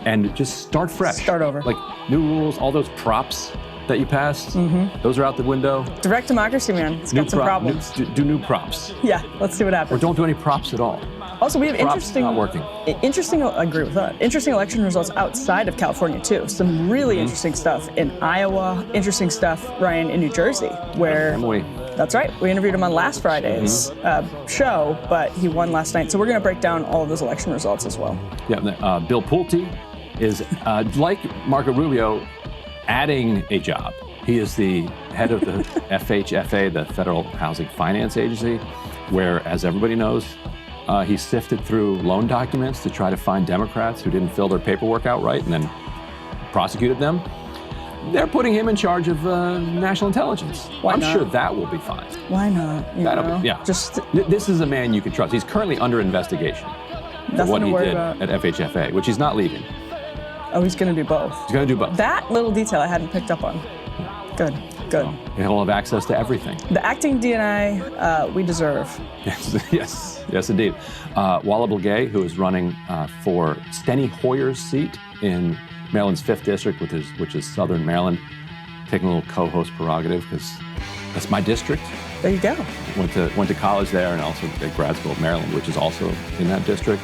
and just start fresh. Start over. Like new rules, all those props that you passed, those are out the window. Direct democracy, man. It's got some problems. Do new props. Yeah, let's see what Or happens. don't do any props at all. Also, we have Props not working. I agree with that. Interesting election results outside of California too. Some really interesting stuff in Iowa. Interesting stuff, Ryan, in New Jersey, where Emily. that's right. We interviewed him on last Friday's show, but he won last night. So we're going to break down all of those election results as well. Yeah, Bill Pulte is like Marco Rubio, adding a job. He is the head of the FHFA, the Federal Housing Finance Agency, where, as everybody knows, he sifted through loan documents to try to find Democrats who didn't fill their paperwork out right and then prosecuted them. They're putting him in charge of national intelligence. Why not? I'm sure that will be fine. Why not? That'll be, yeah. This is a man you can trust. He's currently under investigation for what he did at FHFA, which he's not leaving. Oh, he's going to do both. He's going to do both. That little detail I hadn't picked up on. Good. He'll have access to everything. The acting DNI we deserve. Yes, indeed. Walla Blagay, who is running for Steny Hoyer's seat in Maryland's 5th District, which is Southern Maryland, taking a little co-host prerogative because that's my district. There you go. Went to college there and also at grad school at Maryland, which is also in that district.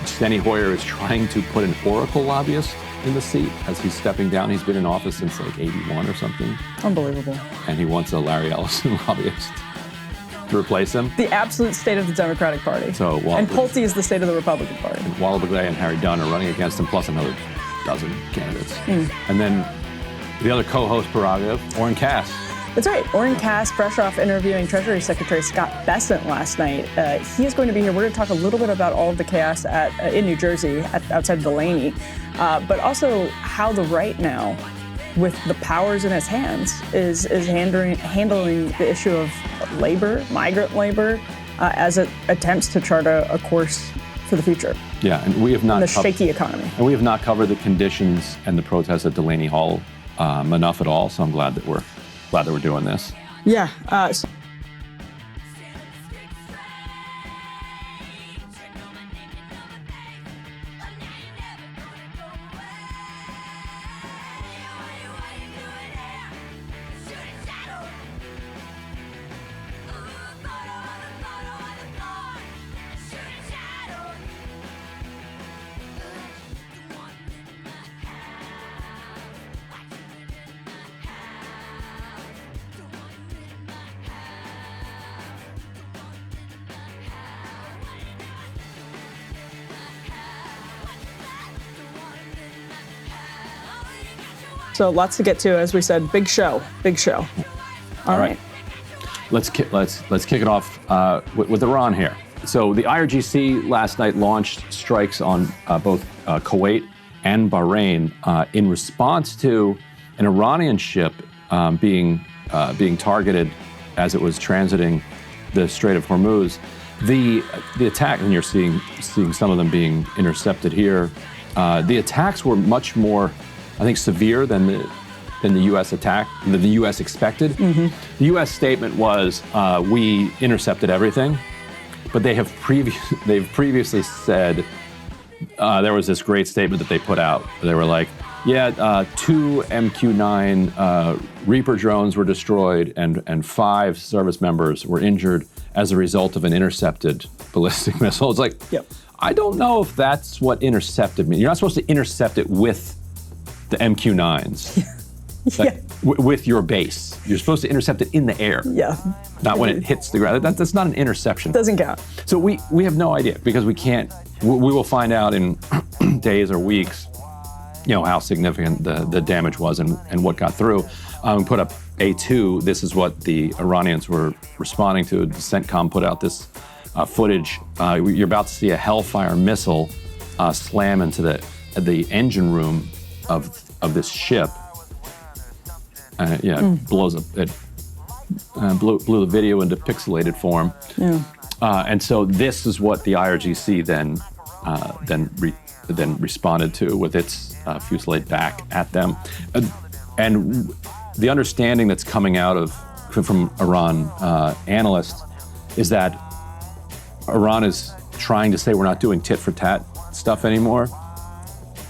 Steny Hoyer is trying to put an Oracle lobbyist in the seat as he's stepping down. He's been in office since like 81 or something. Unbelievable. And he wants a Larry Ellison lobbyist to replace him. The absolute state of the Democratic Party. And Pulte is the state of the Republican Party. And Walla Blagay and Harry Dunn are running against him, plus another dozen candidates. And then the other co-host prerogative, Orrin Cass. That's right. Orrin Cass, fresh off interviewing Treasury Secretary Scott Bessent last night. He is going to be here. We're going to talk a little bit about all of the chaos in New Jersey, outside of Delaney, but also how the right now, with the powers in its hands, is handling the issue of labor, migrant labor, as it attempts to chart a course for the future. Yeah, and we have not shaky economy. And we have not covered the conditions and the protests at Delaney Hall enough at all. So I'm glad that we're doing this. Yeah. So lots to get to, as we said. Big show. All right. Let's kick it off with Iran here. So the IRGC last night launched strikes on both Kuwait and Bahrain in response to an Iranian ship being targeted as it was transiting the Strait of Hormuz. The attack, and you're seeing some of them being intercepted here. The attacks were much more, I think, severe than the U.S. attack, than the U.S. expected. The U.S. statement was, we intercepted everything, but they've previously said, there was this great statement that they put out. They were like, 2 MQ-9 Reaper drones were destroyed and 5 service members were injured as a result of an intercepted ballistic missile. It's like, I don't know if that's what intercepted means. You're not supposed to intercept it with the MQ-9s. With your base. You're supposed to intercept it in the air. Not when it hits the ground. That's not an interception. Doesn't count. So we have no idea because we can't, we will find out in days or weeks, how significant the damage was and what got through. We put up A2. This is what the Iranians were responding to. The CENTCOM put out this footage. You're about to see a Hellfire missile slam into the engine room of this ship. It blows up. It blew the video into pixelated form. And so this is what the IRGC then responded to with its fusillade back at them. And the understanding that's coming out from Iran analysts is that Iran is trying to say we're not doing tit for tat stuff anymore.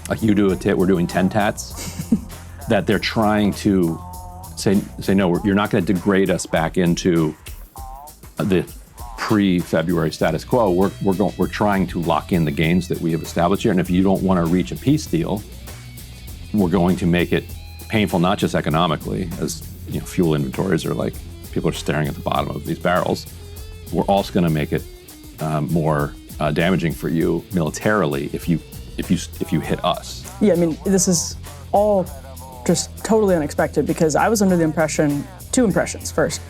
like you do a tit, we're doing 10 tats, that they're trying to say no, you're not going to degrade us back into the pre-February status quo. We're trying to lock in the gains that we have established here, and if you don't want to reach a peace deal, we're going to make it painful, not just economically, as fuel inventories are like, people are staring at the bottom of these barrels. We're also going to make it more damaging for you militarily if you hit us. Yeah, I mean, this is all just totally unexpected because I was under the impression, two impressions. First,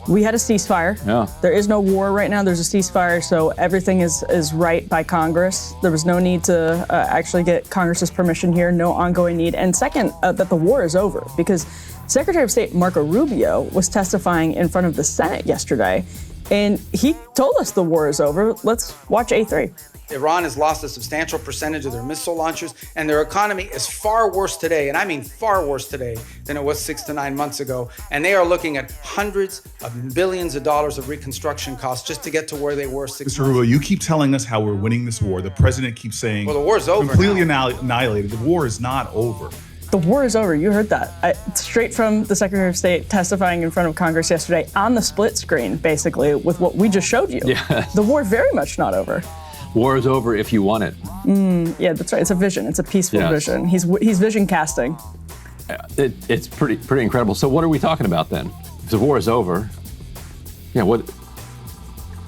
we had a ceasefire. Yeah. There is no war right now. There's a ceasefire, so everything is right by Congress. There was no need to actually get Congress's permission here, no ongoing need. And second, that the war is over because Secretary of State Marco Rubio was testifying in front of the Senate yesterday, and he told us the war is over. Let's watch A3. Iran has lost a substantial percentage of their missile launchers, and their economy is far worse today, and I mean far worse today, than it was 6 to 9 months ago. And they are looking at hundreds of billions of dollars of reconstruction costs just to get to where they were 6 months ago. Mr. Rubio, you keep telling us how we're winning this war. The president keeps saying, well, the war's over completely now. Annihilated. The war is not over. The war is over. You heard that. Straight from the Secretary of State testifying in front of Congress yesterday on the split screen, basically, with what we just showed you. Yeah. The war very much not over. War is over if you want it. Yeah, that's right. It's a vision. It's a peaceful vision. He's vision casting. It's pretty incredible. So what are we talking about then? If the war is over, we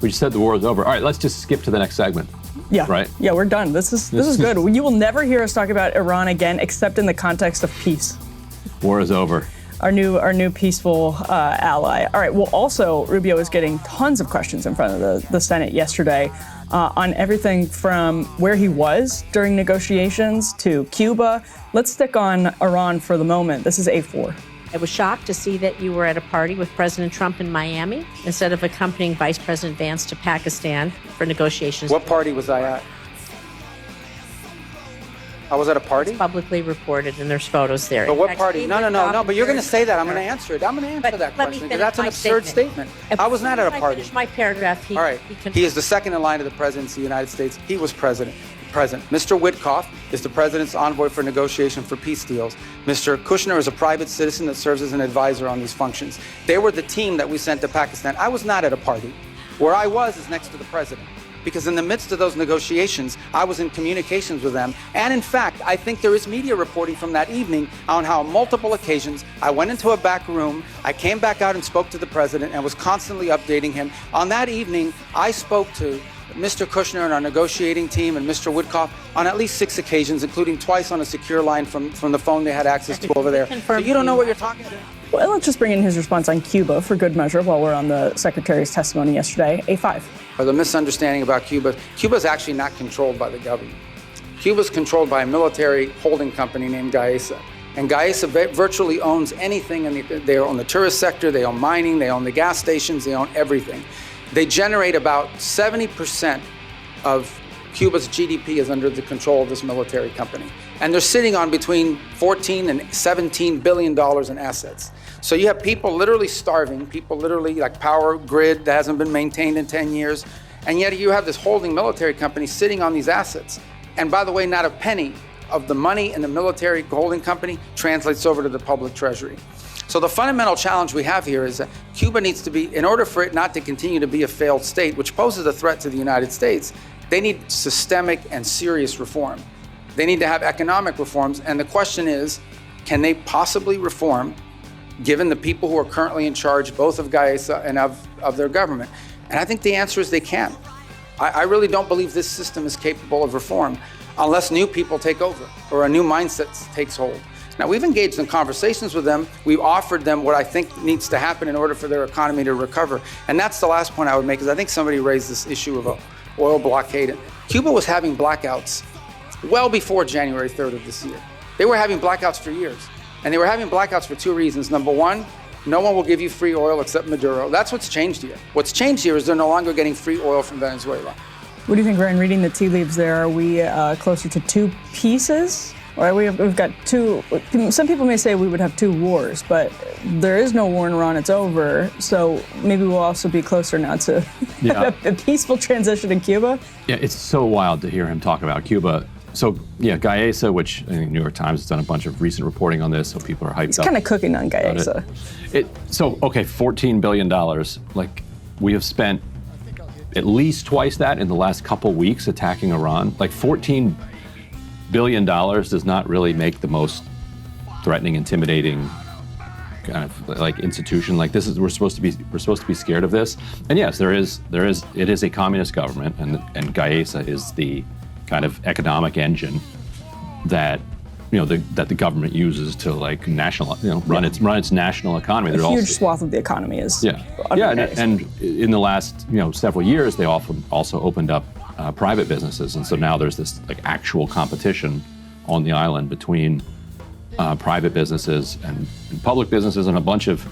just said the war is over. All right, let's just skip to the next segment. Yeah. Right? Yeah, we're done. This is good. You will never hear us talk about Iran again, except in the context of peace. War is over. Our new peaceful ally. All right. Well, also Rubio is getting tons of questions in front of the Senate yesterday on everything from where he was during negotiations to Cuba. Let's stick on Iran for the moment. This is A4. I was shocked to see that you were at a party with President Trump in Miami instead of accompanying Vice President Vance to Pakistan for negotiations. What party was I at? I was at a party? It's publicly reported, and there's photos there. But In what fact, party? Steve No, Witkoff but you're going to is say that. I'm there. going to answer it. I'm going to answer But that let me question because finish that's an my absurd statement. I was not at a party. Finish my paragraph. All right. He is the second in line of the presidency of the United States. He was president. Mr. Witkoff is the president's envoy for negotiation for peace deals. Mr. Kushner is a private citizen that serves as an advisor on these functions. They were the team that we sent to Pakistan. I was not at a party. Where I was is next to the president. Because in the midst of those negotiations, I was in communications with them. And in fact, I think there is media reporting from that evening on how on multiple occasions I went into a back room, I came back out and spoke to the president and was constantly updating him. On that evening, I spoke to Mr. Kushner and our negotiating team and Mr. Witkoff on at least 6 occasions, including twice on a secure line from the phone they had access to over there. So you don't know what you're talking about? Well, let's just bring in his response on Cuba for good measure while we're on the Secretary's testimony yesterday. A5. The misunderstanding about Cuba. Cuba is actually not controlled by the government. Cuba is controlled by a military holding company named Gaesa. And Gaesa virtually owns anything. They own the tourist sector, they own mining, they own the gas stations, they own everything. They generate about 70% of Cuba's GDP is under the control of this military company. And they're sitting on between $14 and $17 billion in assets. So you have people literally starving, people literally like power grid that hasn't been maintained in 10 years. And yet you have this holding military company sitting on these assets. And by the way, not a penny of the money in the military holding company translates over to the public treasury. So the fundamental challenge we have here is that Cuba needs to be, in order for it not to continue to be a failed state, which poses a threat to the United States, they need systemic and serious reform. They need to have economic reforms. And the question is, can they possibly reform given the people who are currently in charge, both of Gaesa and of their government? And I think the answer is they can. I really don't believe this system is capable of reform unless new people take over or a new mindset takes hold. Now, we've engaged in conversations with them. We've offered them what I think needs to happen in order for their economy to recover. And that's the last point I would make, because I think somebody raised this issue of an oil blockade. Cuba was having blackouts well before January 3rd of this year. They were having blackouts for years. And they were having blackouts for 2 reasons. Number one, no one will give you free oil except Maduro. That's what's changed here. What's changed here is they're no longer getting free oil from Venezuela. What do you think, Ryan, reading the tea leaves there? Are we closer to 2 pieces? Or we've got 2, some people may say we would have 2 wars, but there is no war in Iran, it's over. So maybe we'll also be closer now to a peaceful transition in Cuba. Yeah, it's so wild to hear him talk about Cuba. So yeah, Gaesa, which I think New York Times has done a bunch of recent reporting on this, so people are hyped He's up. kind of cooking on about Gaesa. Okay, $14 billion. Like, we have spent at least twice that in the last couple weeks attacking Iran. Like, $14 billion does not really make the most threatening, intimidating kind of like institution. Like, this is, we're supposed to be scared of this. And yes, it is a communist government, and Gaesa is the kind of economic engine that that the government uses to like run its national economy. A huge swath of the economy is and in the last several years they often also opened up private businesses, and so now there's this like actual competition on the island between private businesses and public businesses, and a bunch of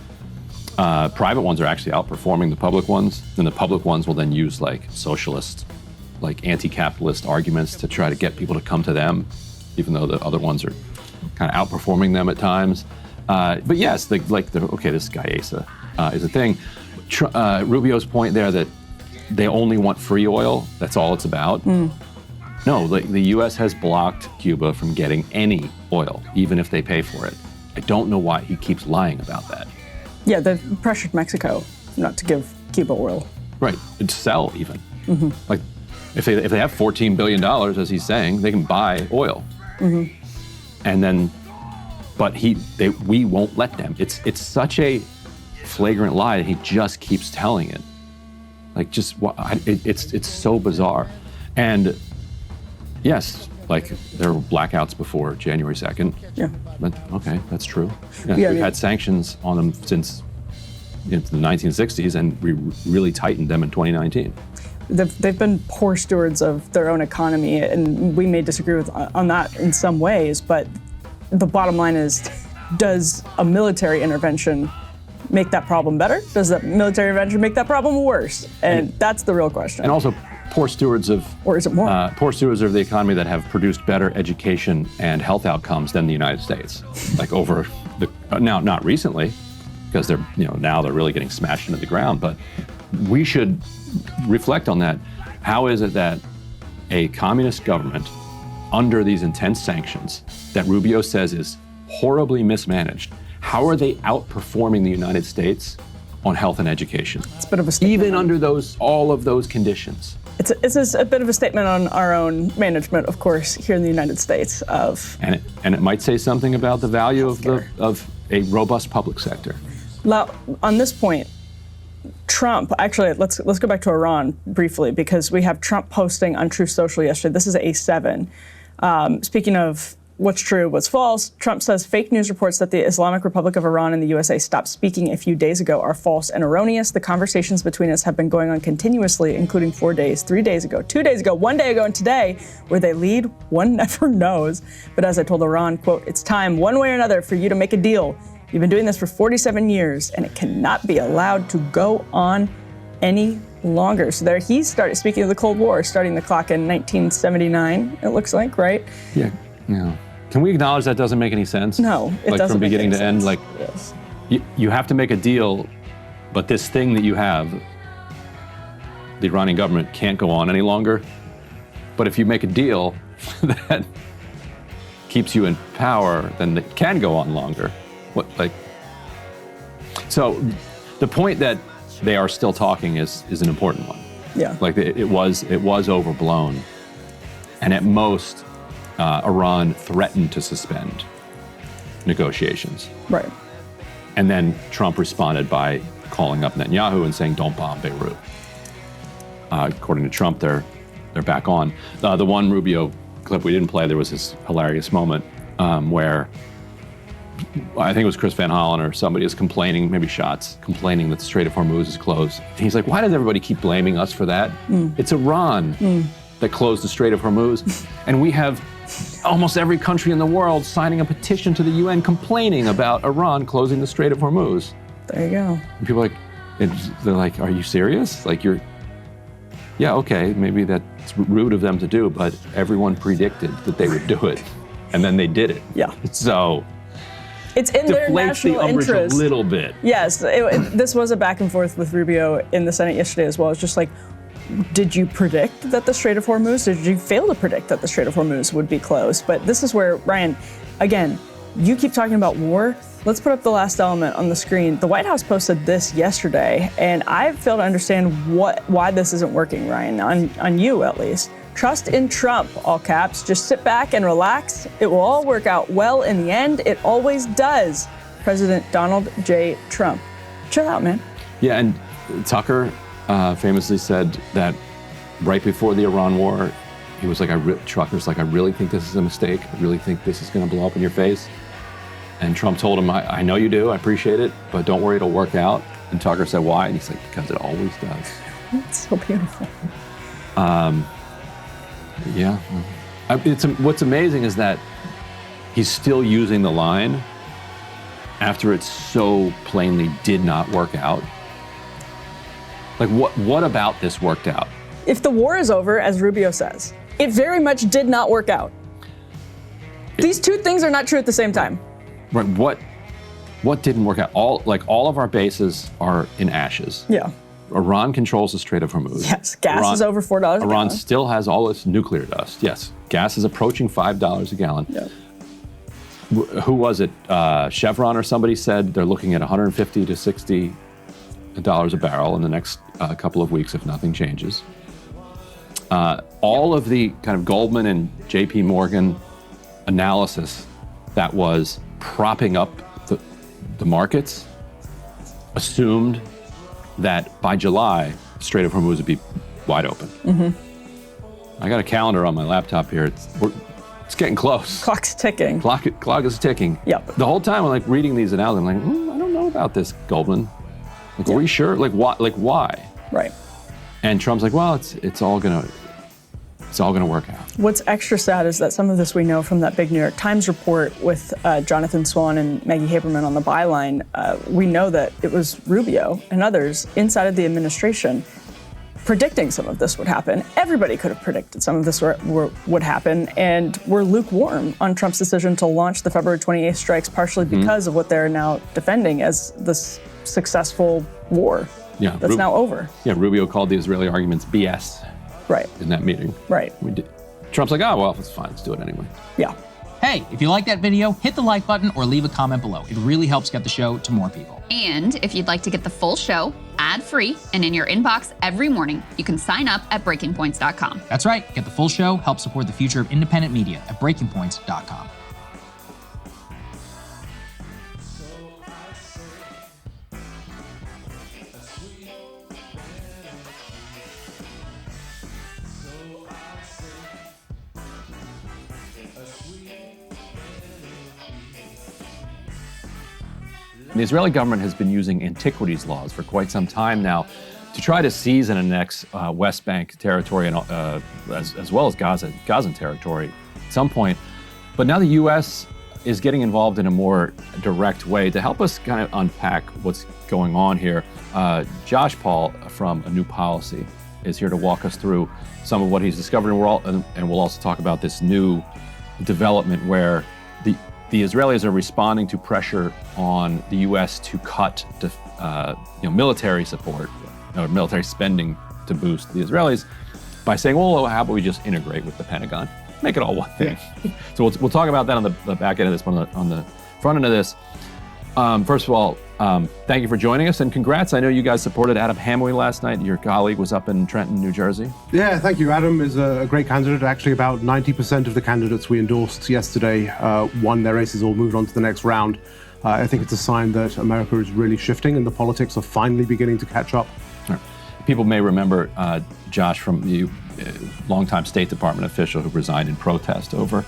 private ones are actually outperforming the public ones, and the public ones will then use like socialist, like anti-capitalist arguments to try to get people to come to them, even though the other ones are kind of outperforming them at times. But yes, this Gaesa is a thing. Rubio's point there that they only want free oil, that's all it's about. No, the U.S. has blocked Cuba from getting any oil, even if they pay for it. I don't know why he keeps lying about that. Yeah, they've pressured Mexico not to give Cuba oil. Right, and sell even. Like, if they have $14 billion, as he's saying, they can buy oil. And then, but we won't let them. It's such a flagrant lie that he just keeps telling it. Like, it's so bizarre. And yes, like, there were blackouts before January 2nd. Yeah. But okay, that's true. Yeah, we've had sanctions on them since the 1960s, and we really tightened them in 2019. They've been poor stewards of their own economy, and we may disagree on that in some ways, but the bottom line is, does a military intervention make that problem better? Does that military intervention make that problem worse? And that's the real question. And also, poor stewards of, or is it more? Poor stewards of the economy that have produced better education and health outcomes than the United States. Like, over now, not recently, because they're now they're really getting smashed into the ground, but we should reflect on that. How is it that a communist government, under these intense sanctions that Rubio says is horribly mismanaged, how are they outperforming the United States on health and education? It's a bit of a statement. Even under all of those conditions. It's a bit of a statement on our own management, of course, here in the United States and it might say something about the value of a robust public sector. Now, on this point, Trump, actually, let's go back to Iran briefly, because we have Trump posting on Truth Social yesterday. This is A7. Speaking of what's true, what's false, Trump says fake news reports that the Islamic Republic of Iran and the USA stopped speaking a few days ago are false and erroneous. The conversations between us have been going on continuously, including 4 days, 3 days ago, 2 days ago, 1 day ago, and today. Where they lead, one never knows. But as I told Iran, quote, "It's time, one way or another, for you to make a deal. You've been doing this for 47 years, and it cannot be allowed to go on any longer." So there he started, speaking of the Cold War, starting the clock in 1979, it looks like, right? Yeah. Can we acknowledge that doesn't make any sense? No, it doesn't. From beginning to end, like, yes. You have to make a deal, but this thing that you have, the Iranian government, can't go on any longer. But if you make a deal that keeps you in power, then it can go on longer. So the point that they are still talking is an important one. Yeah. Like, it was overblown, and at most, Iran threatened to suspend negotiations. Right. And then Trump responded by calling up Netanyahu and saying, "Don't bomb Beirut." According to Trump, they're back on. The one Rubio clip we didn't play, there was this hilarious moment where I think it was Chris Van Hollen or somebody is complaining, maybe Schatz, complaining that the Strait of Hormuz is closed. And he's like, why does everybody keep blaming us for that? It's Iran that closed the Strait of Hormuz. And we have almost every country in the world signing a petition to the UN complaining about Iran closing the Strait of Hormuz. There you go. And people are like, they're like, are you serious? Like, yeah, okay, maybe that's rude of them to do, but everyone predicted that they would do it. And then they did it. Yeah. So it's in their national interest. A little bit. Yes, this was a back and forth with Rubio in the Senate yesterday as well. It's just like, did you predict that the Strait of Hormuz, or did you fail to predict that the Strait of Hormuz would be closed? But this is where, Ryan, again, you keep talking about war. Let's put up the last element on the screen. The White House posted this yesterday, and I fail to understand why this isn't working, Ryan, on you at least. Trust in Trump, all caps. Just sit back and relax. It will all work out well in the end. It always does. President Donald J. Trump. Chill out, man. Yeah, and Tucker famously said that right before the Iran war, he was like, Tucker's like, I really think this is a mistake. I really think this is going to blow up in your face. And Trump told him, I know you do, I appreciate it, but don't worry, it'll work out. And Tucker said, why? And he's like, because it always does. It's so beautiful. Yeah. What's amazing is that he's still using the line after it so plainly did not work out. Like, what about this worked out? If the war is over, as Rubio says, it very much did not work out. These two things are not true at the same time. Right, what didn't work out? All of our bases are in ashes. Yeah. Iran controls the Strait of Hormuz. Yes, gas is over $4 a gallon. Iran still has all its nuclear dust. Yes, gas is approaching $5 a gallon. Yeah. Who was it? Chevron or somebody said they're looking at $150 to $60 a barrel in the next couple of weeks if nothing changes. All of the kind of Goldman and JP Morgan analysis that was propping up the markets assumed that by July, the Strait of Hormuz would be wide open. Mm-hmm. I got a calendar on my laptop here. It's getting close. Clock's ticking. Clock is ticking. Yep. The whole time I'm like reading these analyses, I'm like, I don't know about this, Goldman. Like, are we sure? Like, what? Like, why? Right. And Trump's like, well, it's all gonna work out. What's extra sad is that some of this we know from that big New York Times report with Jonathan Swan and Maggie Haberman on the byline. We know that it was Rubio and others inside of the administration predicting some of this would happen. Everybody could have predicted some of this would happen, and we're lukewarm on Trump's decision to launch the February 28th strikes, partially because of what they're now defending as this successful war that's now over. Yeah, Rubio called the Israeli arguments BS. Right. In that meeting. Right. Trump's like, oh, well, it's fine. Let's do it anyway. Yeah. Hey, if you like that video, hit the like button or leave a comment below. It really helps get the show to more people. And if you'd like to get the full show ad-free and in your inbox every morning, you can sign up at breakingpoints.com. That's right. Get the full show. Help support the future of independent media at breakingpoints.com. The Israeli government has been using antiquities laws for quite some time now to try to seize and annex West Bank territory and as well as Gazan territory at some point. But now the U.S. is getting involved in a more direct way. To help us kind of unpack what's going on here, Josh Paul from A New Policy is here to walk us through some of what he's discovered, and we'll also talk about this new development where the Israelis are responding to pressure on the U.S. to cut military support or military spending to boost the Israelis by saying, well, how about we just integrate with the Pentagon, make it all one thing. Yeah. So we'll talk about that on the back end of this, on the front end of this. First of all, thank you for joining us, and congrats. I know you guys supported Adam Hamwee last night. Your colleague was up in Trenton, New Jersey. Yeah, thank you. Adam is a great candidate. Actually, about 90% of the candidates we endorsed yesterday won their races or moved on to the next round. I think it's a sign that America is really shifting and the politics are finally beginning to catch up. Right. People may remember Josh from the longtime State Department official who resigned in protest over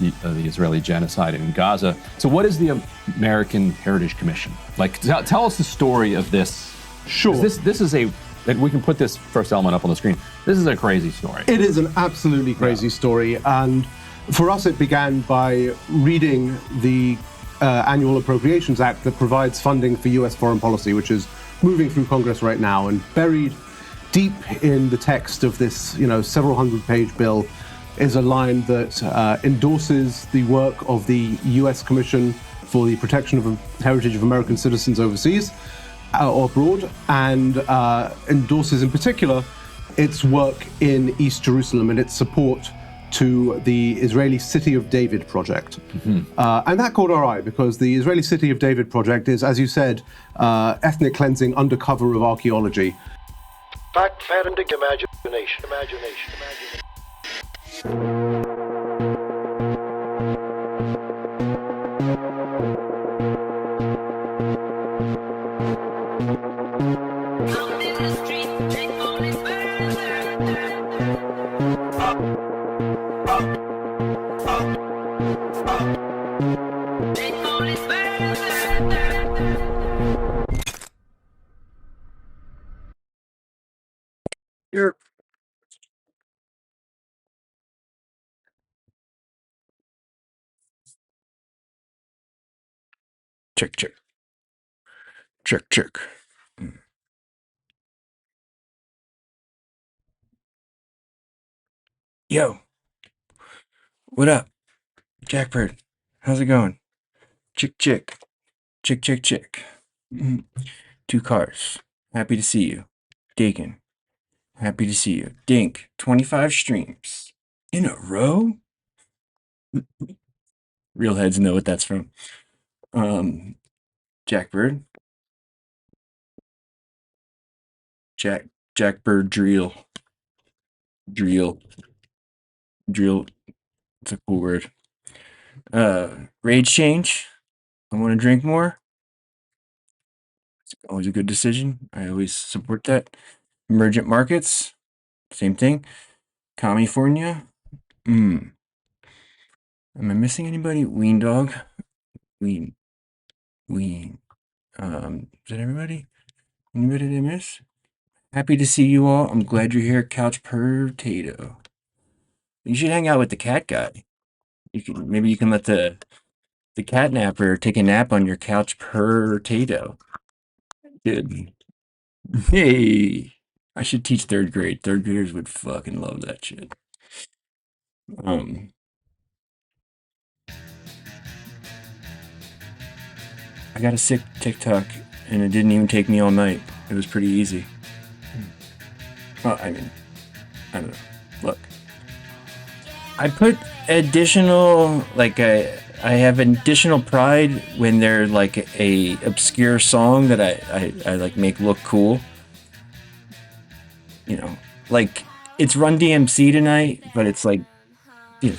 the Israeli genocide in Gaza. So what is the American Heritage Commission? Like, tell us the story of this. Sure. This is we can put this first element up on the screen. This is a crazy story. It is an absolutely crazy story. And for us, it began by reading the Annual Appropriations Act that provides funding for U.S. foreign policy, which is moving through Congress right now. And buried deep in the text of this, several hundred-page bill is a line that endorses the work of the U.S. Commission for the Protection of the Heritage of American Citizens overseas or abroad, and endorses in particular its work in East Jerusalem and its support to the Israeli City of David project. And that caught our eye because the Israeli City of David project is, as you said, ethnic cleansing under cover of archaeology. Fact, fantastic imagination. You're check. Yo, what up? Jackbird, how's it going? Chick. Mhm. 2 cars. Happy to see you. Dakin, happy to see you. Dink, 25 streams. In a row? Real heads know what that's from. Jackbird. Jackbird drill. Drill. It's a cool word. Rage change. I want to drink more. It's always a good decision. I always support that. Emergent markets. Same thing. California. Am I missing anybody? Ween dog. Ween. Is that everybody? Anybody did I miss? Happy to see you all. I'm glad you're here, Couch Potato. You should hang out with the cat guy. Maybe you can let the cat napper take a nap on your couch potato. Dude. Hey. I should teach 3rd grade. 3rd graders would fucking love that shit. I got a sick TikTok and it didn't even take me all night. It was pretty easy. Well, I mean, I don't know. Look. I put additional, I have additional pride when they're like a obscure song that I like make look cool. You know, like it's Run DMC tonight, but it's like, you know,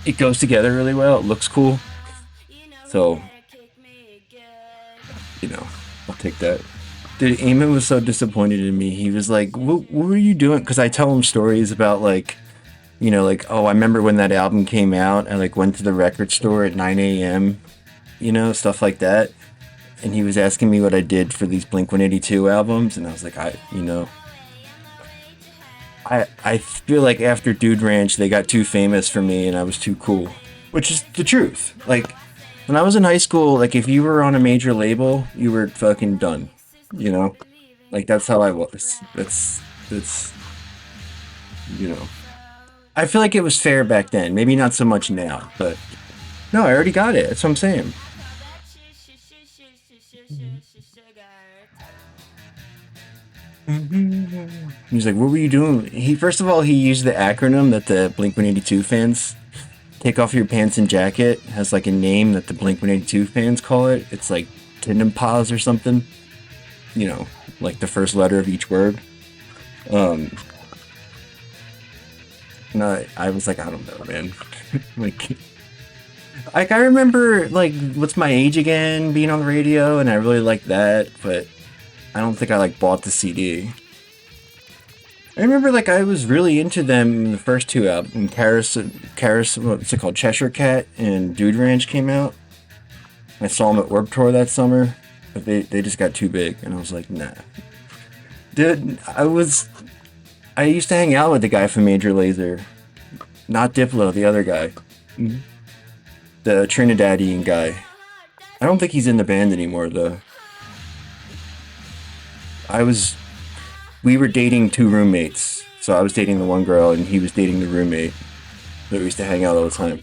it goes together really well. It looks cool. So, you know, I'll take that. Dude, Eamon was so disappointed in me. He was like, what were you doing? Because I tell him stories about like, you know, like, oh, I remember when that album came out. I like went to the record store at 9 a.m., you know, stuff like that. And he was asking me what I did for these Blink-182 albums. And I was like, I feel like after Dude Ranch, they got too famous for me and I was too cool, which is the truth. Like, when I was in high school, like, if you were on a major label, you were fucking done, you know? Like, that's how I was. That's, you know. I feel like it was fair back then. Maybe not so much now, but no, I already got it. That's what I'm saying. He's like, what were you doing? First of all, he used the acronym that the Blink-182 fans, take off your pants and jacket, has like a name that the Blink-182 fans call it. It's like tendon pause or something. You know, like the first letter of each word. No, I was like, I don't know, man. like I remember, like, What's My Age Again being on the radio, and I really liked that, but I don't think I, like, bought the CD. I remember, like, I was really into them in the first 2 albums. Karis, what's it called? Cheshire Cat and Dude Ranch came out. I saw them at Warped Tour that summer, but they just got too big, and I was like, nah. Dude, I used to hang out with the guy from Major Lazer. Not Diplo, the other guy. Mm-hmm. The Trinidadian guy. I don't think he's in the band anymore, though. We were dating 2 roommates. So I was dating the one girl, and he was dating the roommate. So we used to hang out all the time.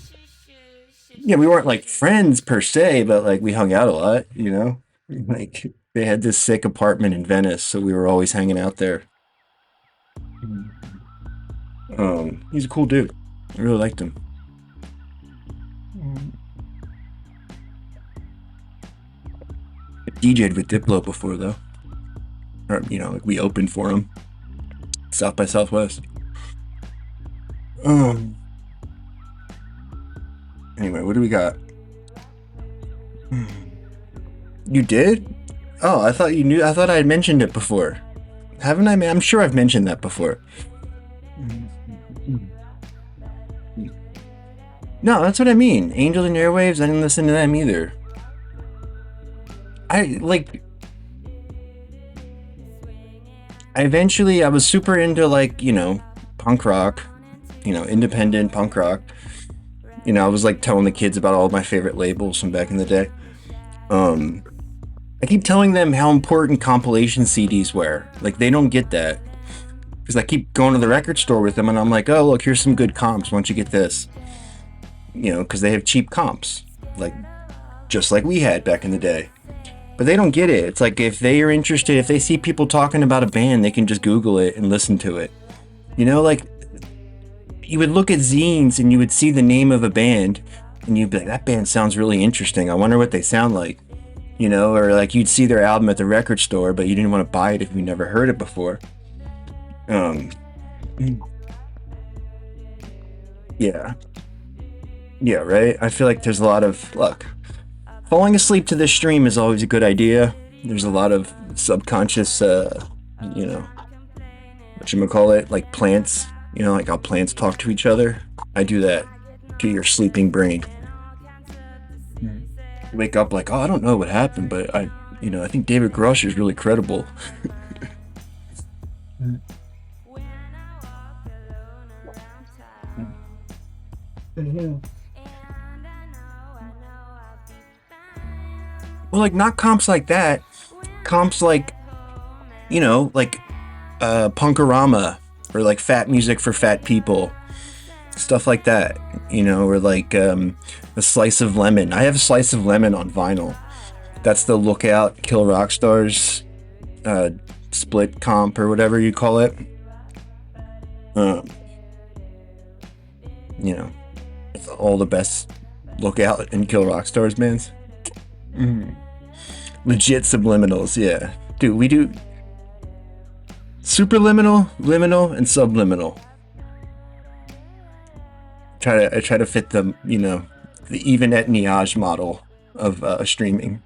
Yeah, we weren't, like, friends per se, but, like, we hung out a lot, you know? Like, they had this sick apartment in Venice, so we were always hanging out there. He's a cool dude. I really liked him. I DJ'd with Diplo before though. Or, you know, like we opened for him. South by Southwest. Anyway, what do we got? You did? Oh, I thought you knew. I thought I had mentioned it before. Haven't I? I'm sure I've mentioned that before. No, that's what I mean. Angels and Airwaves, I didn't listen to them either. I was super into, like, you know, punk rock, you know, independent punk rock. You know, I was like telling the kids about all my favorite labels from back in the day. I keep telling them how important compilation CDs were. Like, they don't get that. Because I keep going to the record store with them and I'm like, oh, look, here's some good comps. Why don't you get this? You know, because they have cheap comps. Like, just like we had back in the day. But they don't get it. It's like, if they are interested, if they see people talking about a band, they can just Google it and listen to it. You know, like, you would look at zines and you would see the name of a band and you'd be like, that band sounds really interesting. I wonder what they sound like. You know, or like you'd see their album at the record store, but you didn't want to buy it if you never heard it before. Yeah. Yeah, right? I feel like there's a lot of, look, falling asleep to this stream is always a good idea. There's a lot of subconscious, you know, whatchamacallit, like plants, you know, like how plants talk to each other. I do that to your sleeping brain. Wake up like, oh, I don't know what happened, but I think David Grusch is really credible. Well, like, not comps like that. Comps like, you know, like Punkorama, or like Fat Music for Fat People. Stuff like that, you know, or like a Slice of Lemon. I have a Slice of Lemon on vinyl. That's the Lookout Kill Rock Stars split comp or whatever you call it. You know, all the best Lookout and Kill Rock Stars bands. Legit subliminals, yeah. Dude, we do superliminal, liminal, and subliminal. I try to fit the, you know, the even ethniage model of streaming.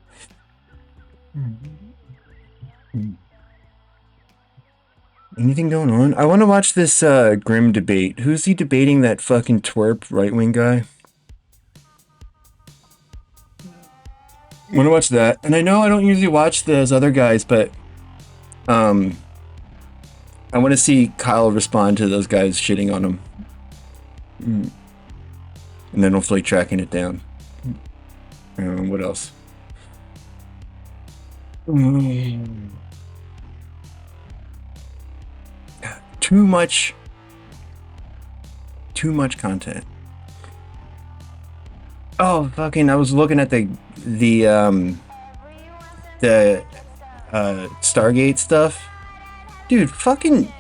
Anything going on? I want to watch this Grim debate. Who's he debating? That fucking twerp right-wing guy? I want to watch that. And I know I don't usually watch those other guys, but I want to see Kyle respond to those guys shitting on him. And then hopefully tracking it down. What else? Too much content. Oh, fucking! I was looking at the Stargate stuff, dude. Fucking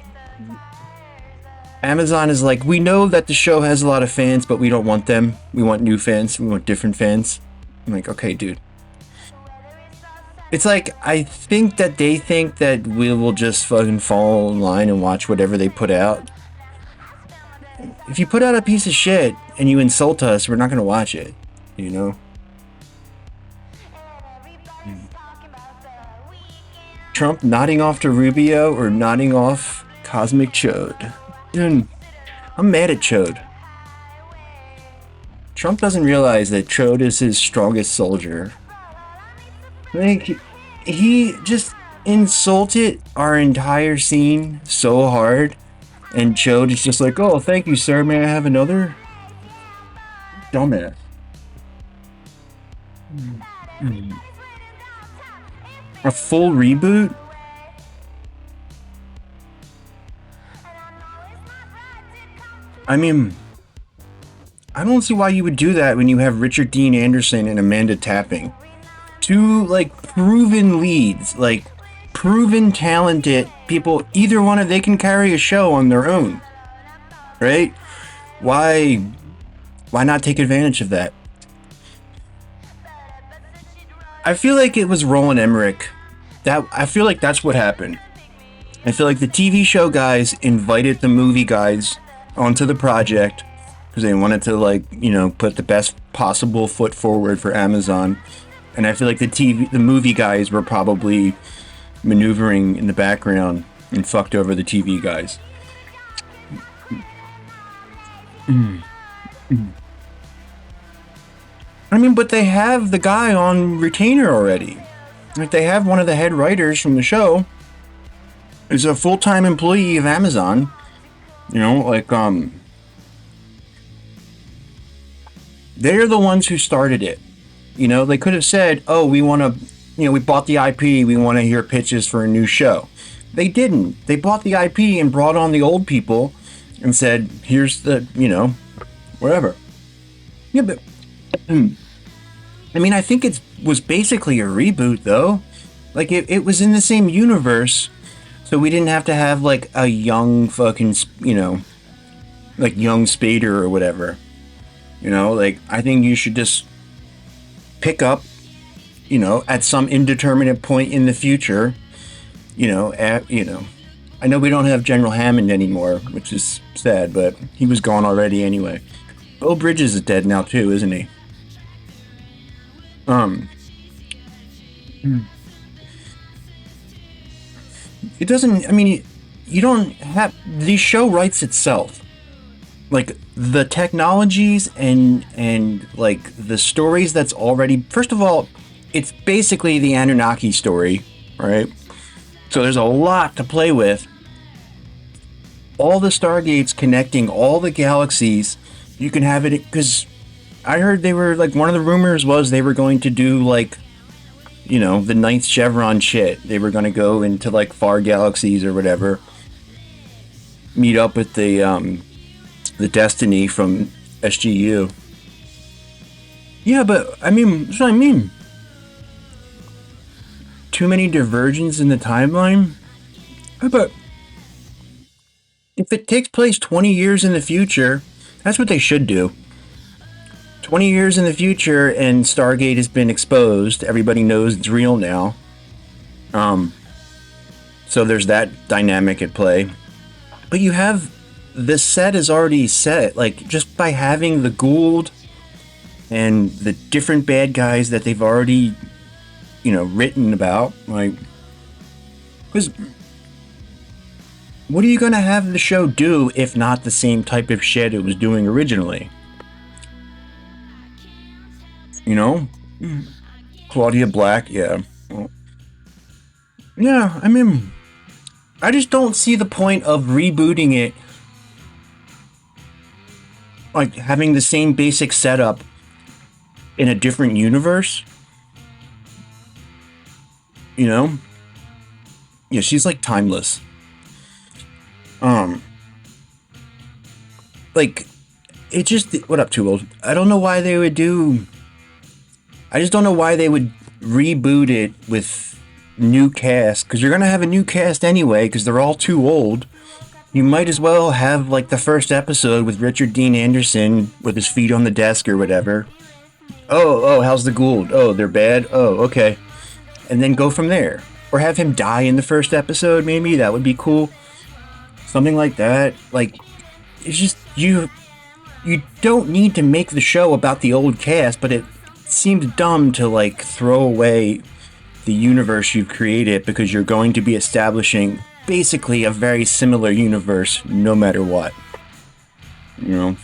Amazon is like, we know that the show has a lot of fans, but we don't want them. We want new fans. We want different fans. I'm like, okay, dude. It's like, I think that they think that we will just fucking fall in line and watch whatever they put out. If you put out a piece of shit and you insult us, we're not going to watch it, you know? Trump nodding off to Rubio or nodding off Cosmic Chode. Dude, I'm mad at Chode. Trump doesn't realize that Chode is his strongest soldier. Like, he just insulted our entire scene so hard, and Chode is just like, oh, thank you, sir. May I have another? Dumbass. A full reboot? I mean, I don't see why you would do that when you have Richard Dean Anderson and Amanda Tapping. Two, like, proven leads, like, proven talented people. Either one of they can carry a show on their own, right? Why not take advantage of that? I feel like it was Roland Emmerich. I feel like that's what happened. I feel like the TV show guys invited the movie guys onto the project because they wanted to, like, you know, put the best possible foot forward for Amazon. And I feel like the movie guys were probably maneuvering in the background and fucked over the TV guys. I mean, but they have the guy on retainer already. Like, they have one of the head writers from the show is a full-time employee of Amazon. You know, like, they're the ones who started it. You know, they could have said, oh, we want to, you know, we bought the IP, we want to hear pitches for a new show. They didn't. They bought the IP and brought on the old people and said, here's the, you know, whatever. Yeah, but I mean, I think it was basically a reboot, though. Like, it was in the same universe, so we didn't have to have, like, a young fucking, you know, like, young Spader or whatever. You know, like, I think you should just pick up, you know, at some indeterminate point in the future, you know, I know we don't have General Hammond anymore, which is sad, but he was gone already anyway. Bill Bridges is dead now, too, isn't he? It doesn't, I mean, you don't have, the show writes itself. Like, the technologies and like, the stories that's already, first of all, it's basically the Anunnaki story, right? So there's a lot to play with. All the Stargates connecting all the galaxies, you can have it, because I heard they were, like, one of the rumors was they were going to do, like, you know, the ninth chevron shit. They were going to go into, like, far galaxies or whatever. Meet up with the Destiny from SGU. Yeah, but, I mean, that's what I mean. Too many diversions in the timeline? But if it takes place 20 years in the future, that's what they should do. 20 years in the future and Stargate has been exposed. Everybody knows it's real now. So there's that dynamic at play. But you have, the set is already set. Like, just by having the Gould and the different bad guys that they've already, you know, written about. Like, because what are you going to have the show do if not the same type of shit it was doing originally? You know? Claudia Black, yeah. Well, yeah, I mean, I just don't see the point of rebooting it. Like, having the same basic setup in a different universe. You know? Yeah, she's, like, timeless. Like, it just, what up, Too Old? I don't know why they would do, I just don't know why they would reboot it with new cast, because you're going to have a new cast anyway, because they're all too old. You might as well have, like, the first episode with Richard Dean Anderson with his feet on the desk or whatever. Oh, how's the Gould? Oh, they're bad? Oh, okay. And then go from there. Or have him die in the first episode, maybe. That would be cool. Something like that. Like, it's just, you don't need to make the show about the old cast, but it seems dumb to, like, throw away the universe you've created because you're going to be establishing basically a very similar universe no matter what. You know?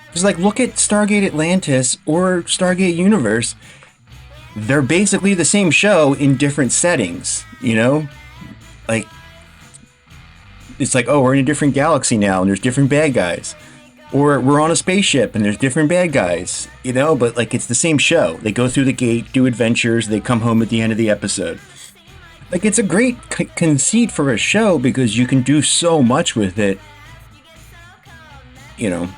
Because, like, look at Stargate Atlantis or Stargate Universe. They're basically the same show in different settings, you know? Like, it's like, oh, we're in a different galaxy now and there's different bad guys. Or we're on a spaceship and there's different bad guys, you know? But, like, it's the same show. They go through the gate, do adventures, they come home at the end of the episode. Like, it's a great conceit for a show because you can do so much with it. You know,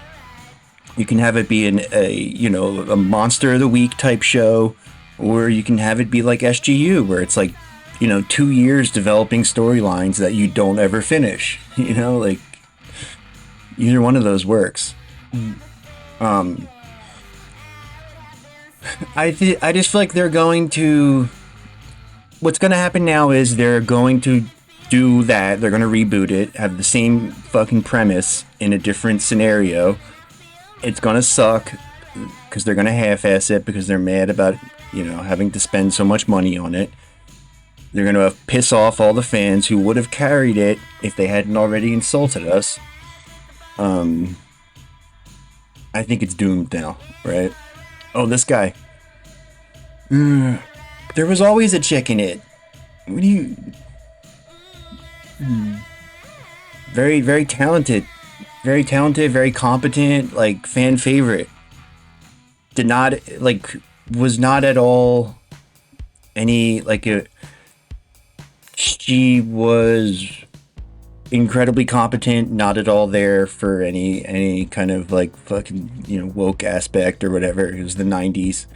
you can have it be a Monster of the Week type show, or you can have it be like SGU, where it's like 2 years developing storylines that you don't ever finish. Like either one of those works. I just feel like they're going to. What's going to happen now is they're going to do that. They're going to reboot it, have the same fucking premise in a different scenario. It's going to suck because they're going to half-ass it because they're mad about, having to spend so much money on it. They're going to piss off all the fans who would have carried it if they hadn't already insulted us. I think it's doomed now, right? Oh, this guy. There was always a chick in it. What do you... Very, very talented. Very talented, very competent, like, fan favorite. Was not at all any, she was incredibly competent, not at all there for any kind of, fucking, woke aspect or whatever. It was the 90s.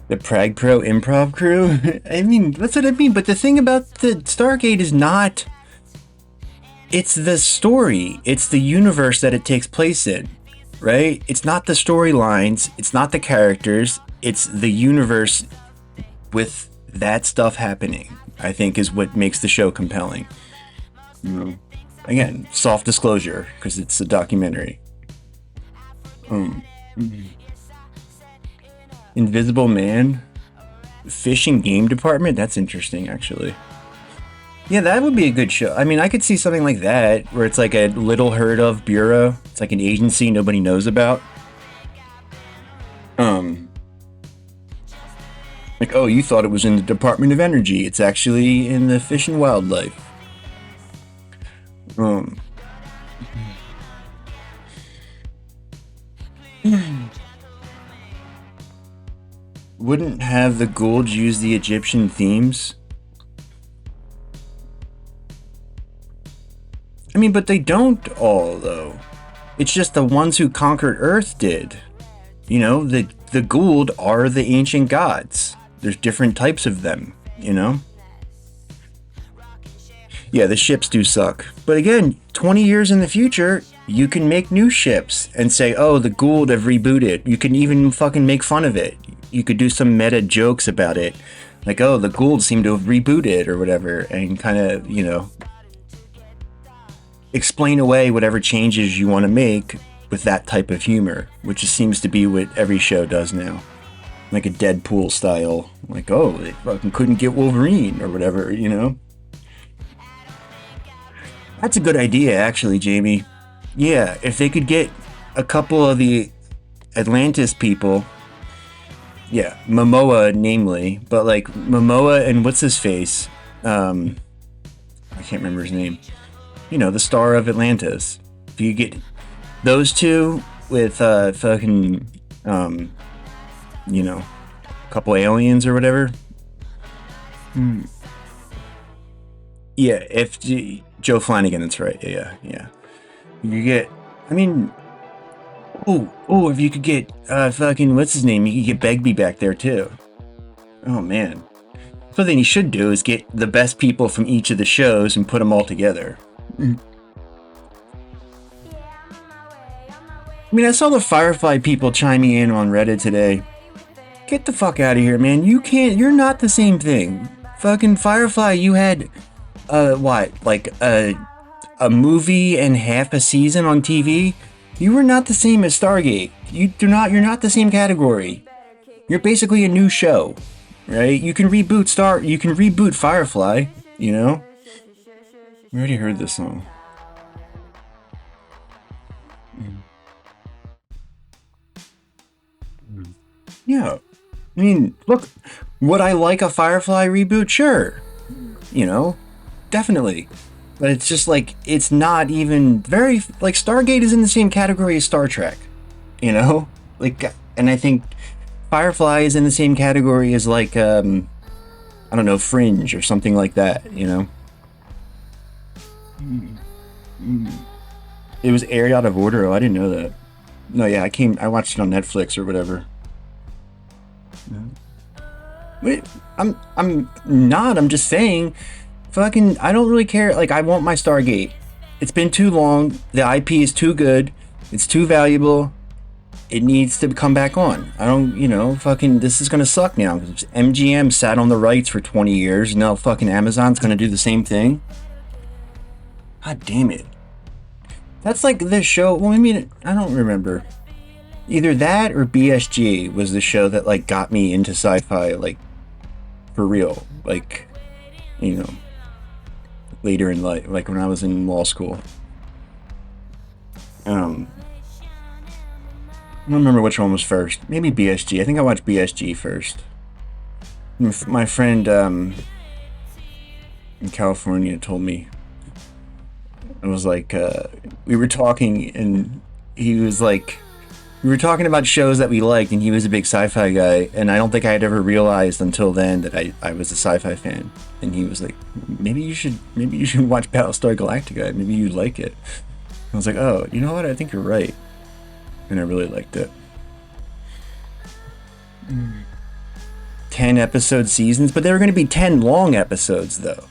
The Prague Pro improv crew? I mean, that's what I mean. But the thing about the Stargate is not... It's the story. It's the universe that it takes place in, right? It's not the storylines. It's not the characters. It's the universe with that stuff happening, I think, is what makes the show compelling. Again, soft disclosure, because it's a documentary. Invisible Man? Fish and Game Department? That's interesting, actually. Yeah, that would be a good show. I mean, I could see something like that, where it's like a little heard of bureau. It's like an agency nobody knows about. Like, oh, you thought it was in the Department of Energy. It's actually in the Fish and Wildlife. Wouldn't have the Goulds use the Egyptian themes? I mean, but they don't all, though. It's just the ones who conquered Earth did. The Gould are the ancient gods. There's different types of them, Yeah, the ships do suck. But again, 20 years in the future, you can make new ships and say, oh, the Gould have rebooted. You can even fucking make fun of it. You could do some meta jokes about it. Like, oh, the Gould seem to have rebooted or whatever. And kind of, explain away whatever changes you want to make with that type of humor. Which seems to be what every show does now. Like a Deadpool style. Like, oh, they fucking couldn't get Wolverine or whatever, That's a good idea, actually, Jamie. Yeah, if they could get a couple of the Atlantis people, yeah, Momoa namely, but like Momoa and what's his face? I can't remember his name. The star of Atlantis. If you get those two with fucking, a couple aliens or whatever. Yeah, if Joe Flanagan, that's right. Yeah. You get, I mean, if you could get fucking what's his name? You could get Begbie back there too. Oh man. So then you should do is get the best people from each of the shows and put them all together. I mean, I saw the Firefly people chiming in on Reddit today. Get the fuck out of here, man. You're not the same thing. Fucking Firefly, you had, a movie and half a season on TV? You were not the same as Stargate. You're not the same category. You're basically a new show, right? You can reboot Firefly, We already heard this song. Yeah. I mean, look, would I like a Firefly reboot? Sure. Definitely. But it's just like, it's not even very, like, Stargate is in the same category as Star Trek, Like, and I think Firefly is in the same category as, like, I don't know, Fringe or something like that, It was aired out of order. Oh, I didn't know that. No, yeah, I watched it on Netflix or whatever. Wait, I'm not. I'm just saying, fucking, I don't really care. Like, I want my Stargate. It's been too long. The IP is too good. It's too valuable. It needs to come back on. I don't, fucking, this is gonna suck now. Because MGM sat on the rights for 20 years. Now fucking Amazon's gonna do the same thing. God damn it. That's like this show. Well, I mean, I don't remember. Either that or BSG was the show that like got me into sci-fi, like for real. Like, later in life, like when I was in law school. I don't remember which one was first. Maybe BSG. I think I watched BSG first. My friend in California told me. It was like we were talking, and he was like, we were talking about shows that we liked, and he was a big sci-fi guy, and I don't think I had ever realized until then that I was a sci-fi fan. And he was like, maybe you should watch Battlestar Galactica. Maybe you'd like it. I was like, oh, you know what? I think you're right. And I really liked it. 10 episode seasons, but they were going to be 10 long episodes, though.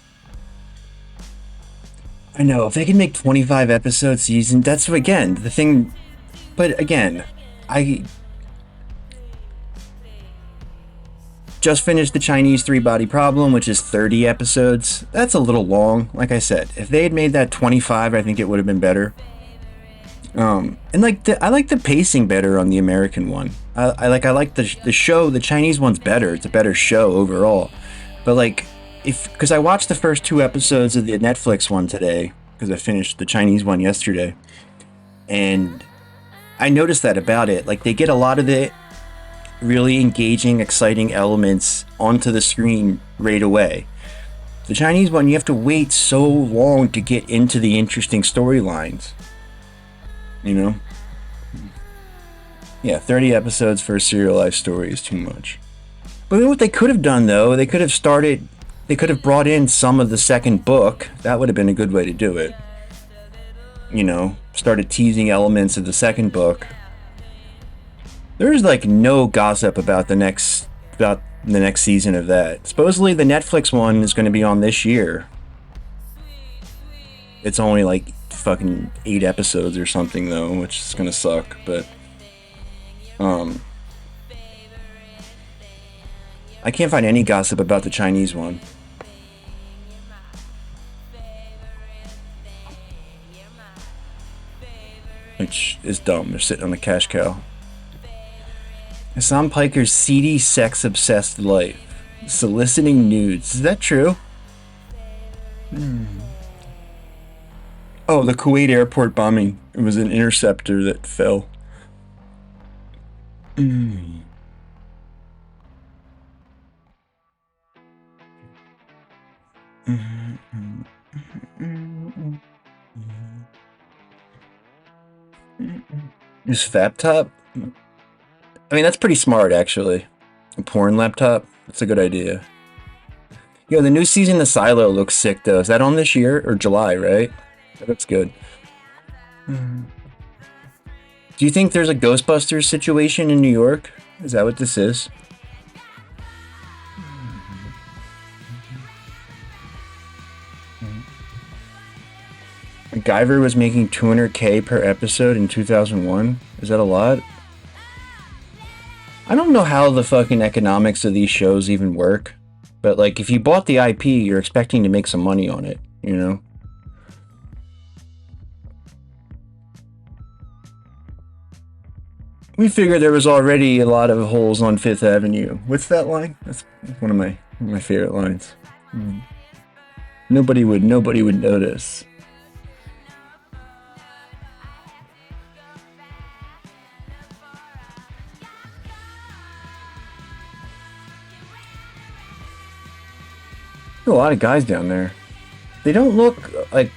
I know, if they can make 25 episode season, that's, again, the thing. But again, I just finished the Chinese three-body problem, which is 30 episodes. That's a little long. Like I said, if they had made that 25, I think it would have been better. And like I like the pacing better on the American one. I like the show. The Chinese one's better. It's a better show overall. But like, because I watched the first 2 episodes of the Netflix one today, because I finished the Chinese one yesterday, and I noticed that about it. Like, they get a lot of the really engaging, exciting elements onto the screen right away. The Chinese one, you have to wait so long to get into the interesting storylines. Yeah, 30 episodes for a serialized story is too much. But what they could have done, though, they could have brought in some of the second book. That would have been a good way to do it. Started teasing elements of the second book. There's like no gossip about the next season of that. Supposedly the Netflix one is going to be on this year. It's only like fucking 8 episodes or something though, which is going to suck, but I can't find any gossip about the Chinese one. Which is dumb. They're sitting on a cash cow. Hassan Piker's seedy, sex-obsessed life. Soliciting nudes. Is that true? Oh, the Kuwait airport bombing. It was an interceptor that fell. Is Faptop? I mean, that's pretty smart, actually. A porn laptop? That's a good idea. Yo, the new season of Silo looks sick, though. Is that on this year? Or July, right? That's good. Do you think there's a Ghostbusters situation in New York? Is that what this is? MacGyver was making $200K per episode in 2001. Is that a lot? I don't know how the fucking economics of these shows even work. But like, if you bought the IP, you're expecting to make some money on it, We figured there was already a lot of holes on Fifth Avenue. What's that line? That's one of my favorite lines. Nobody would notice. A lot of guys down there. They don't look like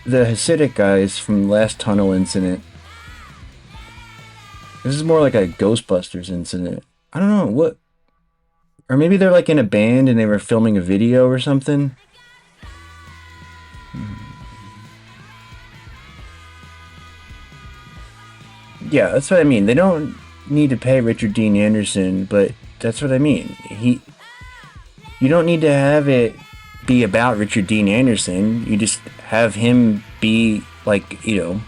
the Hasidic guys from the last tunnel incident. This is more like a Ghostbusters incident. I don't know what, or maybe they're like in a band and they were filming a video or something. Yeah, that's what I mean. They don't need to pay Richard Dean Anderson, but That's what I mean. You don't need to have it be about Richard Dean Anderson. You just have him be like, you know,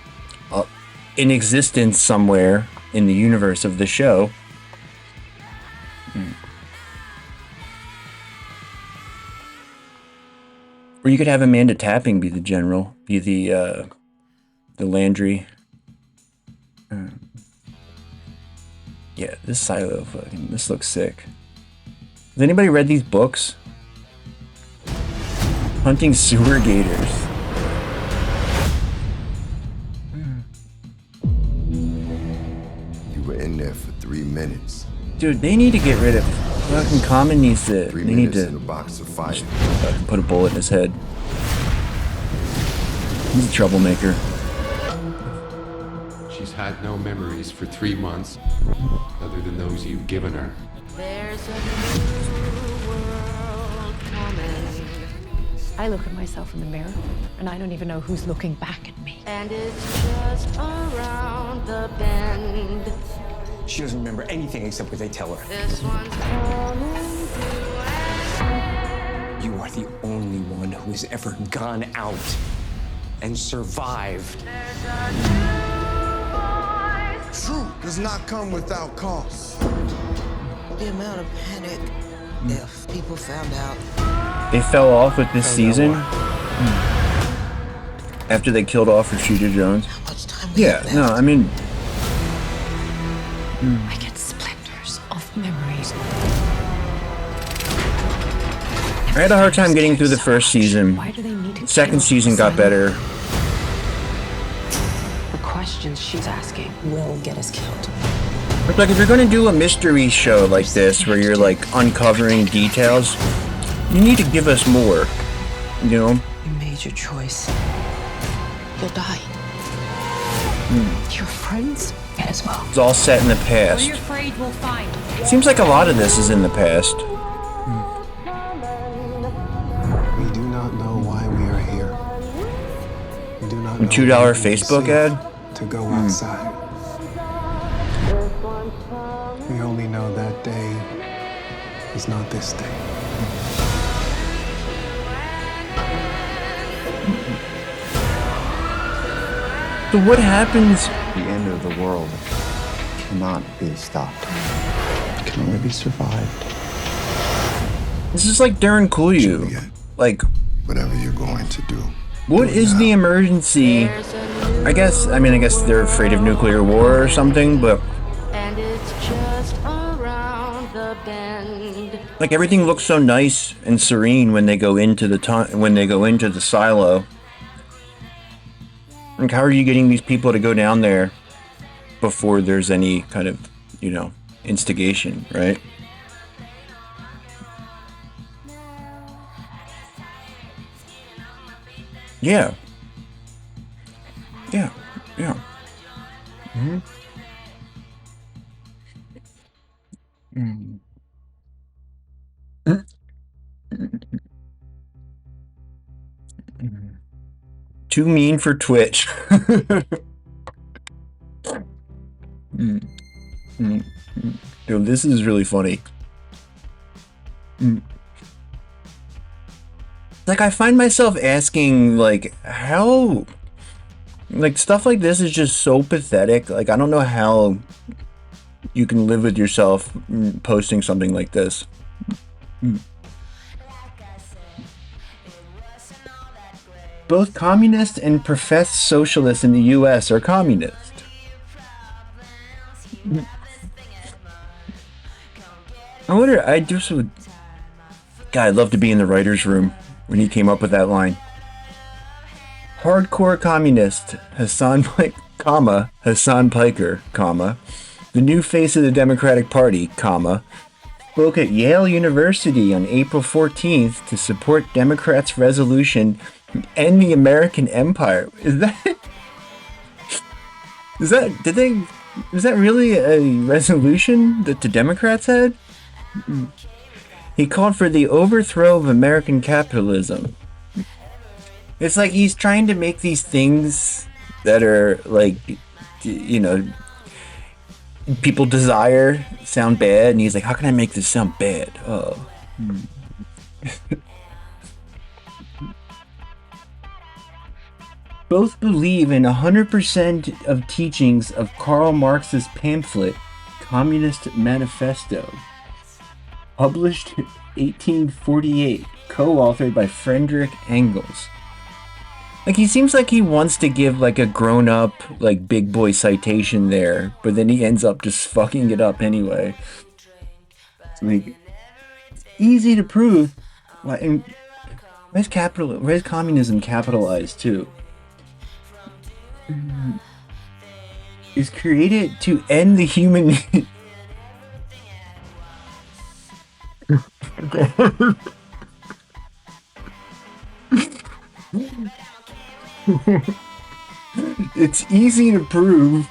in existence somewhere in the universe of the show. Or you could have Amanda Tapping be the general, be the Landry. Yeah, this silo fucking, this looks sick. Has anybody read these books? Hunting sewer gators. You were in there for 3 minutes. Dude, they need to get rid of fucking Common needs to. 3 They need minutes to in a box of fire. put a bullet in his head. He's a troublemaker. She's had no memories for 3 months, other than those you've given her. There's a new world coming. I look at myself in the mirror, and I don't even know who's looking back at me. And it's just around the bend. She doesn't remember anything except what they tell her. This one's coming to an end. You are the only one who has ever gone out and survived. Truth does not come without cost. The amount of panic if people found out. They fell off with this season after they killed off Rashida Jones. Yeah, no, I mean, I get splinters of memories. I had a hard time getting through the first season. Why do they need to Second season got better. The questions she's asking will get us killed. But like, if you're gonna do a mystery show like this, where you're like uncovering details, you need to give us more. You know? You made your choice. You'll die. Your friends as well. It's all set in the past. We're afraid we'll find. Seems like a lot of this is in the past. We do not know why we are here. We do not A know $2 why we Facebook safe ad? to go outside. We only know that day is not this day. So what happens? The end of the world cannot be stopped. It can only be survived. This is like during Kuyu. Like, whatever you're going to do. What is the emergency? I guess they're afraid of nuclear war or something, but And it's just around the bend. like everything looks so nice and serene when they go into the silo. Like, how are you getting these people to go down there before there's any kind of, you know, instigation, right? Yeah. Yeah. Yeah. Mm-hmm. Too mean for Twitch. Dude, this is really funny. Like, I find myself asking, like, how... Like, stuff like this is just so pathetic. Like, I don't know how you can live with yourself posting something like this. Both communist and professed socialists in the US are communist. I wonder, I just would... God, I'd love to be in the writer's room when he came up with that line. Hardcore communist, Hassan Piker, comma, the new face of the Democratic Party, comma, spoke at Yale University on April 14th to support Democrats' resolution to end the American Empire. Is that really a resolution that the Democrats had? He called for the overthrow of American capitalism. It's like he's trying to make these things that are like, you know, people desire sound bad, and he's like, how can I make this sound bad? Both believe in 100% of teachings of Karl Marx's pamphlet, Communist Manifesto, published 1848, co-authored by Friedrich Engels. Like, he seems like he wants to give, like, a grown-up, like, big boy citation there, but then he ends up just fucking it up anyway. It's like, easy to prove. And where's communism capitalized, too? Is created to end the human... It's easy to prove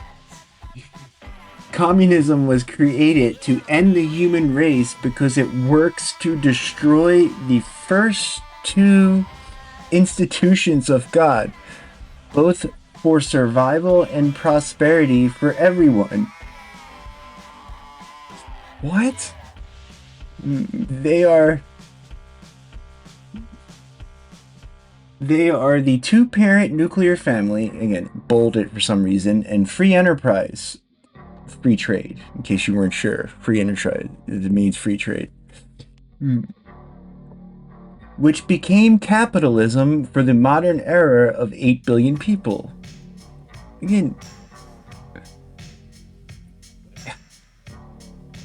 communism was created to end the human race because it works to destroy the first two institutions of God, both for survival and prosperity for everyone. What? They are the two-parent nuclear family, again, bolded for some reason, and free enterprise, free trade, in case you weren't sure. Free enterprise, it means free trade. Which became capitalism for the modern era of 8 billion people. Again,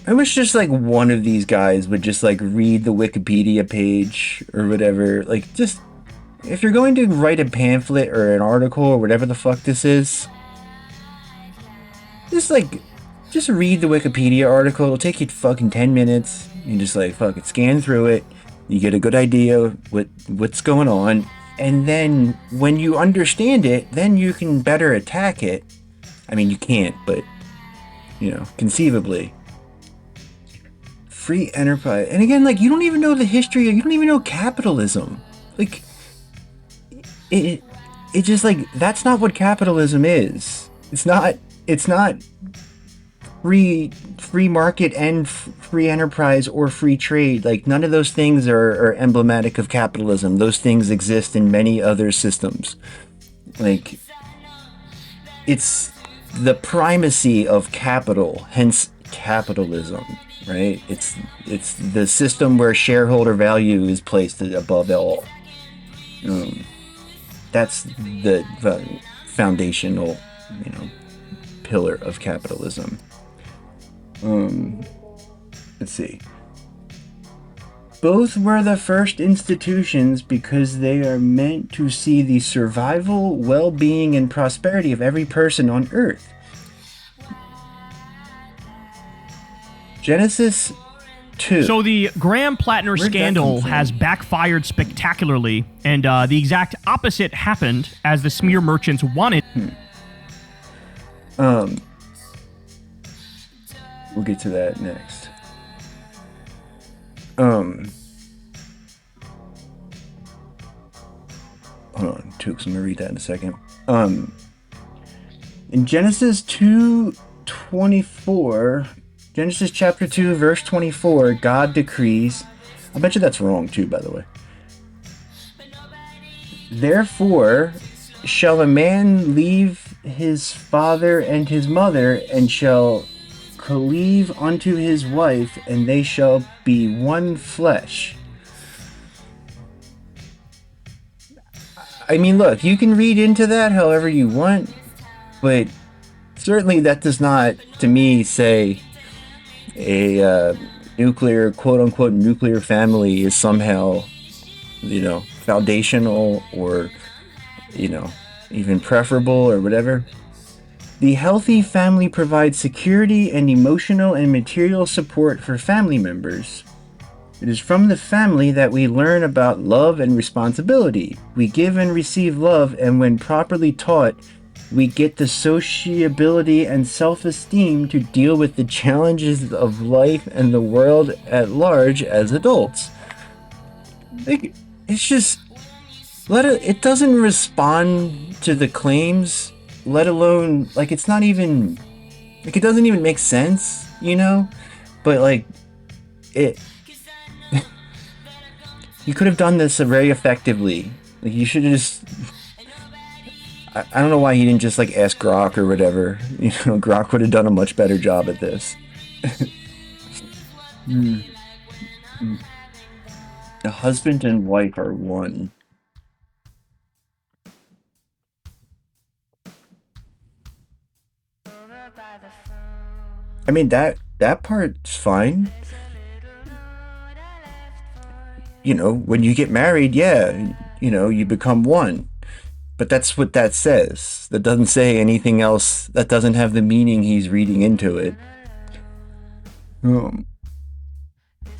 I wish just like one of these guys would just like read the Wikipedia page or whatever. Like, just, if you're going to write a pamphlet or an article or whatever the fuck this is, just read the Wikipedia article. It'll take you fucking 10 minutes. You just like fucking scan through it. You get a good idea what's going on. And then when you understand it, then you can better attack it. I mean, you can't, but, you know, conceivably. Free enterprise. And again, like, you don't even know the history. You don't even know capitalism. Like, it just, like, that's not what capitalism is. It's not free market and free enterprise or free trade. Like, none of those things are emblematic of capitalism. Those things exist in many other systems. Like, it's the primacy of capital, hence capitalism, right? It's the system where shareholder value is placed above all. That's the foundational, you know, pillar of capitalism. Let's see. Both were the first institutions because they are meant to see the survival, well-being, and prosperity of every person on Earth. Genesis 2. So the Graham Plattner scandal has backfired spectacularly, and the exact opposite happened as the smear merchants wanted. We'll get to that next. Hold on, Tooks, I'm gonna read that in a second. In Genesis 2:24, Genesis chapter 2, verse 24, God decrees, I bet you that's wrong too, by the way. Therefore shall a man leave his father and his mother, and shall cleave unto his wife, and they shall be one flesh. I mean, look, you can read into that however you want, but certainly that does not, to me, say a nuclear, quote-unquote, nuclear family is somehow, you know, foundational or, you know, even preferable or whatever. The healthy family provides security and emotional and material support for family members. It is from the family that we learn about love and responsibility. We give and receive love, and when properly taught, we get the sociability and self-esteem to deal with the challenges of life and the world at large as adults. Like, it's just, it doesn't respond to the claims, let alone, like, it's not even Like, it doesn't even make sense, you know? But, like, it... You could have done this very effectively. Like, you should have just... I don't know why he didn't just, like, ask Grok or whatever. You know, Grok would have done a much better job at this. The husband and wife are one. I mean, that part's fine. You know, when you get married, yeah, you know, you become one. But that's what that says. That doesn't say anything else. That doesn't have the meaning he's reading into it.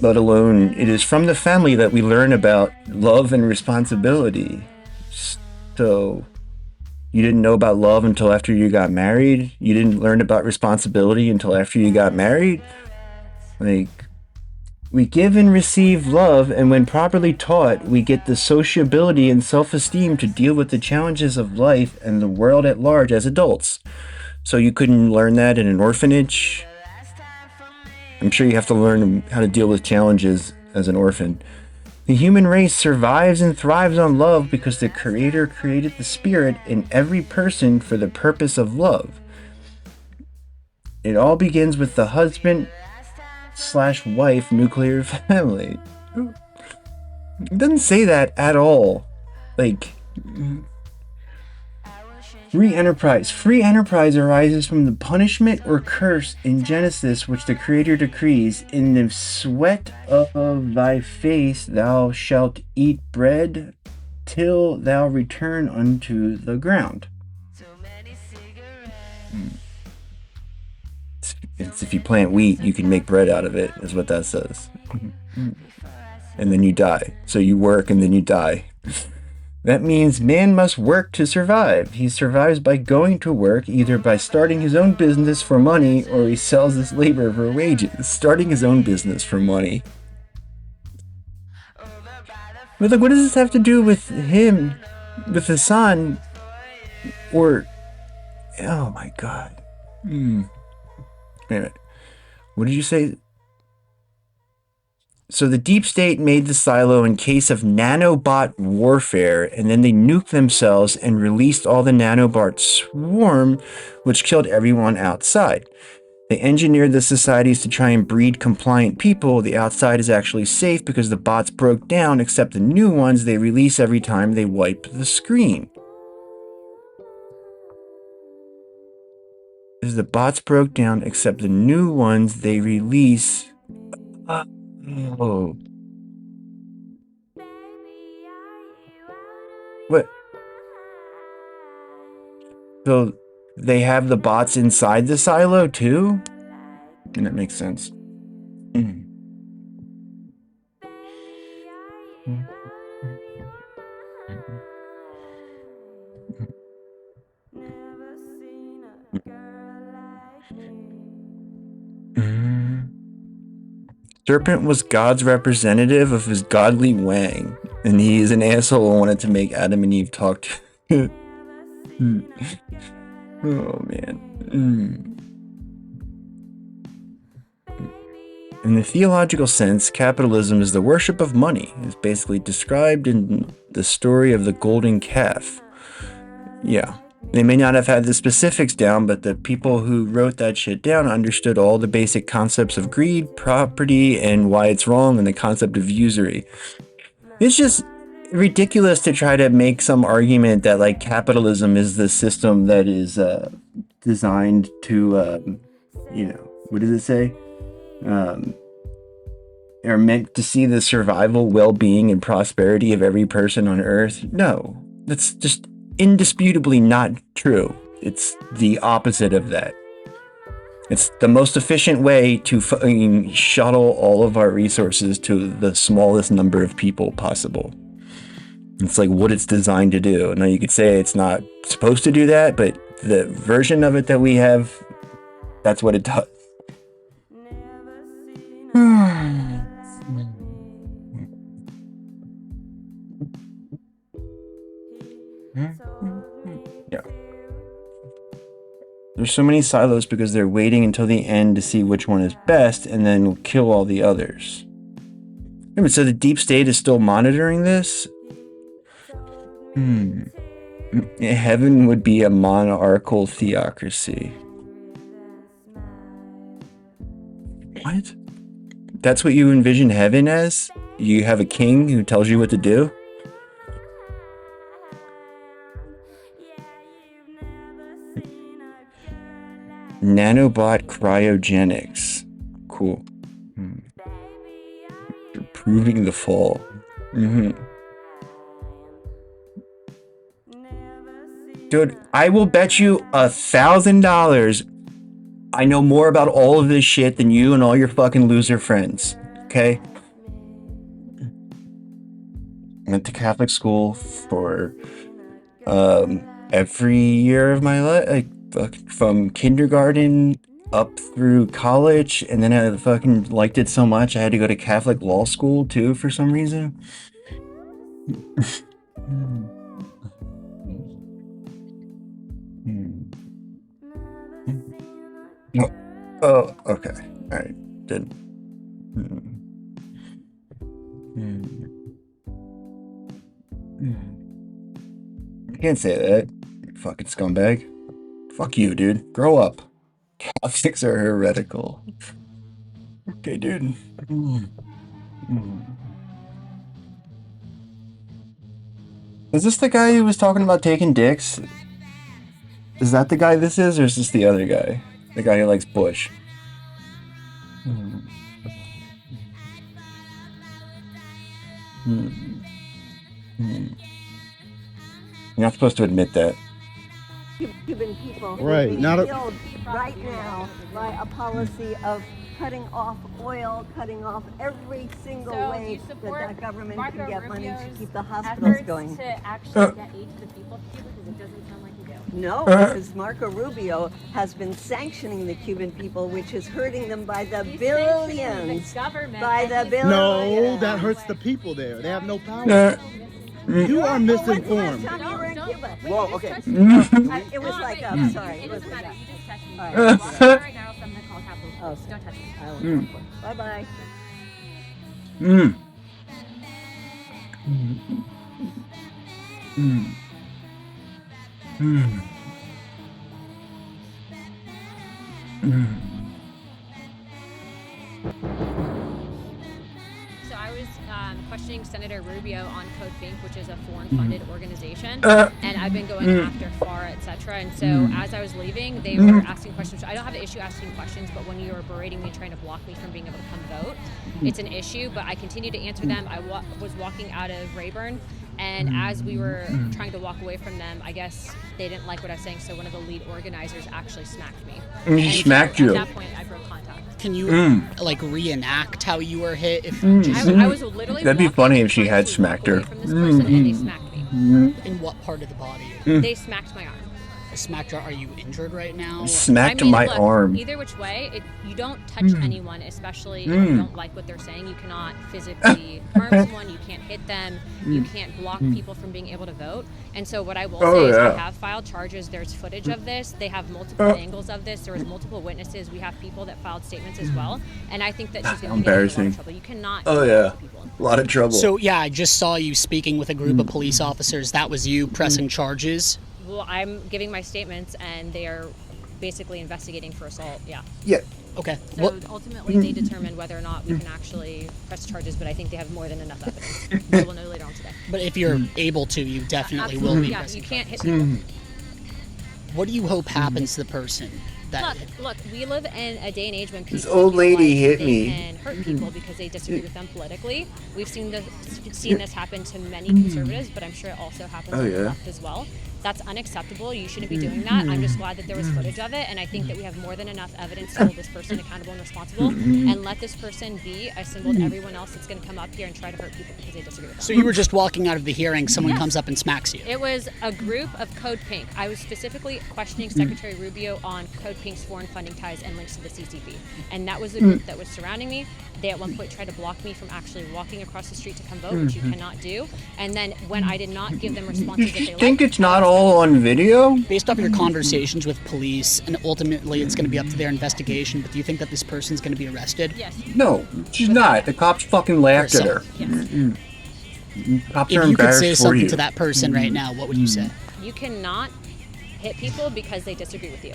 Let alone, it is from the family that we learn about love and responsibility. So, you didn't know about love until after you got married? You didn't learn about responsibility until after you got married? Like, we give and receive love, and when properly taught, we get the sociability and self-esteem to deal with the challenges of life and the world at large as adults. So you couldn't learn that in an orphanage? I'm sure you have to learn how to deal with challenges as an orphan. The human race survives and thrives on love because the Creator created the spirit in every person for the purpose of love. It all begins with the husband/wife nuclear family. It doesn't say that at all. Like, free enterprise. Free enterprise arises from the punishment or curse in Genesis which the Creator decrees. In the sweat of thy face thou shalt eat bread till thou return unto the ground. It's if you plant wheat, you can make bread out of it, is what that says. And then you die. So you work and then you die. That means man must work to survive. He survives by going to work, either by starting his own business for money or he sells his labor for wages. Starting his own business for money. But like, what does this have to do with him, with Hassan, or... Oh my god. Wait a minute. What did you say? So the deep state made the silo in case of nanobot warfare, and then they nuked themselves and released all the nanobot swarm, which killed everyone outside. They engineered the societies to try and breed compliant people. The outside is actually safe because the bots broke down, except the new ones they release every time they wipe the screen. As the bots broke down, except the new ones they release... Oh. What? So they have the bots inside the silo too? And that makes sense. Serpent was God's representative of his godly wang, and he is an asshole who wanted to make Adam and Eve talk to... Oh, man. In the theological sense, capitalism is the worship of money. It's basically described in the story of the golden calf. Yeah. They may not have had the specifics down, but the people who wrote that shit down understood all the basic concepts of greed, property, and why it's wrong, and the concept of usury. It's just ridiculous to try to make some argument that, like, capitalism is the system that is designed to, you know, what does it say? Are meant to see the survival, well-being, and prosperity of every person on Earth. No, that's just indisputably not true. It's the opposite of that. It's the most efficient way to fucking shuttle all of our resources to the smallest number of people possible. It's like what it's designed to do. Now you could say it's not supposed to do that, but the version of it that we have, that's what it does. Yeah. There's so many silos because they're waiting until the end to see which one is best and then kill all the others. Yeah, but so the deep state is still monitoring this? Heaven would be a monarchical theocracy. What? That's what you envision heaven as? You have a king who tells you what to do? Nanobot cryogenics. Cool. Proving the fall. Dude, I will bet you $1,000 I know more about all of this shit than you and all your fucking loser friends. Okay? I went to Catholic school for every year of my life, like from kindergarten up through college, and then I fucking liked it so much I had to go to Catholic law school too for some reason. Oh, okay. All right. Did. You can't say that, you fucking scumbag. Fuck you, dude. Grow up. Catholics are heretical. Okay, dude. Is this the guy who was talking about taking dicks? Is that the guy this is, or is this the other guy? The guy who likes Bush. You're not supposed to admit that. Cuban people right being now killed right now by a policy of cutting off oil, cutting off every single way that government can get money to keep the hospitals going. To actually get aid to the people of Cuba, because it doesn't sound like you do. No, because Marco Rubio has been sanctioning the Cuban people, which is hurting them by the billions. By the billions. No, that hurts the people there. They have no power. You are misinformed. Whoa, okay. It was like, I'm sorry. It doesn't matter. You just touched me. All right. Right now, so I'm going to call Capital Police. Don't touch me. I won't. Bye-bye. So I was questioning Senator Rubio on Code Pink, which is a foreign-funded organization, and I've been going after FAR, etc. And so as I was leaving, they were asking questions. I don't have an issue asking questions, but when you were berating me, trying to block me from being able to come vote, it's an issue. But I continued to answer them. I was walking out of Rayburn, and as we were trying to walk away from them, I guess they didn't like what I was saying, so one of the lead organizers actually smacked me. He smacked you. At that point, I broke contact. Can you like reenact how you were hit? If I was literally That'd be funny if she had smacked her. from this person, and they smacked me. In what part of the body? They smacked my arm. Smacked your. Are you injured right now? Smacked my look, arm. Either which way, you don't touch anyone, especially if you don't like what they're saying. You cannot physically harm someone. You can't hit them. You can't block people from being able to vote. And so what I will say is we have filed charges. There's footage of this. They have multiple angles of this. There was multiple witnesses. We have people that filed statements as well. And I think that she's going to get in a lot of trouble. You cannot. A lot of trouble. So yeah, I just saw you speaking with a group of police officers. That was you pressing charges. Well, I'm giving my statements, and they are basically investigating for assault. Yeah. Yeah. Okay. So ultimately, they determine whether or not we can actually press charges, but I think they have more than enough evidence. We will know later on today. But if you're able to, you definitely will be. Yeah, you can't hit people. What do you hope happens to the person? Look, we live in a day and age when people This old lady hit me. can hurt people because they disagree with them politically. We've seen this happen to many conservatives, but I'm sure it also happens on the left as well. That's unacceptable. You shouldn't be doing that. I'm just glad that there was footage of it, and I think that we have more than enough evidence to hold this person accountable and responsible, and let this person be a symbol to everyone else that's going to come up here and try to hurt people because they disagree with them. So you were just walking out of the hearing, someone comes up and smacks you. It was a group of Code Pink. I was specifically questioning Secretary Rubio on Code Pink's foreign funding ties and links to the CCP, and that was the group that was surrounding me. They at one point tried to block me from actually walking across the street to come vote, which you cannot do. And then when I did not give them responses that they liked, Think it's not all on video? Based off your conversations with police, and ultimately it's going to be up to their investigation, but do you think that this person's going to be arrested? Yes. No, she's not. The cops fucking laughed at her. Yes. Cops If are you could embarrassed say for something you. to that person right now, what would you say? You cannot hit people because they disagree with you.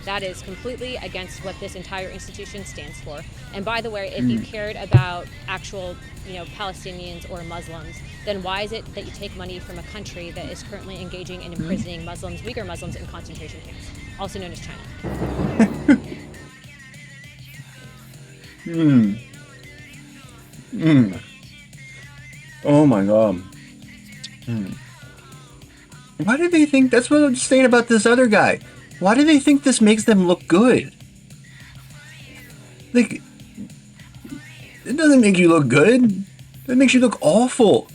That is completely against what this entire institution stands for. And by the way, if you cared about actual, Palestinians or Muslims, then why is it that you take money from a country that is currently engaging in imprisoning Muslims, Uyghur Muslims, in concentration camps, also known as China? Oh my god. Why do they think, that's what I'm saying about this other guy. Why do they think this makes them look good? Like, it doesn't make you look good. It makes you look awful.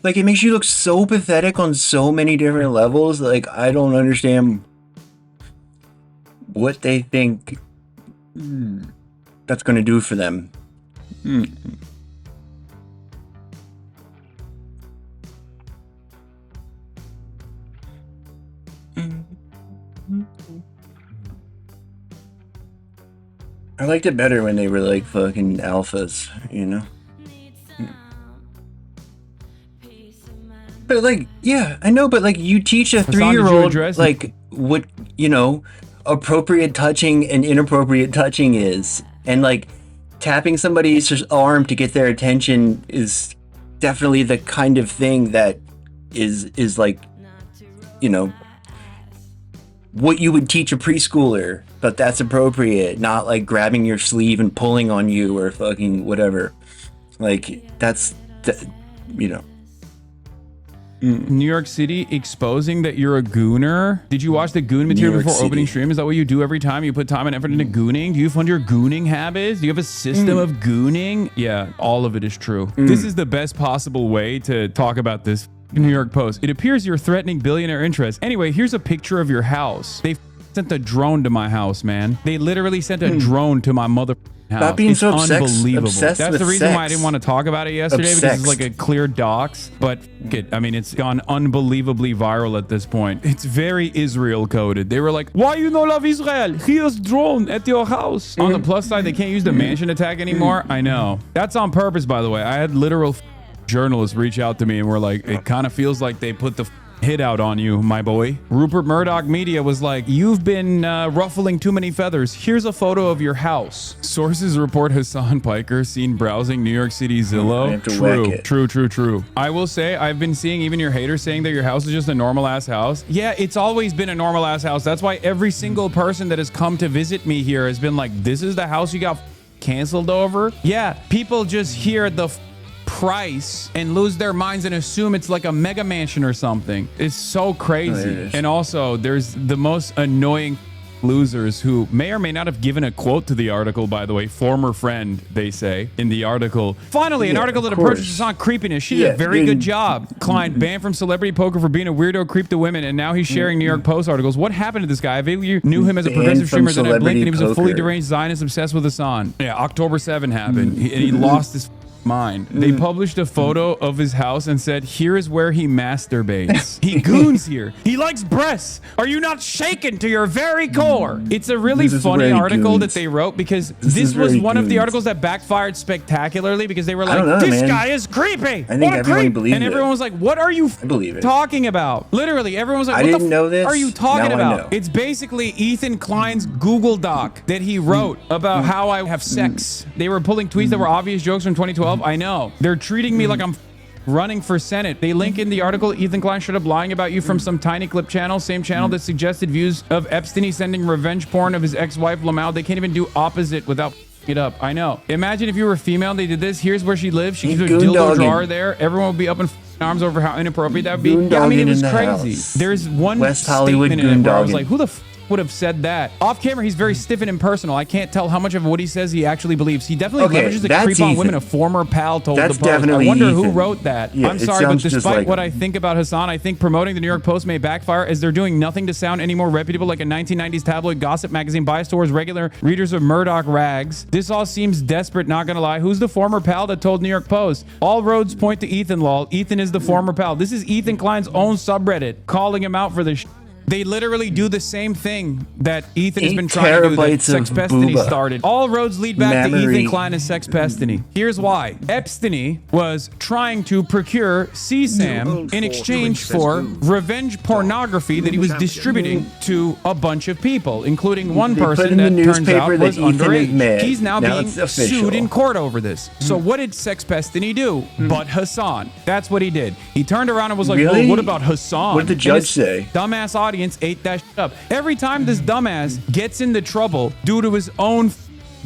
Like, it makes you look so pathetic on so many different levels. Like, I don't understand what they think that's going to do for them. I liked it better when they were like fucking alphas, But like, yeah, I know, but like you teach a 3-year-old like what, appropriate touching and inappropriate touching is. And like tapping somebody's arm to get their attention is definitely the kind of thing that is like, what you would teach a preschooler, but that's appropriate, not like grabbing your sleeve and pulling on you or fucking whatever. Like, that's, New York City exposing that you're a gooner. Did you watch the goon material before opening stream? Is that what you do every time? You put time and effort into gooning? Do you fund your gooning habits? Do you have a system of gooning? Yeah, all of it is true. This is the best possible way to talk about this. New York Post. It appears you're threatening billionaire interests. Anyway, here's a picture of your house. They sent a drone to my house, man. They literally sent a drone to my mother house. Stop being it's so unbelievable. obsessed That's with the reason sex. why I didn't want to talk about it yesterday because it's like a clear dox. But I mean, it's gone unbelievably viral at this point. It's very Israel coded. They were like, "Why you no love Israel? Here's drone at your house." On the plus side, they can't use the mansion attack anymore. I know. That's on purpose, by the way. I had literal journalists reach out to me and were like, "It kind of feels like they put the hit out on you, my boy." Rupert Murdoch Media was like, "You've been ruffling too many feathers. Here's a photo of your house." Sources report Hassan Piker seen browsing New York City Zillow. True. I will say, I've been seeing even your haters saying that your house is just a normal ass house. Yeah, it's always been a normal ass house. That's why every single person that has come to visit me here has been like, "This is the house you got canceled over?" Yeah, people just hear the price and lose their minds and assume it's like a mega mansion or something. It's so crazy. And also, there's the most annoying losers who may or may not have given a quote to the article, by the way. Former friend, they say, in the article. Finally, an article that approaches us on creepiness. She did a very good job. Client banned from celebrity poker for being a weirdo creep to women, and now he's sharing New York Post articles. What happened to this guy? I vaguely knew him as a progressive streamer, then I blinked and he was a fully deranged Zionist obsessed with Hassan. Yeah, October 7 happened, and he lost his mind. They published a photo of his house and said, "Here is where he masturbates. He goons here. He likes breasts. Are you not shaken to your very core?" It's a really funny article that they wrote because this was one of the articles that backfired spectacularly because they were like, "This guy is creepy. I think everyone believed and everyone was like, "What are you talking about?" Literally, everyone was like, "What the f are you talking about?" It's basically Ethan Klein's Google Doc that he wrote about how I have sex. They were pulling tweets that were obvious jokes from 2012. I know. They're treating me like I'm running for Senate. They link in the article, Ethan Klein showed up lying about you from some tiny clip channel, same channel that suggested views of Epstein. He's sending revenge porn of his ex-wife, Lamau. They can't even do opposite without it up. I know. Imagine if you were a female and they did this. Here's where she lives. She keeps a dildo drawer there. Everyone would be up in arms over how inappropriate that would be. Yeah, I mean, it was crazy. There's one West Hollywood statement in it where I was like, who the would have said that. Off camera, he's very stiff and impersonal. I can't tell how much of what he says he actually believes. He definitely leverages the creep on women. A former pal told the Post. I wonder who wrote that. Yeah, I'm sorry, but despite what I think about Hassan, I think promoting the New York Post may backfire as they're doing nothing to sound any more reputable like a 1990s tabloid gossip magazine biased towards regular readers of Murdoch rags. This all seems desperate, not gonna lie. Who's the former pal that told New York Post? All roads point to Ethan, lol. Ethan is the former pal. This is Ethan Klein's own subreddit calling him out for this. They literally do the same thing that Ethan has been trying to do, that Sex Pestiny started. All roads lead back to Ethan Klein and Sex Pestiny. Here's why. Epstein was trying to procure CSAM in exchange for revenge pornography that he was distributing to a bunch of people, including one person that turns out was underage. He's now being sued in court over this. So what did Sex Pestiny do? But Hassan. That's what he did. He turned around and was like, well, what about Hassan? What did the judge say? Dumbass audience ate that shit up. Every time this dumbass gets into trouble due to his own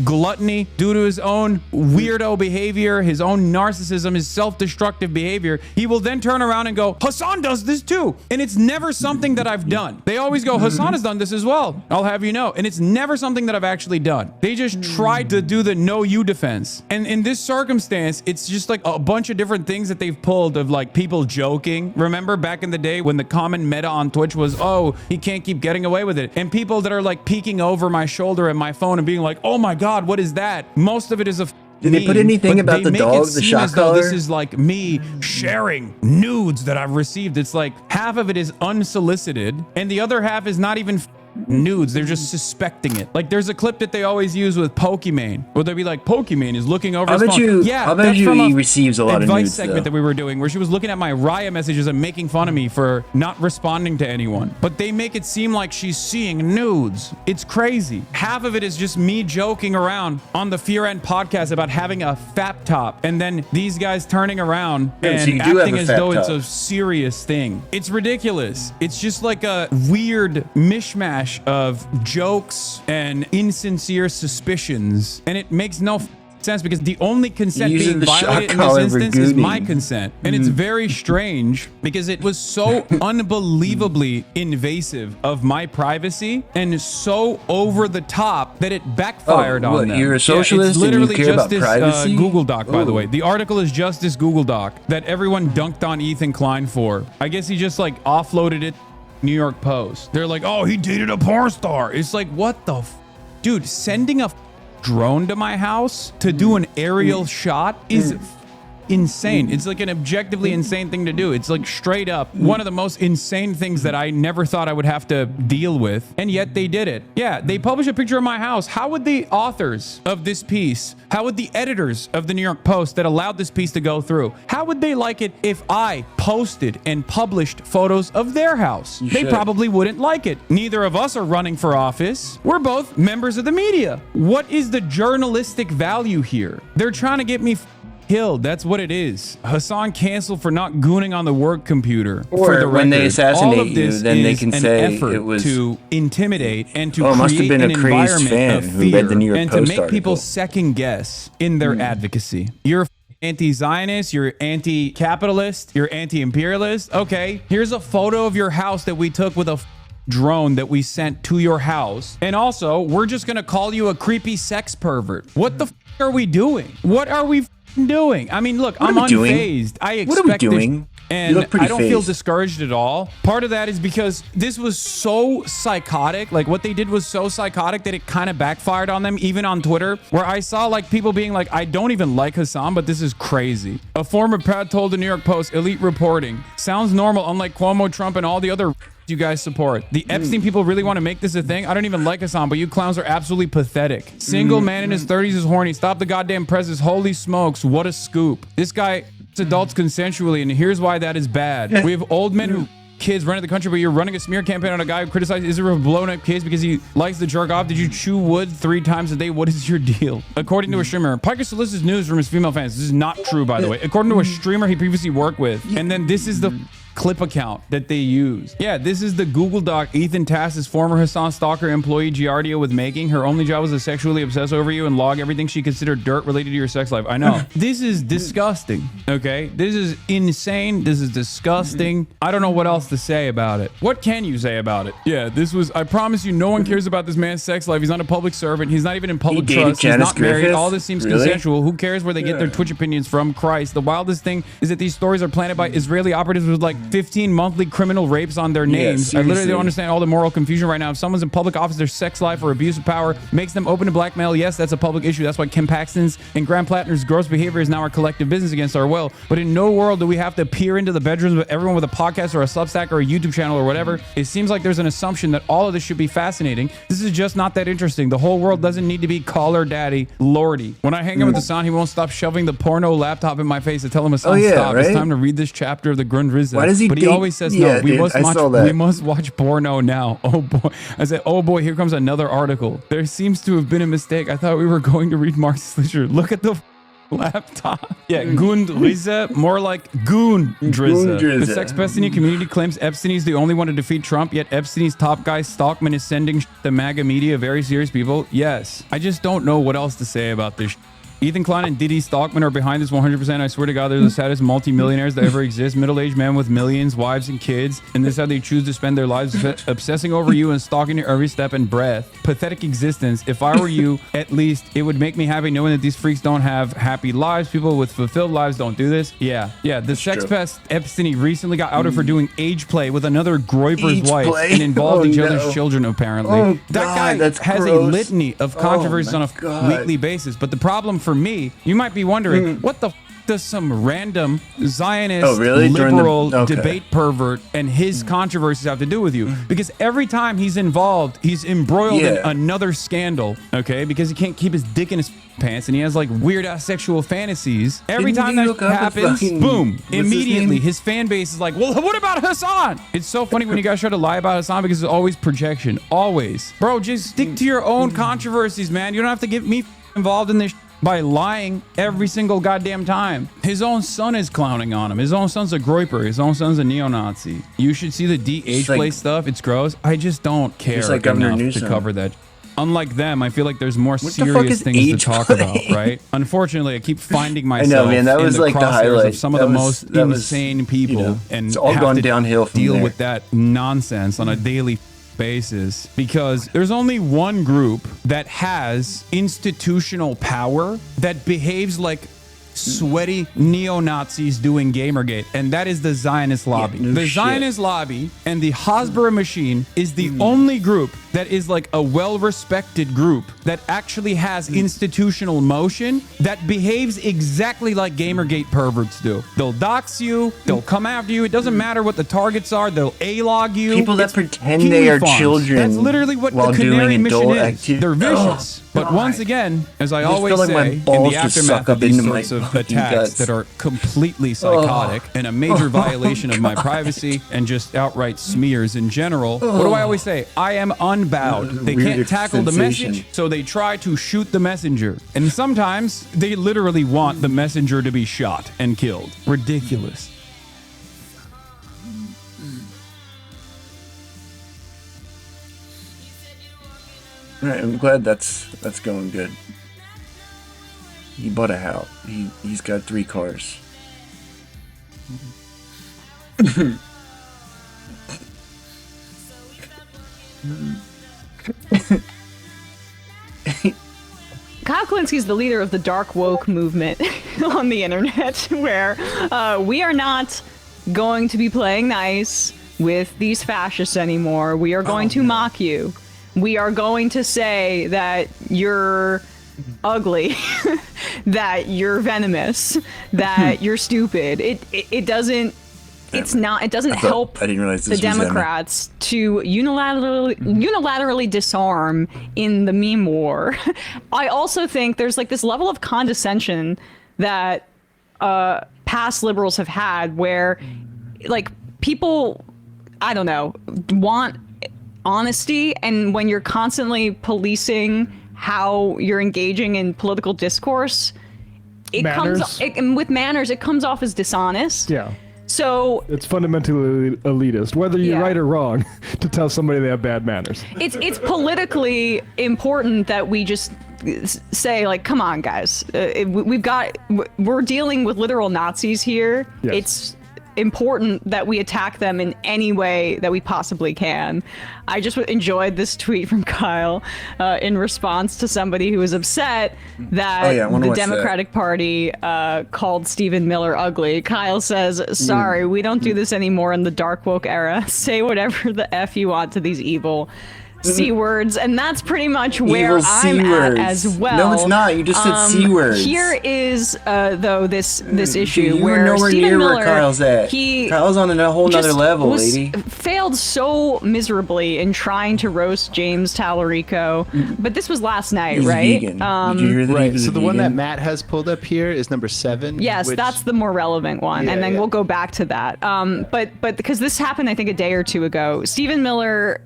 gluttony, due to his own weirdo behavior, his own narcissism, his self-destructive behavior, he will then turn around and go, Hassan does this too. And it's never something that I've done. They always go, Hassan has done this as well. I'll have you know. And it's never something that I've actually done. They just tried to do the no you defense. And in this circumstance, it's just like a bunch of different things that they've pulled of like people joking. Remember back in the day when the common meta on Twitch was, oh, he can't keep getting away with it. And people that are like peeking over my shoulder at my phone and being like, oh my God, what is that? Most of it is a Did they put anything about the dog, the shot collar? This is like me sharing nudes that I've received. It's like half of it is unsolicited and the other half is not even nudes. They're just suspecting it. Like there's a clip that they always use with Pokimane where they'll be like, Pokimane is looking over his phone. Yeah, that's from he receives a lot of nudes segment that we were doing where she was looking at my Raya messages and making fun of me for not responding to anyone. But they make it seem like she's seeing nudes. It's crazy. Half of it is just me joking around on the Fear End podcast about having a fap top and then these guys turning around and acting as though it's a serious thing. It's ridiculous. It's just like a weird mishmash of jokes and insincere suspicions, and it makes no sense because the only consent being violated in this instance is my consent. And it's very strange because it was so unbelievably invasive of my privacy and so over the top that it backfired on them. You're a socialist it's literally and you care just about this privacy? Google Doc, by the way. The article is just this Google Doc that everyone dunked on Ethan Klein for. I guess he just like offloaded it New York Post. They're like, oh, he dated a porn star. It's like, what the dude, sending a drone to my house to do an aerial shot is insane. It's like an objectively insane thing to do. It's like straight up one of the most insane things that I never thought I would have to deal with, and yet they did it. Yeah, they published a picture of my house. How would the authors of this piece, how would the editors of the New York Post that allowed this piece to go through, how would they like it if I posted and published photos of their house? They probably wouldn't like it. Neither of us are running for office. We're both members of the media. What is the journalistic value here? They're trying to get me killed. That's what it is. Hassan canceled for not gooning on the work computer. Or for the when they record, assassinate all of this you, then they is can an say effort it was to intimidate and to must have create been an a crazed environment fan of who fear read the New York and Post to make article. people second guess in their advocacy. You're anti-Zionist, you're anti-capitalist, you're anti-imperialist. Okay, here's a photo of your house that we took with a drone that we sent to your house. And also, we're just gonna call you a creepy sex pervert. What the are we doing? What are we doing? I mean, look, I'm unfazed. I expect What are we doing? And I don't feel discouraged at all. Part of that is because this was so psychotic. Like what they did was so psychotic that it kind of backfired on them, even on Twitter, where I saw like people being like, I don't even like Hassan, but this is crazy. A former pad told the New York Post, elite reporting. Sounds normal, unlike Cuomo, Trump, and all the other you guys support. The Epstein people really want to make this a thing. I don't even like Hassan, but you clowns are absolutely pathetic. Single man in his 30s is horny. Stop the goddamn presses. Holy smokes, what a scoop. This guy adults consensually, and here's why that is bad. We have old men who kids running the country, but you're running a smear campaign on a guy who criticizes Israel for blowing up kids because he likes to jerk off. Did you chew wood 3 times a day? What is your deal? According to a streamer, Piker solicits news from his female fans. This is not true, by the way. According to a streamer he previously worked with. And then this is the clip account that they use. Yeah, this is the Google Doc Ethan tasked his former Hassan stalker employee Giardia with making. Her only job was to sexually obsess over you and log everything she considered dirt related to your sex life. I know. This is disgusting, okay? This is insane. This is disgusting. I don't know what else to say about it. What can you say about it? Yeah, this was, I promise you, no one cares about this man's sex life. He's not a public servant. He's not even in public trust. He's not married. All this seems consensual. Who cares where they get their Twitch opinions from? Christ. The wildest thing is that these stories are planted by Israeli operatives with like 15 monthly criminal rapes on their names. I literally don't understand all the moral confusion right now. If someone's in public office, their sex life or abuse of power makes them open to blackmail. Yes, that's a public issue. That's why Kim Paxton's and Graham Plattner's gross behavior is now our collective business against our will. But in no world do we have to peer into the bedrooms of everyone with a podcast or a Substack or a YouTube channel or whatever. It seems like there's an assumption that all of this should be fascinating. This is just not that interesting. The whole world doesn't need to be caller daddy lordy. When I hang out with Hassan, he won't stop shoving the porno laptop in my face to tell him Hassan, stop. Right? It's time to read this chapter of the Grundrisse. Why does he But he always says, no, we must watch porno now. Oh boy. I said, oh boy, here comes another article. There seems to have been a mistake. I thought we were going to read Marxist literature. Look at the laptop. Yeah, Grundrisse, more like Goondrisse. The Sex Pestiny community claims Epstein is the only one to defeat Trump, yet Epstein's top guy, Stockman, is sending the MAGA media very serious people. Yes. I just don't know what else to say about this. Ethan Klein and Diddy Stockman are behind this 100%. I swear to God, they're the saddest multimillionaires that ever exist. Middle-aged men with millions, wives, and kids. And this is how they choose to spend their lives, obsessing over you and stalking your every step and breath. Pathetic existence. If I were you, at least it would make me happy knowing that these freaks don't have happy lives. People with fulfilled lives don't do this. Yeah. The sex pest Epstein recently got outed for doing age play with another Groiper's wife and involved each other's children, apparently. That guy has a litany of controversies on a weekly basis. But the problem for me, you might be wondering, what the does some random Zionist liberal debate pervert and his controversies have to do with you? Because every time he's involved, he's embroiled in another scandal, okay? Because he can't keep his dick in his pants and he has like weird ass sexual fantasies. Every time that happens, boom, immediately his fan base is like, well, what about Hassan? It's so funny when you guys try to lie about Hassan because it's always projection. Always. Bro, just stick to your own controversies, man. You don't have to get me involved in this by lying every single goddamn time. His own son is clowning on him. His own son's a groiper. His own son's a neo-Nazi. You should see the DH play stuff. It's gross. I just don't care enough to cover that. Unlike them, I feel like there's more serious things to talk about, right? Unfortunately, I keep finding myself in the crosshairs of some of the most insane people, and it's all gone downhill from deal with that nonsense on a daily basis, because there's only one group that has institutional power that behaves like sweaty neo-Nazis doing Gamergate, and that is the Zionist lobby. The Zionist lobby and the Hasbara machine is the only group that is like a well-respected group that actually has institutional motion that behaves exactly like Gamergate perverts do. They'll dox you, they'll come after you, it doesn't matter what the targets are, they'll A-log you. People that pretend they are children. That's literally what the Canary mission is. They're vicious. But once again, as I always say, in the aftermath of these sorts of attacks that are completely psychotic and a major violation of my privacy and just outright smears in general, what do I always say? I am unbowed. They can't tackle the message, so they try to shoot the messenger. And sometimes they literally want the messenger to be shot and killed. Ridiculous. All right, I'm glad that's going good. He bought a house. He's got 3 cars. Kyle Kulinski's the leader of the dark woke movement on the internet, where we are not going to be playing nice with these fascists anymore. We are going to mock you. We are going to say that you're ugly, that you're venomous, that you're stupid. It doesn't help the Democrats to unilaterally disarm in the meme war. I also think there's like this level of condescension that past liberals have had, where like people, I don't know, want honesty, and when you're constantly policing how you're engaging in political discourse, with manners, it comes off as dishonest. Yeah. So it's fundamentally elitist, whether you're right or wrong, to tell somebody they have bad manners. It's politically important that we just say, like, come on, guys, we're dealing with literal Nazis here. Yes. It's important that we attack them in any way that we possibly can. I just enjoyed this tweet from Kyle in response to somebody who was upset that the Democratic Party called Stephen Miller ugly. Kyle says, sorry, we don't do this anymore in the dark woke era. Say whatever the F you want to these evil C words, and that's pretty much where I'm at as well. No, it's not. You just said C words. Here is though this issue you where were nowhere Stephen near Miller, where Kyle's at. Kyle's on a whole nother level, lady. Failed so miserably in trying to roast James Tallarico, but this was last night, He's right? vegan. Did you hear that he was So a the one that vegan? Matt has pulled up here is number 7. Yes, that's the more relevant one, and then we'll go back to that. But because this happened, I think a day or two ago, Stephen Miller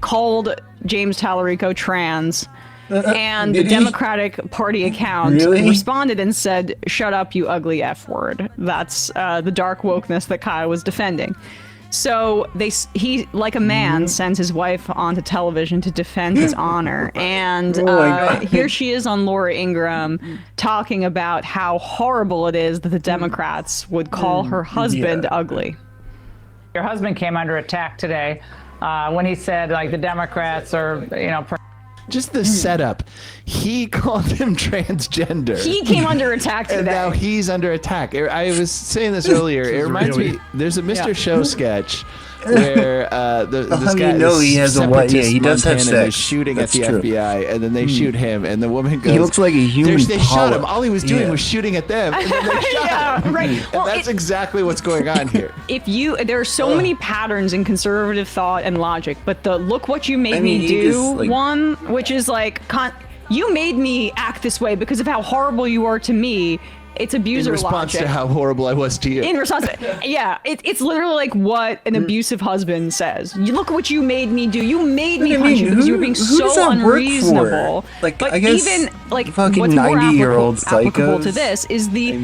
called James Tallarico trans, and the Democratic Party account responded and said, "Shut up, you ugly F word." That's the dark wokeness that Kyle was defending. So he, like a man, sends his wife onto television to defend his honor, and here she is on Laura Ingraham talking about how horrible it is that the Democrats would call her husband ugly. Your husband came under attack today when he said, like, the Democrats are, just the setup. He called him transgender. He came under attack today. And now he's under attack. I was saying this earlier. It reminds me, there's a Mr. Show sketch where this guy, he has a wife. Yeah, he does have Montana, sex. is shooting That's at the true. FBI, and then they shoot him, and the woman goes, He looks like a human They shot him. polyp." All he was doing Yeah. was shooting at them, and then they shot him. Right. And that's exactly what's going on here. There are so many patterns in conservative thought and logic, but the look what you made me do one, which is like, you made me act this way because of how horrible you are to me. It's abuser In response logic. to how horrible I was to you. In response to, it's literally like what an abusive husband says. You look what you made me do. You made me punch you because you were being who does so that work unreasonable. for? Like, but I guess even like fucking what's more 90-year-old applicable to psychos. this is the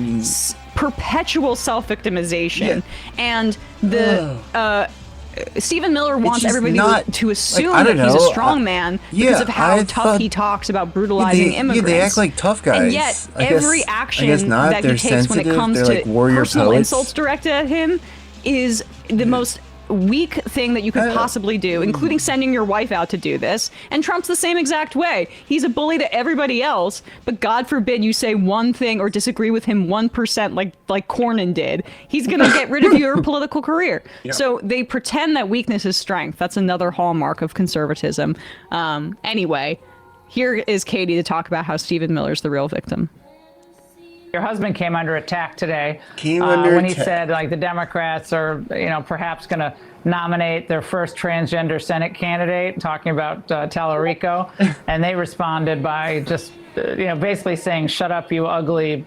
perpetual self-victimization and the Stephen Miller wants just everybody not- to assume I that don't he's a know. strong man because of how I tough thought- he talks about brutalizing immigrants. Yeah, they act like tough guys. And yet, I guess- every I action guess not. that They're he takes when it sensitive. comes They're to like warrior personal poets. insults directed at him is the most weak thing that you could possibly do, including sending your wife out to do this. And Trump's the same exact way. He's a bully to everybody else, but God forbid you say one thing or disagree with him 1% like Cornyn did. He's going to get rid of your political career. Yeah. So they pretend that weakness is strength. That's another hallmark of conservatism. Anyway, here is Katie to talk about how Stephen Miller's the real victim. Your husband came under attack today under when he attack. said, like, the Democrats are, perhaps going to nominate their first transgender Senate candidate, talking about Tallarico, and they responded by just, basically saying, "Shut up, you ugly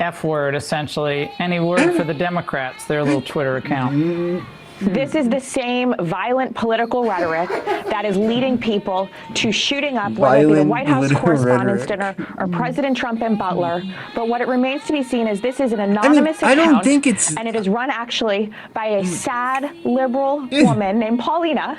F word," essentially. Any word for the Democrats, their little Twitter account. This is the same violent political rhetoric that is leading people to shooting up, whether it be the White House Correspondents' Dinner or President Trump and Butler. But what it remains to be seen is this is an anonymous account, I don't think it's... and it is run actually by a sad liberal woman named Paulina,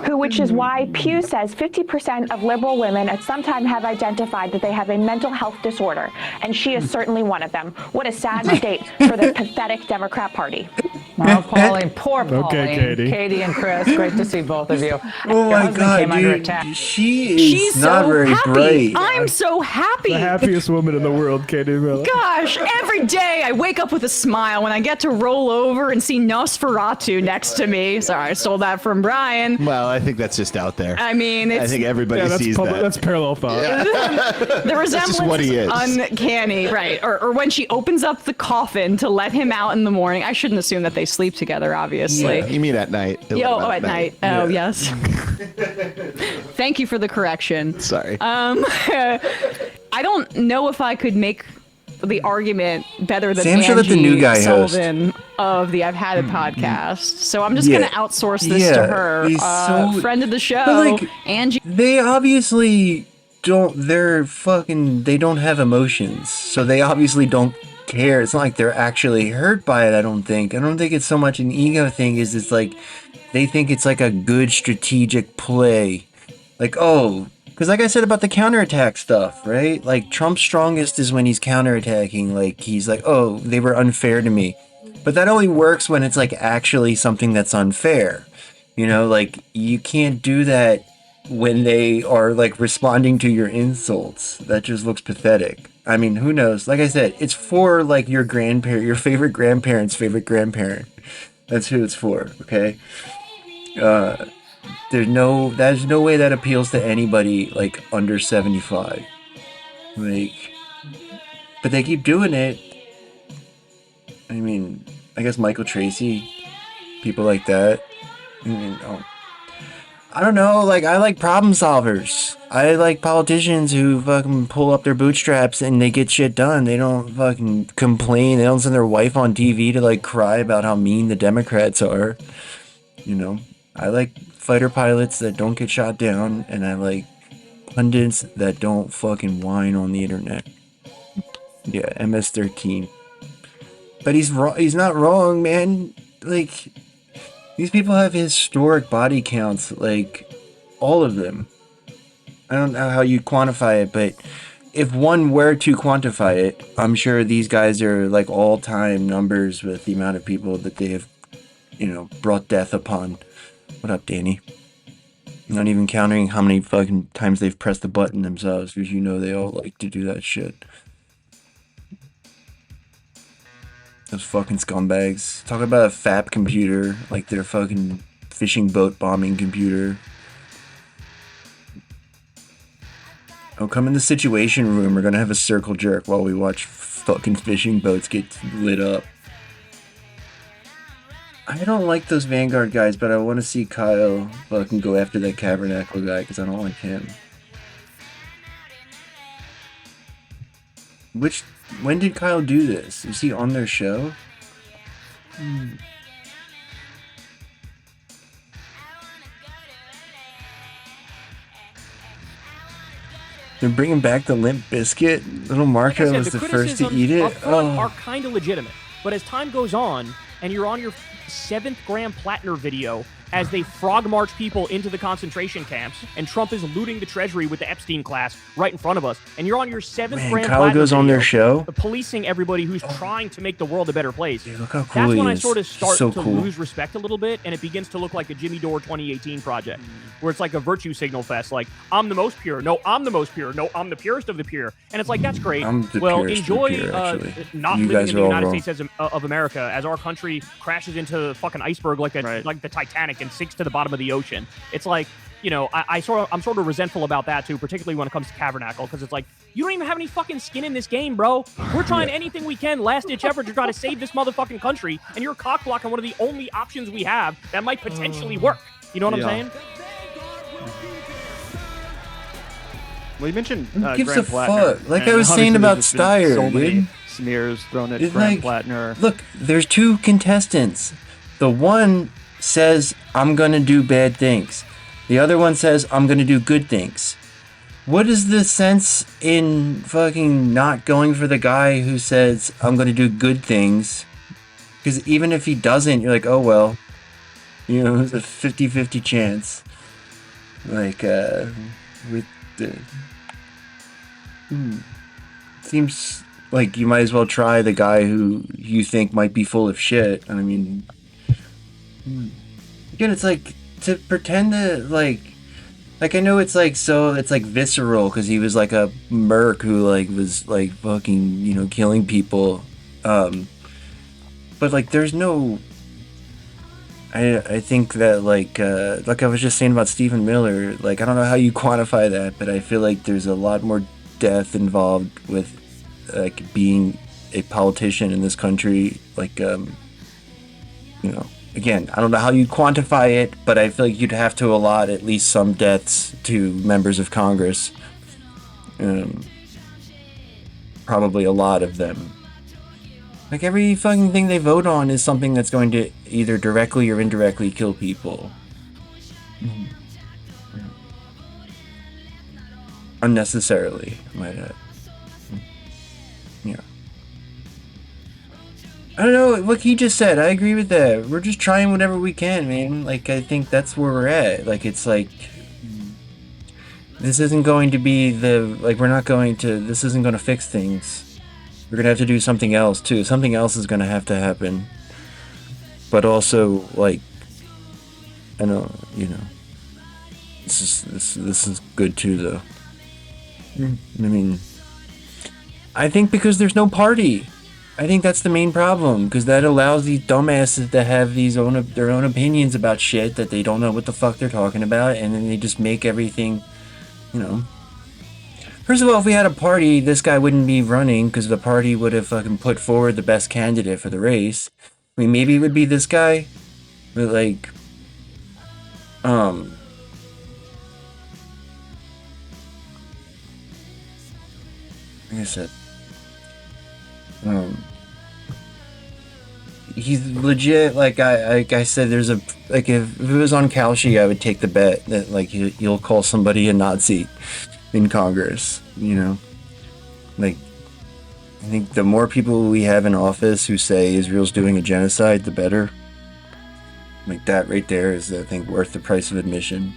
which is why Pew says 50% of liberal women at some time have identified that they have a mental health disorder, and she is certainly one of them. What a sad state for the pathetic Democrat Party. Well, Pauline, poor Pauline. Okay, Katie and Chris, great to see both of you. Oh Your my husband God, came under dude, attack. she's not so very happy. bright. I'm so happy. The happiest woman in the world, Katie Miller. Gosh, every day I wake up with a smile when I get to roll over and see Nosferatu next to me. Sorry, I stole that from Brian. Well, I think that's just out there. I mean, it's, I think everybody sees that. That's parallel thought. the resemblance just what he is. uncanny, right? Or when she opens up the coffin to let him out in the morning. I shouldn't assume that they sleep together, obviously. Yeah, you mean at night? At night. Oh, yes. Thank you for the correction. Sorry. I don't know if I could make the argument better than Sam should let the Angie new guy host. Sullivan of the I've Had It podcast. So I'm just going to outsource this to her. he's so- Friend of the show, But, like, Angie. They obviously don't. They don't have emotions, so they obviously don't care. It's not like they're actually hurt by it. I don't think it's so much an ego thing. It's like they think it's like a good strategic play. Like, oh, because like I said about the counterattack stuff, right? Like Trump's strongest is when he's counterattacking. Like he's like, oh, they were unfair to me. But that only works when it's like actually something that's unfair. You know, like you can't do that when they are like responding to your insults. That just looks pathetic. I mean, who knows? Like I said, it's for like your grandparent, your favorite grandparent's favorite grandparent. That's who it's for, okay? There's no way that appeals to anybody like under 75. Like, but they keep doing it. I mean, I guess Michael Tracy, people like that. I mean, I don't know, like, I like problem solvers. I like politicians who fucking pull up their bootstraps and they get shit done. They don't fucking complain. They don't send their wife on TV to, like, cry about how mean the Democrats are. You know? I like fighter pilots that don't get shot down, and I like pundits that don't fucking whine on the internet. Yeah, MS-13. But he's wrong. He's not wrong, man. Like... These people have historic body counts, like, all of them. I don't know how you quantify it, but if one were to quantify it, I'm sure these guys are, like, all-time numbers with the amount of people that they have, you know, brought death upon. What up, Danny? Not even counting how many fucking times they've pressed the button themselves, because you know they all like to do that shit. Those fucking scumbags. Talk about a FAP computer, like their fucking fishing boat bombing computer. Oh, come in the situation room. We're gonna have a circle jerk while we watch fucking fishing boats get lit up. I don't like those Vanguard guys, but I want to see Kyle fucking go after that Tabernacle guy, because I don't like him. When did Kyle do this? Is he on their show? They're bringing back the Limp Biscuit. Little Marco was the first to eat it. Are kind of legitimate, but as time goes on, and you're on your 7th Graham Plattner video as they frog march people into the concentration camps, and Trump is looting the treasury with the Epstein class right in front of us, and you're on your 7th Graham Kyle Plattner goes on video, their show, policing everybody who's trying to make the world a better place. Dude, look how cool That's he when I is. sort of start So to cool. lose respect a little bit, and it begins to look like a Jimmy Dore 2018 project, where it's like a virtue signal fest, like, I'm the most pure, no, I'm the most pure, no, I'm the purest of the pure, and it's like, that's great. I'm the Well, purest of the enjoy pure, actually. not You living guys in are the all United wrong. States of America as our country crashes into the fucking iceberg like the Titanic and sinks to the bottom of the ocean. It's like, you know, I'm sort of resentful about that too, particularly when it comes to Tabernacle, because it's like, you don't even have any fucking skin in this game, bro. We're trying anything we can, last ditch effort, to try to save this motherfucking country, and you're cock blocking one of the only options we have that might potentially work. You know what I'm saying? Well, you mentioned Who gives Graham a Plattner, fuck? Like and I was saying obviously about there's just been Steyer, so many dude. smears thrown at It's Graham like, Plattner. Look, there's two contestants. The one says, I'm gonna do bad things. The other one says, I'm gonna do good things. What is the sense in fucking not going for the guy who says, I'm gonna do good things? Because even if he doesn't, you're like, oh well. You know, it's a 50-50 chance. Like, with the... Seems like you might as well try the guy who you think might be full of shit. I mean... Again, it's like, to pretend that, like I know it's like, so it's like visceral because he was like a merc who like was like fucking, you know, killing people, but like there's no, I think that like I was just saying about Stephen Miller, like I don't know how you quantify that, but I feel like there's a lot more death involved with like being a politician in this country, like you know. Again, I don't know how you quantify it, but I feel like you'd have to allot at least some deaths to members of Congress. Probably a lot of them. Like every fucking thing they vote on is something that's going to either directly or indirectly kill people. Unnecessarily, I might add. Yeah. I don't know what he just said. I agree with that. We're just trying whatever we can, man. Like, I think that's where we're at. Like, it's like, this isn't going to be this isn't going to fix things. We're going to have to do something else, too. Something else is going to have to happen. But also, like, I know, this is good, too, though. I mean, I think because there's no party. I think that's the main problem, because that allows these dumbasses to have their own opinions about shit that they don't know what the fuck they're talking about, and then they just make everything, First of all, if we had a party, this guy wouldn't be running, because the party would have fucking put forward the best candidate for the race. I mean, maybe it would be this guy, but like, like I said, he's legit. Like I said, there's if it was on Kalshi, I would take the bet that like you'll call somebody a Nazi in Congress. Like, I think the more people we have in office who say Israel's doing a genocide, the better. Like, that right there is, I think, worth the price of admission.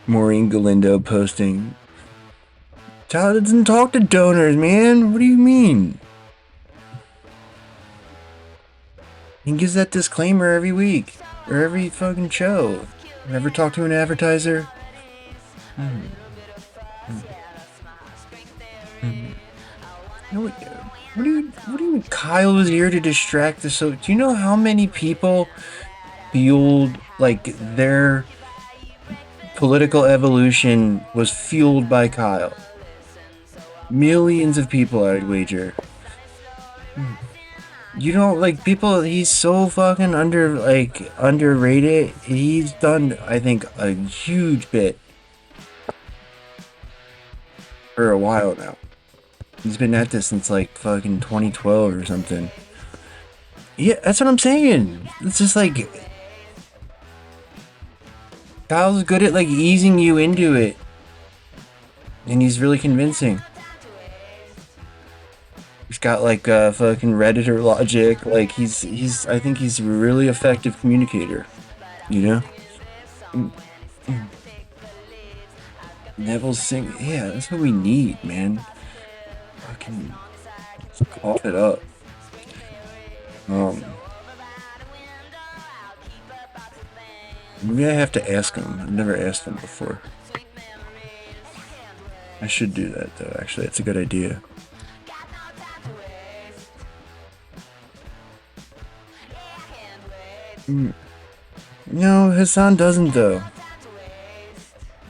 Maureen Galindo posting, Tyler doesn't talk to donors, man. What do you mean? He gives that disclaimer every week or every fucking show. Never talk to an advertiser. What do you mean Kyle was here to distract the do you know how many people fueled, like, their political evolution was fueled by Kyle? Millions of people, I'd wager. Like, people, he's so fucking underrated. He's done, I think, a huge bit for a while now. He's been at this since like fucking 2012 or something. Yeah, that's what I'm saying. It's just like, Kyle's good at like easing you into it, and he's really convincing. He's got like fucking Redditor logic. Like, I think he's a really effective communicator. Neville's sing. Yeah, that's what we need, man. Fucking cough it up. Maybe I have to ask him. I've never asked him before. I should do that though. Actually, that's a good idea. No, Hassan doesn't though.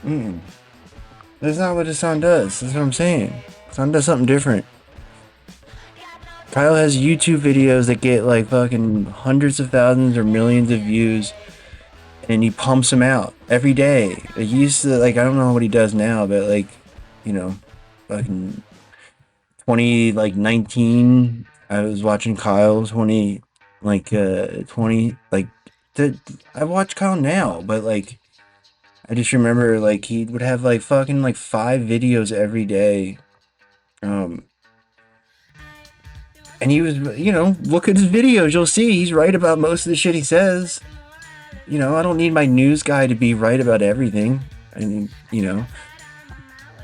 That's not what Hassan does. That's what I'm saying. Hassan does something different. Kyle has YouTube videos that get like fucking hundreds of thousands or millions of views, and he pumps them out every day. He used to, like, I don't know what he does now, but like, fucking 2019, I was watching Kyle 20 I watch Kyle now, but like, I just remember like he would have like fucking like 5 videos every day. And he was, look at his videos, you'll see he's right about most of the shit he says. I don't need my news guy to be right about everything. I mean,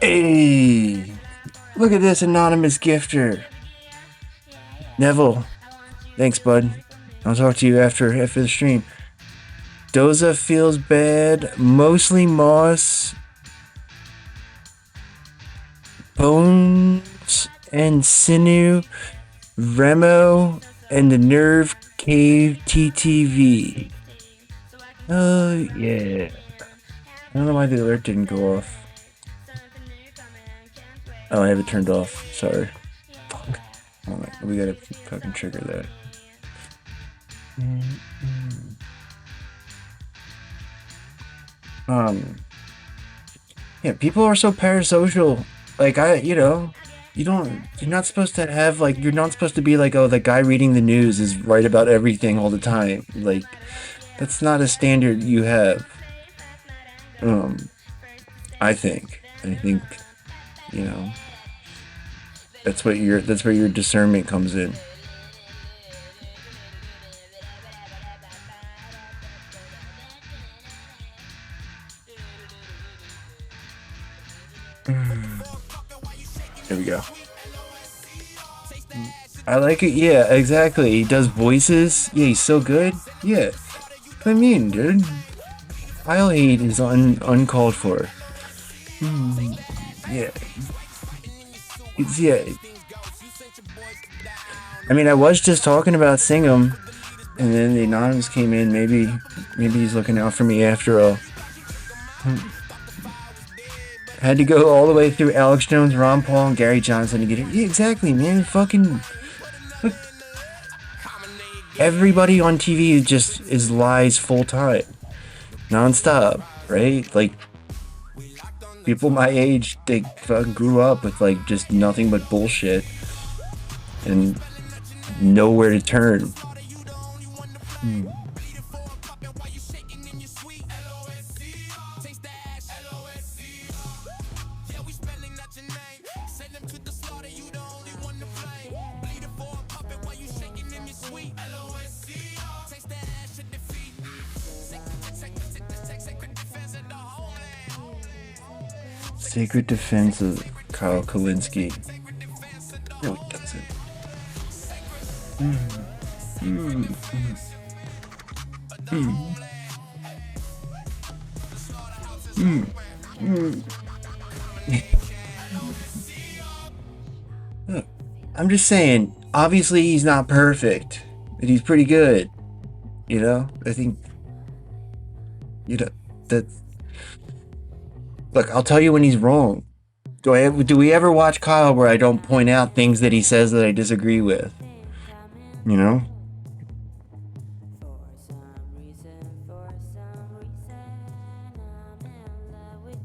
Hey, look at this anonymous gifter. Neville, thanks, bud. I'll talk to you after the stream. Doza feels bad, mostly moss, bones and sinew, Remo, and the nerve cave TTV. Oh yeah. I don't know why the alert didn't go off. Oh, I have it turned off. Sorry. Fuck. Oh my, we gotta fucking trigger that. Yeah, people are so parasocial. Like, you're not supposed to have like, you're not supposed to be like, oh, the guy reading the news is right about everything all the time. Like, that's not a standard you have. I think, you know, that's where your discernment comes in. There we go. I like it. Yeah, exactly. He does voices. Yeah, he's so good. Yeah. What I mean, dude. I'll hate is uncalled for. Yeah. Yeah. I mean, I was just talking about Singham, and then the anonymous came in. Maybe he's looking out for me after all. Had to go all the way through Alex Jones, Ron Paul, and Gary Johnson to get it. Yeah, exactly, man. Fucking... Look. Everybody on TV just is lies full time. Non-stop, right? Like, people my age, they fucking grew up with, like, just nothing but bullshit. And nowhere to turn. Sacred Defense of Kyle Kalinske. No, it doesn't. Look, I'm just saying, obviously he's not perfect, but he's pretty good. You know? I think, you know, that's... Look, I'll tell you when he's wrong. Do we ever watch Kyle where I don't point out things that he says that I disagree with? You know?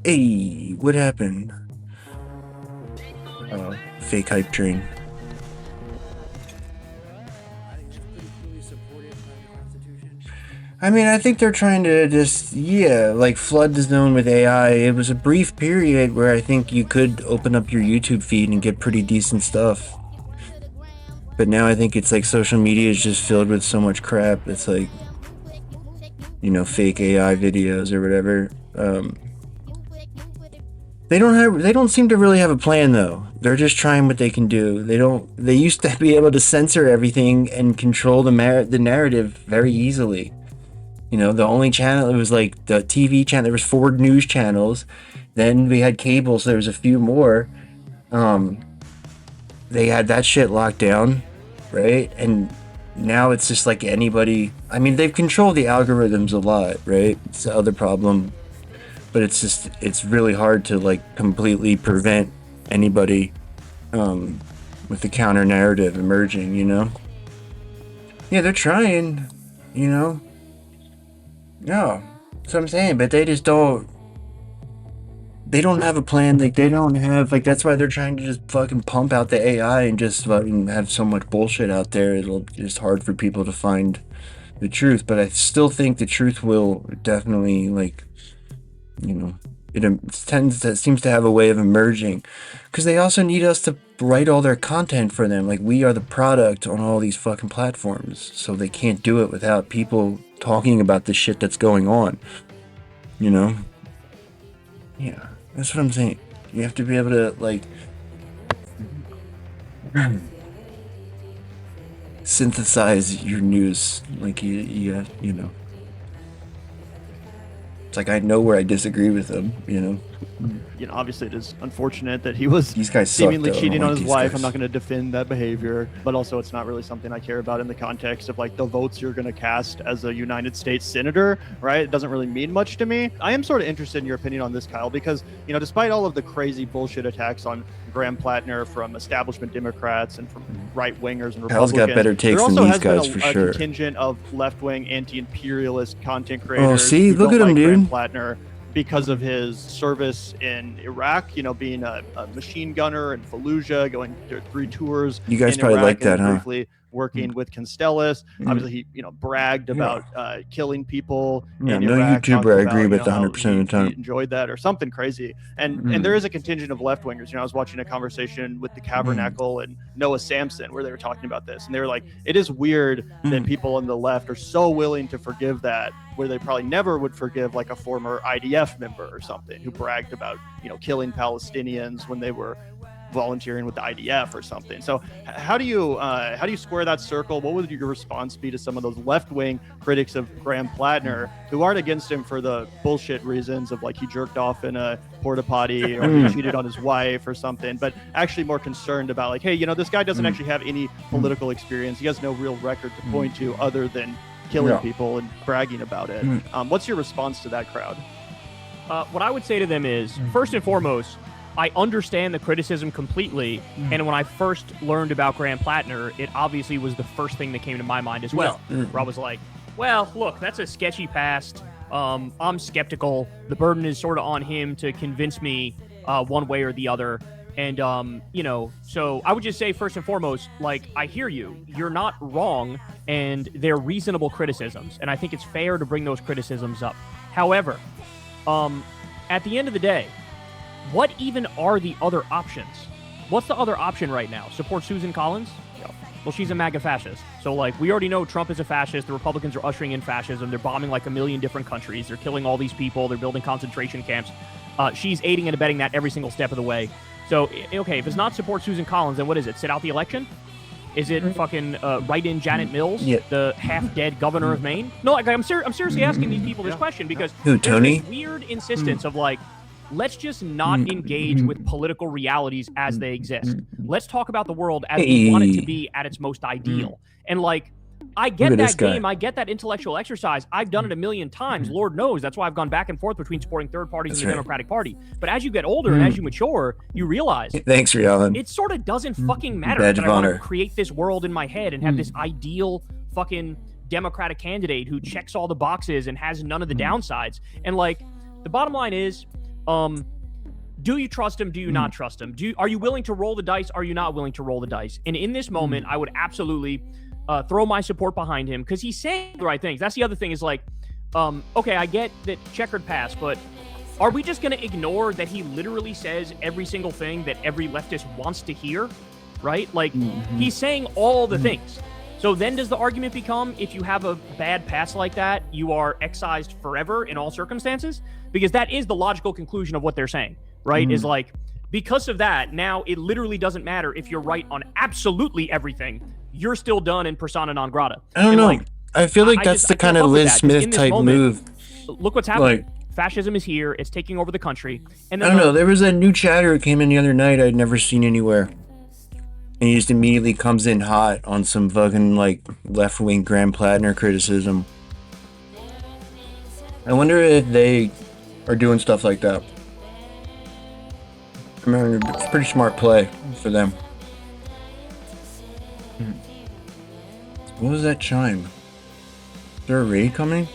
Hey, what happened? Fake hype train. I mean, I think they're trying to just, like flood the zone with AI. It was a brief period where I think you could open up your YouTube feed and get pretty decent stuff. But now I think it's like social media is just filled with so much crap. It's like, you know, fake AI videos or whatever. They don't seem to really have a plan though. They're just trying what they can do. They used to be able to censor everything and control the narrative very easily. You know, the only channel, it was like the TV channel, there was 4 news channels. Then we had cable, so there was a few more. They had that shit locked down, right? And now it's just like anybody, I mean, they've controlled the algorithms a lot, right? It's the other problem. But it's really hard to like completely prevent anybody with the counter narrative emerging, you know? Yeah, they're trying, you know? No, that's what I'm saying, but they just don't have a plan. Like, they don't have, like, that's why they're trying to just fucking pump out the AI and just fucking have so much bullshit out there. It's hard for people to find the truth, but I still think the truth will definitely, like, you know, it seems to have a way of emerging, because they also need us to write all their content for them. Like, we are the product on all these fucking platforms, so they can't do it without people talking about the shit that's going on, you know? Yeah, that's what I'm saying. You have to be able to, like, synthesize your news. Like, you know. It's like I know where I disagree with them, you know. You know, obviously it is unfortunate that he was these guys seemingly suck, cheating on his wife. Guys. I'm not going to defend that behavior, but also it's not really something I care about in the context of like the votes you're going to cast as a United States senator, right? It doesn't really mean much to me. I am sort of interested in your opinion on this, Kyle, because, you know, despite all of the crazy bullshit attacks on Graham Plattner from establishment Democrats and from right-wingers and Republicans, Kyle's got better takes than these guys for sure. A contingent of left-wing anti-imperialist content creators. Oh, see, look at him, dude. Plattner, because of his service in Iraq, you know, being a machine gunner in Fallujah, going through 3 tours. You guys in probably Iraq, like that, and huh? briefly working with Constellus. Obviously, he, you know, bragged about killing people Yeah, in no Iraq. YouTuber talked I agree about, with you know, 100% of the he time. enjoyed that or something crazy. And there is a contingent of left-wingers. You know, I was watching a conversation with the Tabernacle and Noah Samson where they were talking about this, and they were like, it is weird that people on the left are so willing to forgive that, where they probably never would forgive like a former IDF member or something who bragged about, you know, killing Palestinians when they were volunteering with the IDF or something. So how do you square that circle? What would your response be to some of those left-wing critics of Graham Plattner who aren't against him for the bullshit reasons of like he jerked off in a porta potty or he cheated on his wife or something, but actually more concerned about like, hey, you know, this guy doesn't actually have any political experience. He has no real record to point to other than killing people and bragging about it. What's your response to that crowd? What I would say to them is, first and foremost, I understand the criticism completely, and when I first learned about Graham Plattner, it obviously was the first thing that came to my mind as well, where I was like, well, look, that's a sketchy past. I'm skeptical. The burden is sort of on him to convince me one way or the other. And, you know, so I would just say, first and foremost, like, I hear you. You're not wrong, and they're reasonable criticisms, and I think it's fair to bring those criticisms up. However, at the end of the day, what even are the other options? What's the other option right now? Support Susan Collins? Well, she's a MAGA fascist. So, like, we already know Trump is a fascist. The Republicans are ushering in fascism. They're bombing like 1 million different countries. They're killing all these people. They're building concentration camps. She's aiding and abetting that every single step of the way. So, okay, if it's not support Susan Collins, then what is it? Sit out the election? Is it fucking write in Janet Mills, the half-dead governor of Maine? No, like, I'm seriously asking these people this question because Who, Tony? there's this weird insistence of, like, let's just not engage with political realities as they exist. Let's talk about the world as we want it to be at its most ideal. And, like, I get that game. I get that intellectual exercise. I've done it 1 million times. Lord knows. That's why I've gone back and forth between supporting third parties and the Democratic Party. But as you get older and as you mature, you realize Thanks, Rialan. it sort of doesn't fucking matter Badge that of I want honor. to create this world in my head and have this ideal fucking Democratic candidate who checks all the boxes and has none of the downsides. And, like, the bottom line is, do you trust him? Do you not trust him? Are you willing to roll the dice? Are you not willing to roll the dice? And in this moment, I would absolutely throw my support behind him because he's saying the right things. That's the other thing is like, okay, I get that checkered pass, but are we just going to ignore that he literally says every single thing that every leftist wants to hear, right? Like, he's saying all the things. So then does the argument become, if you have a bad pass like that, you are excised forever in all circumstances? Because that is the logical conclusion of what they're saying, right? Is like, because of that, now it literally doesn't matter if you're right on absolutely everything. You're still done in persona non grata. I don't know. Like, I feel like that's the kind of Liz Smith type move. Look what's happening. Fascism is here. It's taking over the country. And I don't know. There was a new chatter that came in the other night I'd never seen anywhere. And he just immediately comes in hot on some fucking, like, left-wing Graham Plattner criticism. I wonder if they are doing stuff like that. I mean, it's a pretty smart play for them. What was that chime? Is there a raid coming?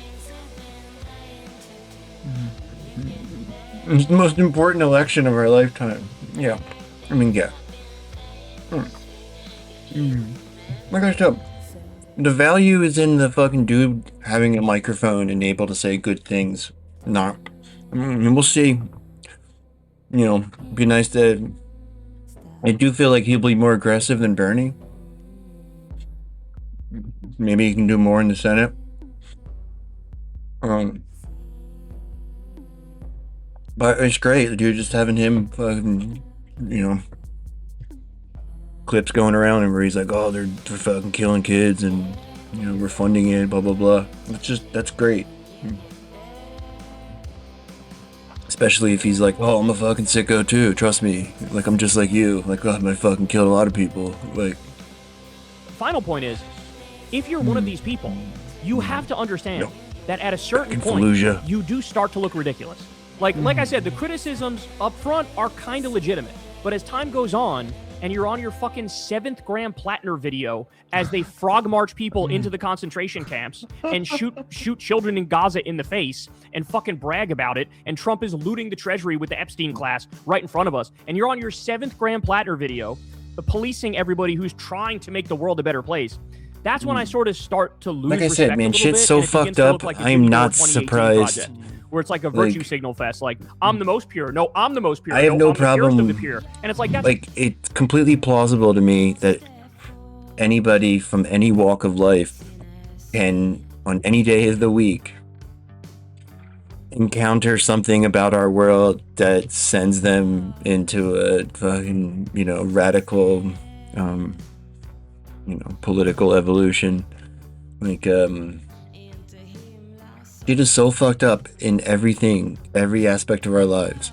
It's the most important election of our lifetime. Yeah. I mean, yeah. Like I said, the value is in the fucking dude having a microphone and able to say good things. Not. I mean, we'll see. You know, be nice to. I do feel like he'll be more aggressive than Bernie. Maybe he can do more in the Senate. But it's great, dude, just having him fucking, you know, clips going around and where he's like, oh, they're fucking killing kids and, you know, we're funding it, blah, blah, blah. That's great. Especially if he's like, oh, I'm a fucking sicko too, trust me. Like, I'm just like you. Like, oh, I fucking killed a lot of people. Like. Final point is, if you're one of these people, you have to understand that at a certain point, you do start to look ridiculous. Like I said, the criticisms up front are kind of legitimate, but as time goes on, and you're on your fucking 7th Graham Plattner video as they frog march people into the concentration camps and shoot children in Gaza in the face and fucking brag about it, and Trump is looting the treasury with the Epstein class right in front of us, and you're on your 7th Graham Plattner video, policing everybody who's trying to make the world a better place. That's when I sort of start to lose Like I respect said, man, a little shit's bit, so and it begins fucked to up. look like the I'm not 2018 surprised. project, where it's like a virtue signal fest. Like, I'm the most pure. No, I'm the most pure. I have no I'm the purest problem. of the pure. And it's like, that's Like, it's completely plausible to me that anybody from any walk of life can, on any day of the week, encounter something about our world that sends them into a fucking, radical, political evolution. Like, shit is so fucked up in everything, every aspect of our lives.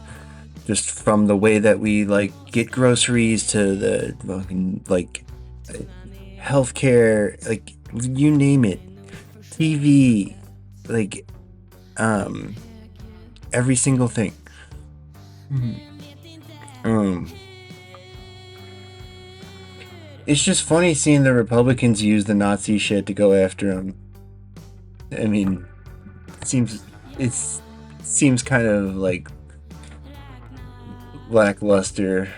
Just from the way that we, like, get groceries to the fucking, like, healthcare, like, you name it. TV, like, every single thing. It's just funny seeing the Republicans use the Nazi shit to go after him. I mean, it seems kind of like lackluster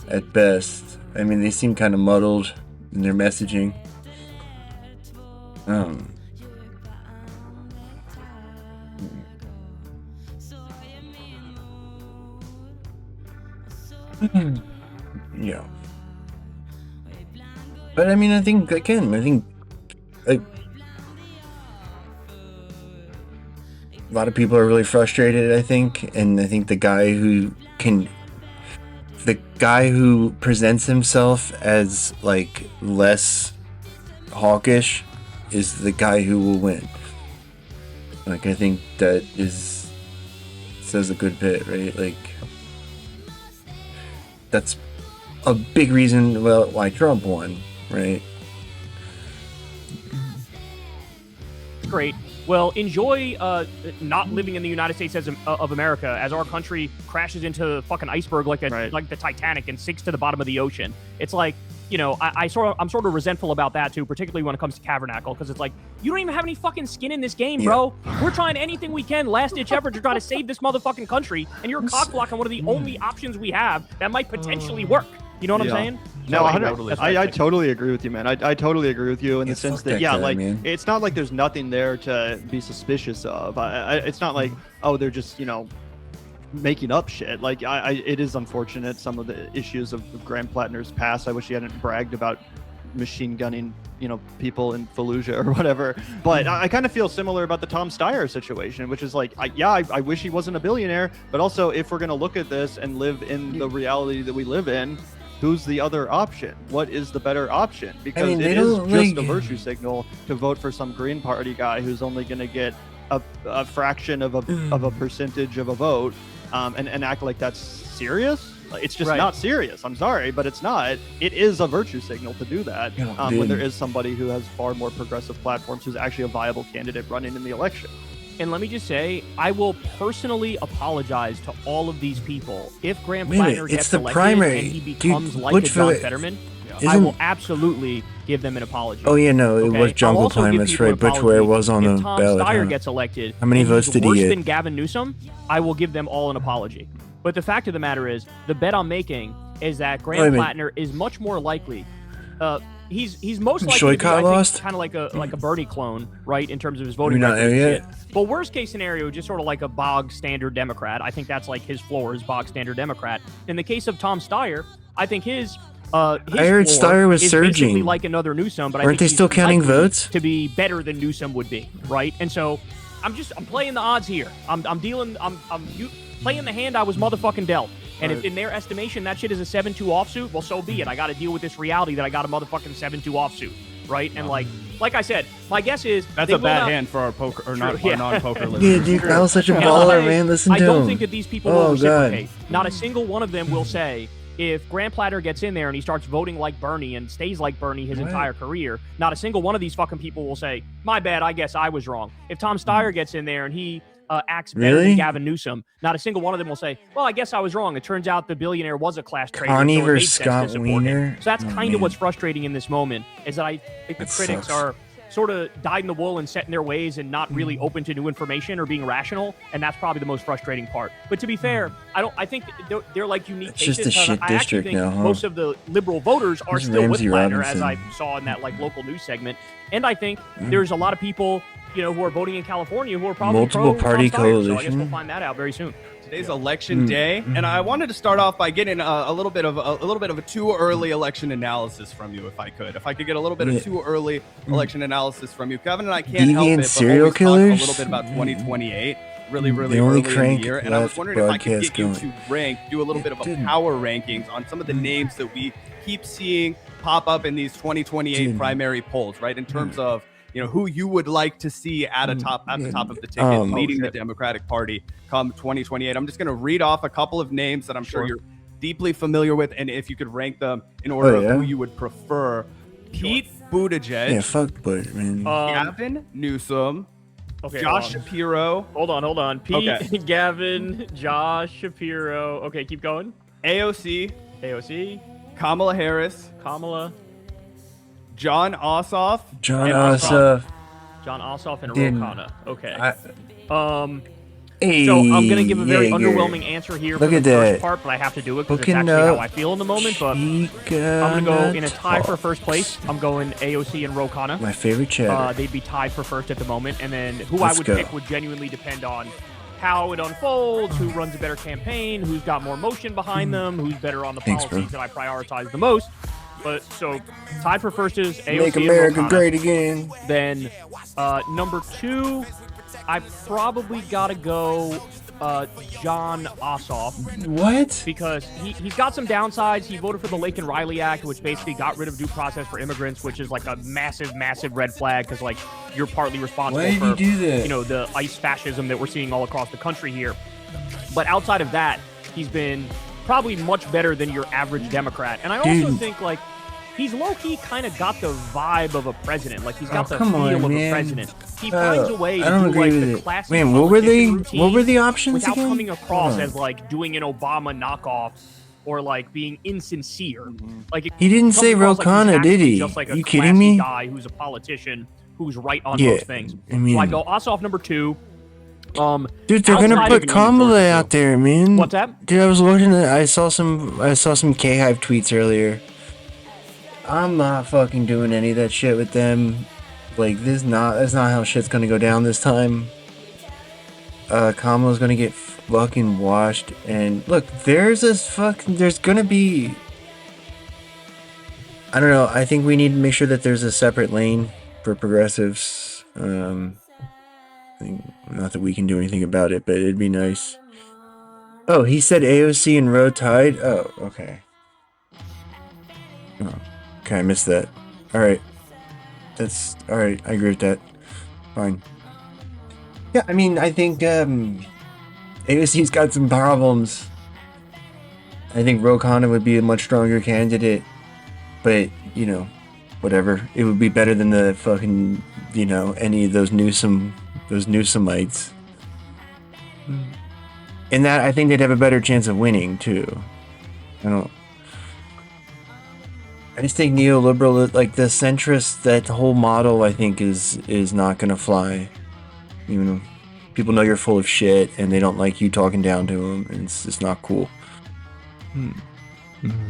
at best. I mean, they seem kind of muddled in their messaging. Yeah. But I mean, I think like, a lot of people are really frustrated, I think, and I think the guy who presents himself as like less hawkish is the guy who will win. Like, I think that says a good bit, right? Like, that's a big reason why Trump won, right? great. Well, enjoy not living in the United States of America as our country crashes into a fucking iceberg like the Titanic and sinks to the bottom of the ocean. It's like, you know, I'm sort of resentful about that too, particularly when it comes to Tabernacle, because it's like, you don't even have any fucking skin in this game, bro. We're trying anything we can, last ditch effort, to try to save this motherfucking country, and you're cock-blocking one of the only options we have that might potentially work. You know what I'm saying? No, I totally agree with you, man. I totally agree with you in the sense that, it's not like there's nothing there to be suspicious of. It's not like, oh, they're just, you know, making up shit. Like, it is unfortunate, some of the issues of Graham Plattner's past. I wish he hadn't bragged about machine gunning, you know, people in Fallujah or whatever. But I kind of feel similar about the Tom Steyer situation, which is like, I wish he wasn't a billionaire, but also if we're going to look at this and live in the reality that we live in, who's the other option? What is the better option? Because it is just a virtue signal to vote for some Green Party guy who's only going to get a fraction of a percentage of a vote, and act like that's serious. It's just not serious. I'm sorry, but it's not. It is a virtue signal to do that when there is somebody who has far more progressive platforms who's actually a viable candidate running in the election. And let me just say, I will personally apologize to all of these people if Graham Plattner gets elected and he becomes like a John Fetterman. I will absolutely give them an apology. Oh yeah, no, it was John Gopine. That's right. Butchware was on the ballot. If Tom Steyer gets elected, how many votes did he get? Worse than Gavin Newsom, I will give them all an apology. But the fact of the matter is, the bet I'm making is that Graham Plattner is much more likely. He's most likely to be, I think, kind of like a Bernie clone, right, in terms of his voting record. But worst case scenario, just sort of like a bog standard Democrat. I think that's like his floor is bog standard Democrat. In the case of Tom Steyer, I think his I heard Steyer was surging like another Newsom, but aren't they still counting votes to be better than Newsom would be, right? And so I'm playing the odds here. I'm playing the hand I was motherfucking dealt. And if in their estimation that shit is a 7-2 offsuit, well, so be it. I got to deal with this reality that I got a motherfucking 7-2 offsuit, right? And like I said, my guess is that's a bad hand for our poker or not our non-poker listeners. Yeah, dude, that was such a baller, man. Listen to him. I don't think that these people will reciprocate. Not a single one of them will say, if Graham Plattner gets in there and he starts voting like Bernie and stays like Bernie his entire career, not a single one of these fucking people will say, my bad, I guess I was wrong. If Tom Steyer gets in there and he acts better Really? than Gavin Newsom, not a single one of them will say, well, I guess I was wrong. It turns out the billionaire was a class traitor. Connie So it made versus sense Scott to support him. Wiener? So that's Oh, kind of man. what's frustrating in this moment, is that I think the That critics sucks. are sort of dyed in the wool and set in their ways and not really open to new information or being rational, and that's probably the most frustrating part. But to be fair, I think they're like unique It's just cases. a shit I actually district think now, huh? most of the liberal voters are Who's still Ramsey with Ladner, as Robinson? I saw in that like local news segment. And I think there's a lot of people, you know, who are voting in California who are probably Multiple party pro-Trump So I guess coalition. we'll find that out very soon. Today's election day, and I wanted to start off by getting a little bit of a too early election analysis from you, if I could. If I could get a little bit of too early election analysis from you, Kevin and I can't help Deviant it but serial always talk a killers? little bit about 2028. Really They only early in the crank year, and I was left wondering if I could broadcast get you going. to rank, do a little bit of a power rankings on some of the names that we keep seeing pop up in these 2028 primary polls, right? In terms of, you know, who you would like to see at the top of the ticket, leading the Democratic Party come 2028. I'm just going to read off a couple of names that I'm sure you're deeply familiar with, and if you could rank them in order of who you would prefer. Pete Buttigieg. Yeah, fuck Bush, man. Gavin Newsom. Okay, Josh hold on. Shapiro. Hold on. Pete, Okay. Gavin, Josh, Shapiro. Okay, keep going. AOC. Kamala Harris. John Ossoff. John and Ossoff. John Ossoff and Didn't- Ro Khanna. Okay. Hey, So I'm gonna give a very Jaeger. underwhelming answer here Look for the at first that. part, but I have to do it because it's Looking actually up. how I feel in the moment. But I'm gonna go in a tie for first place. I'm going AOC and Ro Khanna. My favorite chatter. They'd be tied for first at the moment, and then who Let's I would go. pick would genuinely depend on how it unfolds, who runs a better campaign, who's got more motion behind them, who's better on the Thanks, policies bro. that I prioritize the most. But so tied for first is AOC Make and America Ro Khanna. great again. Then number 2, I probably gotta go John Ossoff. What? Because he's got some downsides. He voted for the Lake and Riley Act, which basically got rid of due process for immigrants, which is like a massive red flag because like you're partly responsible Why did for he do that? you know, the ICE fascism that we're seeing all across the country here. But outside of that, he's been probably much better than your average Democrat. And I also Dude. think like he's low-key kind of got the vibe of a president. Like he's got the come feel on, of man. a president. He finds a way I to don't do agree like with the it. classic Man, what were they? politician What were routine the options without again? coming across Hold on. as like doing an Obama knockoff or like being insincere. Like He didn't comes say across like he's Ro Khanna, actually did he? Just like a You kidding classy me? guy who's a politician who's right on Yeah, most things. I mean- so I go Ossoff number 2. Dude, they're gonna outside put of- Kamala out there, man. What's that? Dude, I was looking at. I saw some K-Hive tweets earlier. I'm not fucking doing any of that shit with them. Like that's not how shit's gonna go down this time. Kamala's gonna get fucking washed. And look, there's gonna be. I don't know. I think we need to make sure that there's a separate lane for progressives. I think, not that we can do anything about it, but it'd be nice. Oh, he said AOC and Ro tied? Oh, okay. Oh, okay, I missed that. Alright. That's... Alright, I agree with that. Fine. Yeah, I mean, I think, AOC's got some problems. I think Ro Khanna would be a much stronger candidate. But, you know, whatever. It would be better than the fucking, you know, any of those Newsomites. In that, I think they'd have a better chance of winning, too. I just think neoliberal, like the centrist, that whole model, I think is not gonna fly. You know, people know you're full of shit, and they don't like you talking down to them, and it's just not cool.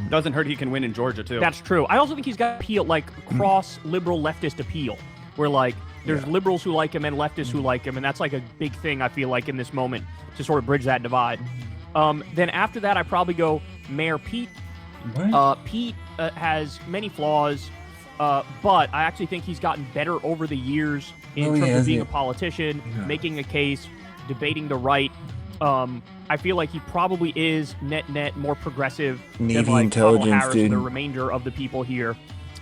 Doesn't hurt he can win in Georgia, too. That's true. I also think he's got appeal, like cross liberal leftist appeal, where like there's liberals who like him and leftists who like him, and that's like a big thing I feel like in this moment to sort of bridge that divide. Then after that, I probably go Mayor Pete. Pete has many flaws, but I actually think he's gotten better over the years in terms of being a politician, making a case, debating the right. I feel like he probably is net more progressive Navy than like Kamala intelligence, Harris dude. and the remainder of the people here.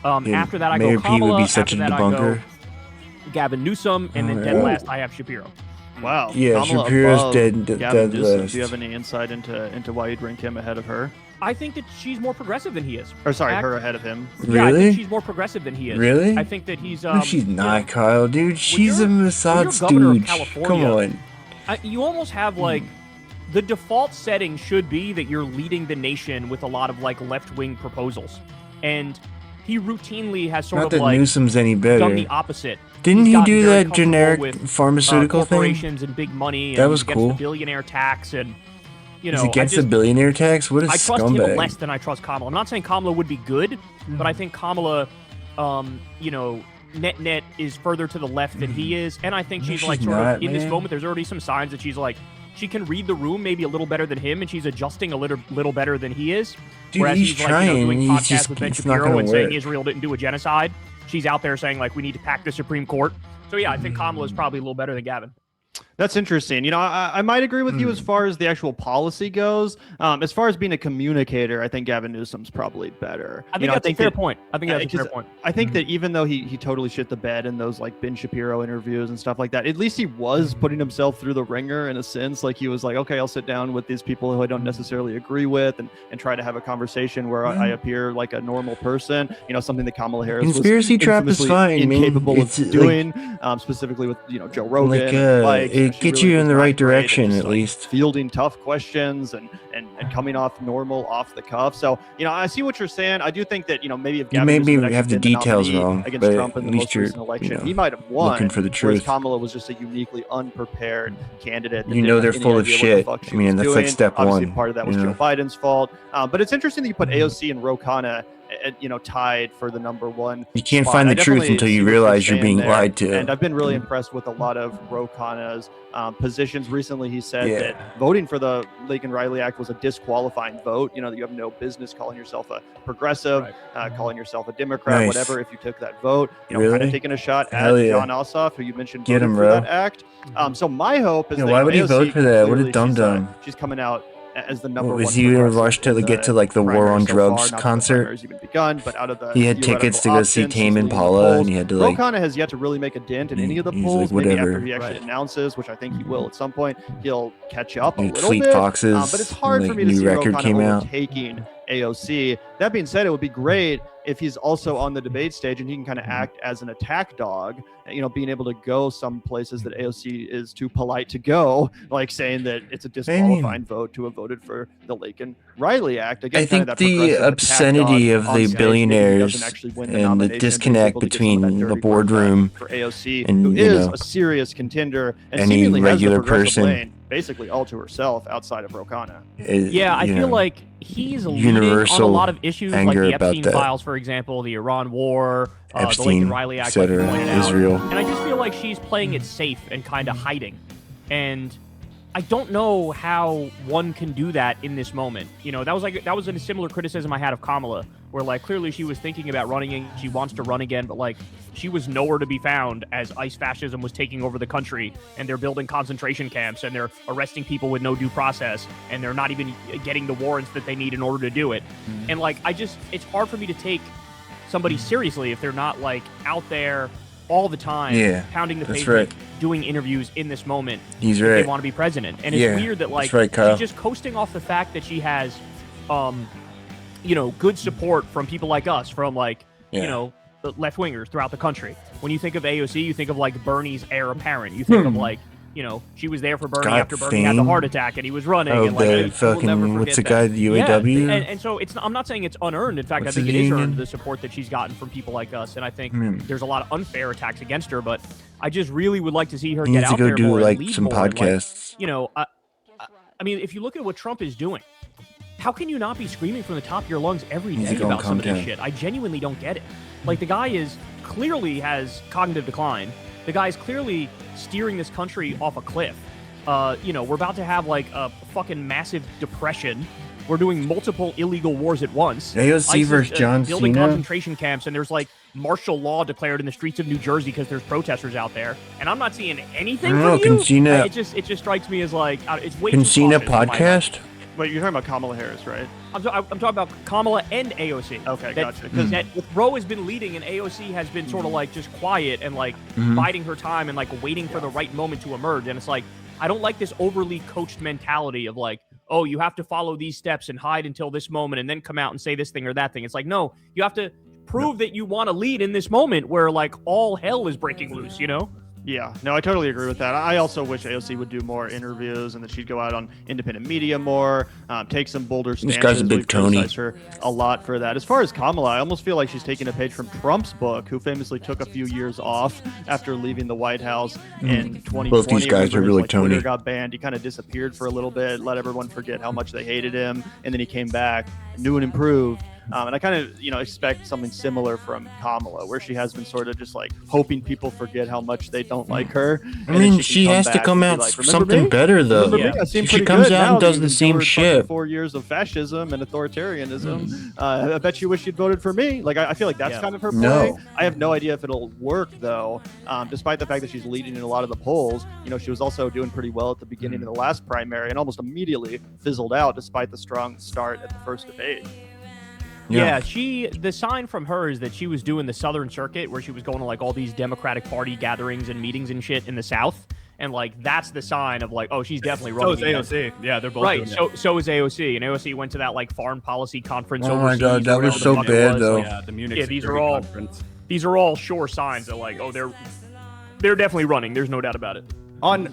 Dude, After that, I Mayor go Pete would Kamala. be such After a that, I go debunker. Gavin Newsom, and then dead last, I have Shapiro. Wow. Yeah, Kamala Shapiro's above dead Gavin Newsom. last. Do you have any insight into why you'd rank him ahead of her? I think that she's more progressive than he is. Or sorry, her ahead of him. Yeah, I Really? think she's more progressive than he is. Really? I think that he's. No, she's not, Kyle, dude. She's a Mossad governor of stooge. California, Come on. you almost have like the default setting should be that you're leading the nation with a lot of like left-wing proposals, and he routinely has sort Not of that like Newsom's any better. done the opposite. Didn't He's he gotten do very that comfortable generic with, pharmaceutical thing? corporations and big money. That And was against cool. the billionaire tax, and you know, He's against I the billionaire tax? What a I trust him scumbag. less than I trust Kamala. I'm not saying Kamala would be good, but I think Kamala, you know, net is further to the left than he is, and I think she's like sort not, of in this man. moment. There's already some signs that she's like she can read the room maybe a little better than him, and she's adjusting a little better than he is. Dude, Whereas he's he's like, you know, trying. doing He's podcasts just- with Ben it's not Shapiro gonna and saying work. Israel didn't do a genocide. She's out there saying like we need to pack the Supreme Court. So yeah, I think Kamala is probably a little better than Gavin. That's interesting. You know, I might agree with you as far as the actual policy goes. As far as being a communicator, I think Gavin Newsom's probably better. I think that's a fair point. I think that's a fair point. I think that even though he totally shit the bed in those like Ben Shapiro interviews and stuff like that, at least he was putting himself through the ringer in a sense. Like he was like, okay, I'll sit down with these people who I don't necessarily agree with and try to have a conversation where I appear like a normal person. You know, something that Kamala Harris Conspiracy was trap is infamously fine, man. incapable It's, of doing, specifically with Joe Rogan. Like, and Mike. it She gets really you was in the not right great at direction, just, at like, least. fielding tough questions and coming off normal off the cuff. So, you know, I see what you're saying. I do think that, you know, maybe if You Gavin made Newsom me had have actually the been details nominee wrong, against but Trump in at the least most you're, recent election, you know, he might have won. looking for the Whereas truth. Kamala was just a uniquely unprepared candidate. that You didn't know have they're any full of idea what the shit. fuck she I mean, was that's like doing. step Obviously, one, part of that was you know? Joe Biden's fault. But it's interesting that you put AOC and Ro Khanna, tied for the number one. You can't spot. find I the truth definitely until see you what realize you're saying being there. lied to. And I've been really impressed with a lot of Ro Khanna's positions recently. He said Yeah. that voting for the Lincoln-Riley Act was a disqualifying vote. You know, that you have no business calling yourself a progressive, calling yourself a Democrat, Nice. whatever, if you took that vote. You know, kind Really? of taking a shot Hell at yeah. John Ossoff, who you mentioned Get voted him, for bro. that act. So my hope is Yeah, that why would he AOC vote for that? What a clearly dum-dum. she's coming out as the number What, one. was he in a progressive rush to in get to like the War primary on so far, Drugs not that the concert? primary's even begun, but out of the He had tickets to go see options, Tame she's leading the Impala, polls. and he had to, Ro like- Khanna has yet to really make a dent in any of the he's polls. like, Maybe whatever. after he actually announces, which I think he will at some point, he'll catch up a Like little Fleet bit. Foxes, But it's hard like, for me to new see Ro record Khanna came out. overtaking AOC. That being said, it would be great if he's also on the debate stage and he can kind of act as an attack dog, you know, being able to go some places that AOC is too polite to go, like saying that it's a disqualifying vote to have voted for the Lincoln-Riley Act. Again, I kind of think that the progressive attack obscenity dog of on the stage, maybe he billionaires doesn't actually win and the nomination, but he's disconnect able to get some of that between the dirty work boardroom for AOC, and, who you is know, a serious contender and any seemingly has regular the progressive person lane basically all to herself outside of Ro Khanna. Yeah, I you feel know, like he's leading on a universal lot of issues like anger the about Epstein that. files, for example, the Iran War, the Epstein, Lincoln-Riley Act, like you etc., pointed out. Israel. And I just feel like she's playing it safe and kind of hiding. And I don't know how one can do that in this moment. You know, that was a similar criticism I had of Kamala, where like clearly she was thinking about running and she wants to run again, but like she was nowhere to be found as ICE fascism was taking over the country and they're building concentration camps and they're arresting people with no due process and they're not even getting the warrants that they need in order to do it. And like it's hard for me to take somebody seriously if they're not like out there all the time, pounding the that's pavement, right. doing interviews in this moment. He's if right. They want to be president, and it's Yeah, weird that like that's right, Kyle. she's just coasting off the fact that she has, you know, good support from people like us, from like you know the left wingers throughout the country. When you think of AOC, you think of like Bernie's heir apparent. You think of like. You know, she was there for Bernie Scott after Bernie had the Fane? heart attack and he was running. Oh, and like, the I will fucking- never what's forget the guy, that. the UAW? Yeah, and so I'm not saying it's unearned. In fact, What's I think his it is union? earned, the support that she's gotten from people like us. And I think Hmm. there's a lot of unfair attacks against her. But I just really would like to see her He get needs to out go there do, more like, and lead some more. And, like, podcasts. you know, I mean, if you look at what Trump is doing, how can you not be screaming from the top of your lungs every Needs day to go on about some of this content. shit? I genuinely don't get it. Like, the guy is clearly has cognitive decline. The guy is clearly steering this country off a cliff. You know, we're about to have like a fucking massive depression. We're doing multiple illegal wars at once. AOC ISIS, versus John building Cena? concentration camps, and there's like martial law declared in the streets of New Jersey because there's protesters out there. And I'm not seeing anything I don't from know, you. can Cena- It just strikes me as like it's way Can too Cena cautious in my mind. podcast? Wait, you're talking about Kamala Harris, right? I'm talking about Kamala and AOC. Okay, That- gotcha. Because Roe has been leading and AOC has been sort of like just quiet and like Mhm. biding her time and like waiting for the right moment to emerge. And it's like, I don't like this overly coached mentality of like, oh, you have to follow these steps and hide until this moment and then come out and say this thing or that thing. It's like, no, you have to prove that you want to lead in this moment where like all hell is breaking loose, you know? Yeah, no, I totally agree with that. I also wish AOC would do more interviews and that she'd go out on independent media more, take some bolder stances. This guy's a big We've Tony. criticized her a lot for that. As far as Kamala, I almost feel like she's taking a page from Trump's book, who famously took a few years off after leaving the White House in 2020. Both these guys are really Tony. Twitter got banned. He kind of disappeared for a little bit, let everyone forget how much they hated him, and then he came back, new and improved. And I kind of, expect something similar from Kamala, where she has been sort of just like hoping people forget how much they don't like her. I mean, she has to come out something better, though. She comes out and does the same shit. 4 years of fascism and authoritarianism. I bet you wish you'd voted for me. Like, I feel like that's kind of her play. No. I have no idea if it'll work, though. Despite the fact that she's leading in a lot of the polls, she was also doing pretty well at the beginning of the last primary and almost immediately fizzled out despite the strong start at the first debate. Yeah, the sign from her is that she was doing the Southern Circuit where she was going to like all these Democratic Party gatherings and meetings and shit in the South. And like, that's the sign of like, oh, she's definitely running. So is AOC. Yeah, they're both right. doing So is AOC. And AOC went to that like foreign policy conference. Oh my overseas God, that was so bad though. Yeah, the Munich these are all sure signs that like, oh, they're definitely running. There's no doubt about it. On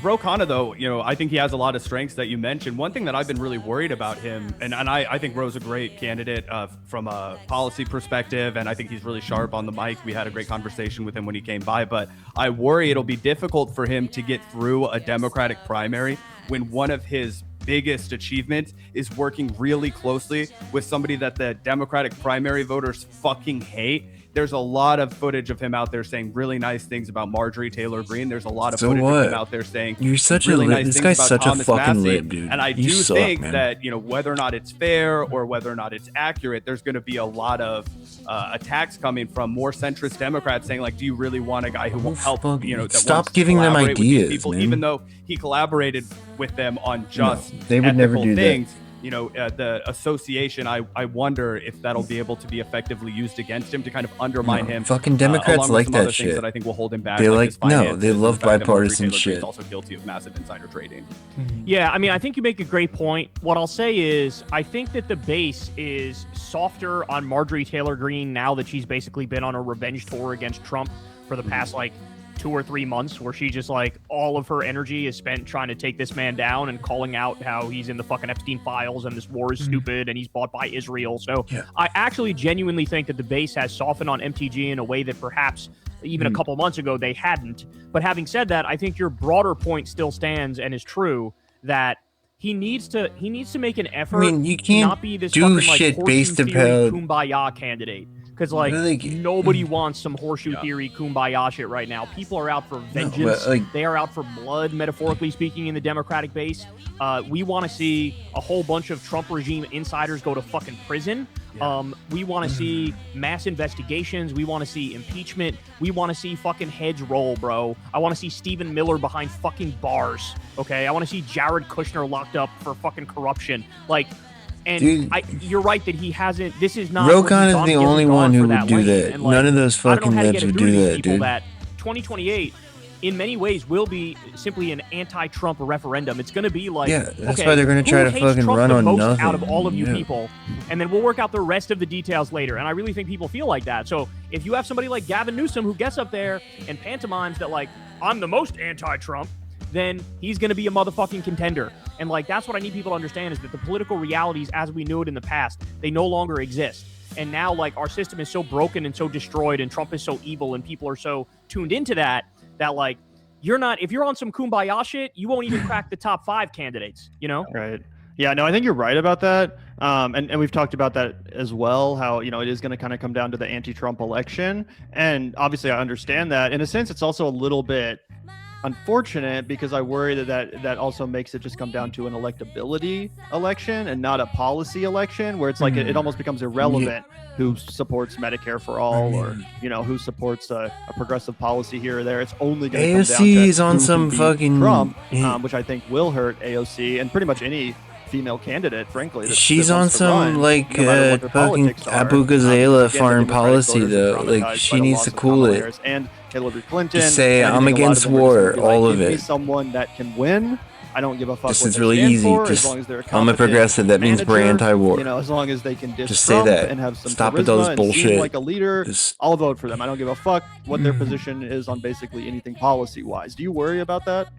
Ro Khanna, though, I think he has a lot of strengths that you mentioned. One thing that I've been really worried about him, and I think Ro's a great candidate from a policy perspective, and I think he's really sharp on the mic. We had a great conversation with him when he came by, but I worry it'll be difficult for him to get through a Democratic primary when one of his biggest achievements is working really closely with somebody that the Democratic primary voters fucking hate. There's a lot of footage of him out there saying really nice things about Marjorie Taylor Greene. There's a lot of footage of him out there saying you're such really a nice this things guy's about such Thomas a fucking Massey. lib, dude. And I You do suck, think man. that, whether or not it's fair or whether or not it's accurate, there's going to be a lot of attacks coming from more centrist Democrats saying, like, do you really want a guy who will help, that stop wants to giving them collaborate with these ideas, people, man. even though he collaborated with them on just they would never ethical do that. things. The association, I wonder if that'll be able to be effectively used against him to kind of undermine him. Fucking Democrats along with like some that other things shit. that I think will hold him back. They his finances, they love the fact that Marjorie bipartisan Taylor Greene shit. is also guilty of massive insider trading. Yeah, I mean, I think you make a great point. What I'll say is, I think that the base is softer on Marjorie Taylor Greene now that she's basically been on a revenge tour against Trump for the past, 2 or 3 months, where she just all of her energy is spent trying to take this man down and calling out how he's in the fucking Epstein files and this war is stupid and he's bought by Israel. So I actually genuinely think that the base has softened on MTG in a way that perhaps even a couple months ago they hadn't. But having said that, I think your broader point still stands and is true that he needs to make an effort. I mean, you to can't not be this do fucking, shit horseshoe based theory about kumbaya candidate. Because nobody wants some horseshoe theory kumbaya shit right now. People are out for vengeance. They are out for blood, metaphorically speaking, in the Democratic base. We want to see a whole bunch of Trump regime insiders go to fucking prison. We want to see mass investigations. We want to see impeachment. We want to see fucking heads roll, bro. I want to see Stephen Miller behind fucking bars. Okay, I want to see Jared Kushner locked up for fucking corruption. And dude, you're right that he hasn't. This is not. Ro Khanna is the only one who would do that. And None of those fucking libs would do that, dude. That 2028, in many ways, will be simply an anti-Trump referendum. It's going to be like, that's why they're going to try to fucking Trump run the on most nothing. out of all of you people, and then we'll work out the rest of the details later. And I really think people feel like that. So if you have somebody like Gavin Newsom who gets up there and pantomimes that I'm the most anti-Trump, then he's going to be a motherfucking contender. And that's what I need people to understand is that the political realities as we knew it in the past, they no longer exist. And now our system is so broken and so destroyed and Trump is so evil and people are so tuned into that you're not, if you're on some kumbaya shit, you won't even crack the top 5 candidates, Right. Yeah, no, I think you're right about that. And we've talked about that as well, how, it is going to kind of come down to the anti-Trump election. And obviously I understand that. In a sense, it's also a little bit unfortunate because I worry that also makes it just come down to an electability election and not a policy election where it's it almost becomes irrelevant who supports Medicare for all or who supports a progressive policy here or there. It's only going to come down to AOC is on who some can beat fucking Trump, which I think will hurt AOC and pretty much any female candidate, frankly. She's on some fucking Abu Ghazala foreign policy though. She needs to cool it. And Hillary Clinton. Just say and I'm I think a lot against of them are war, just gonna be all like, of give me it. someone that can win, I don't give a fuck This what is they really stand easy. for, Just, as long as they're a I'm a competent progressive. That means we're manager, anti-war. You know, as long as they can diss Just say Trump that. and have some Stop charisma with those and bullshit. seem like a leader, I'll vote for them. I don't give a fuck what their position is on basically anything policy-wise. Do you worry about that?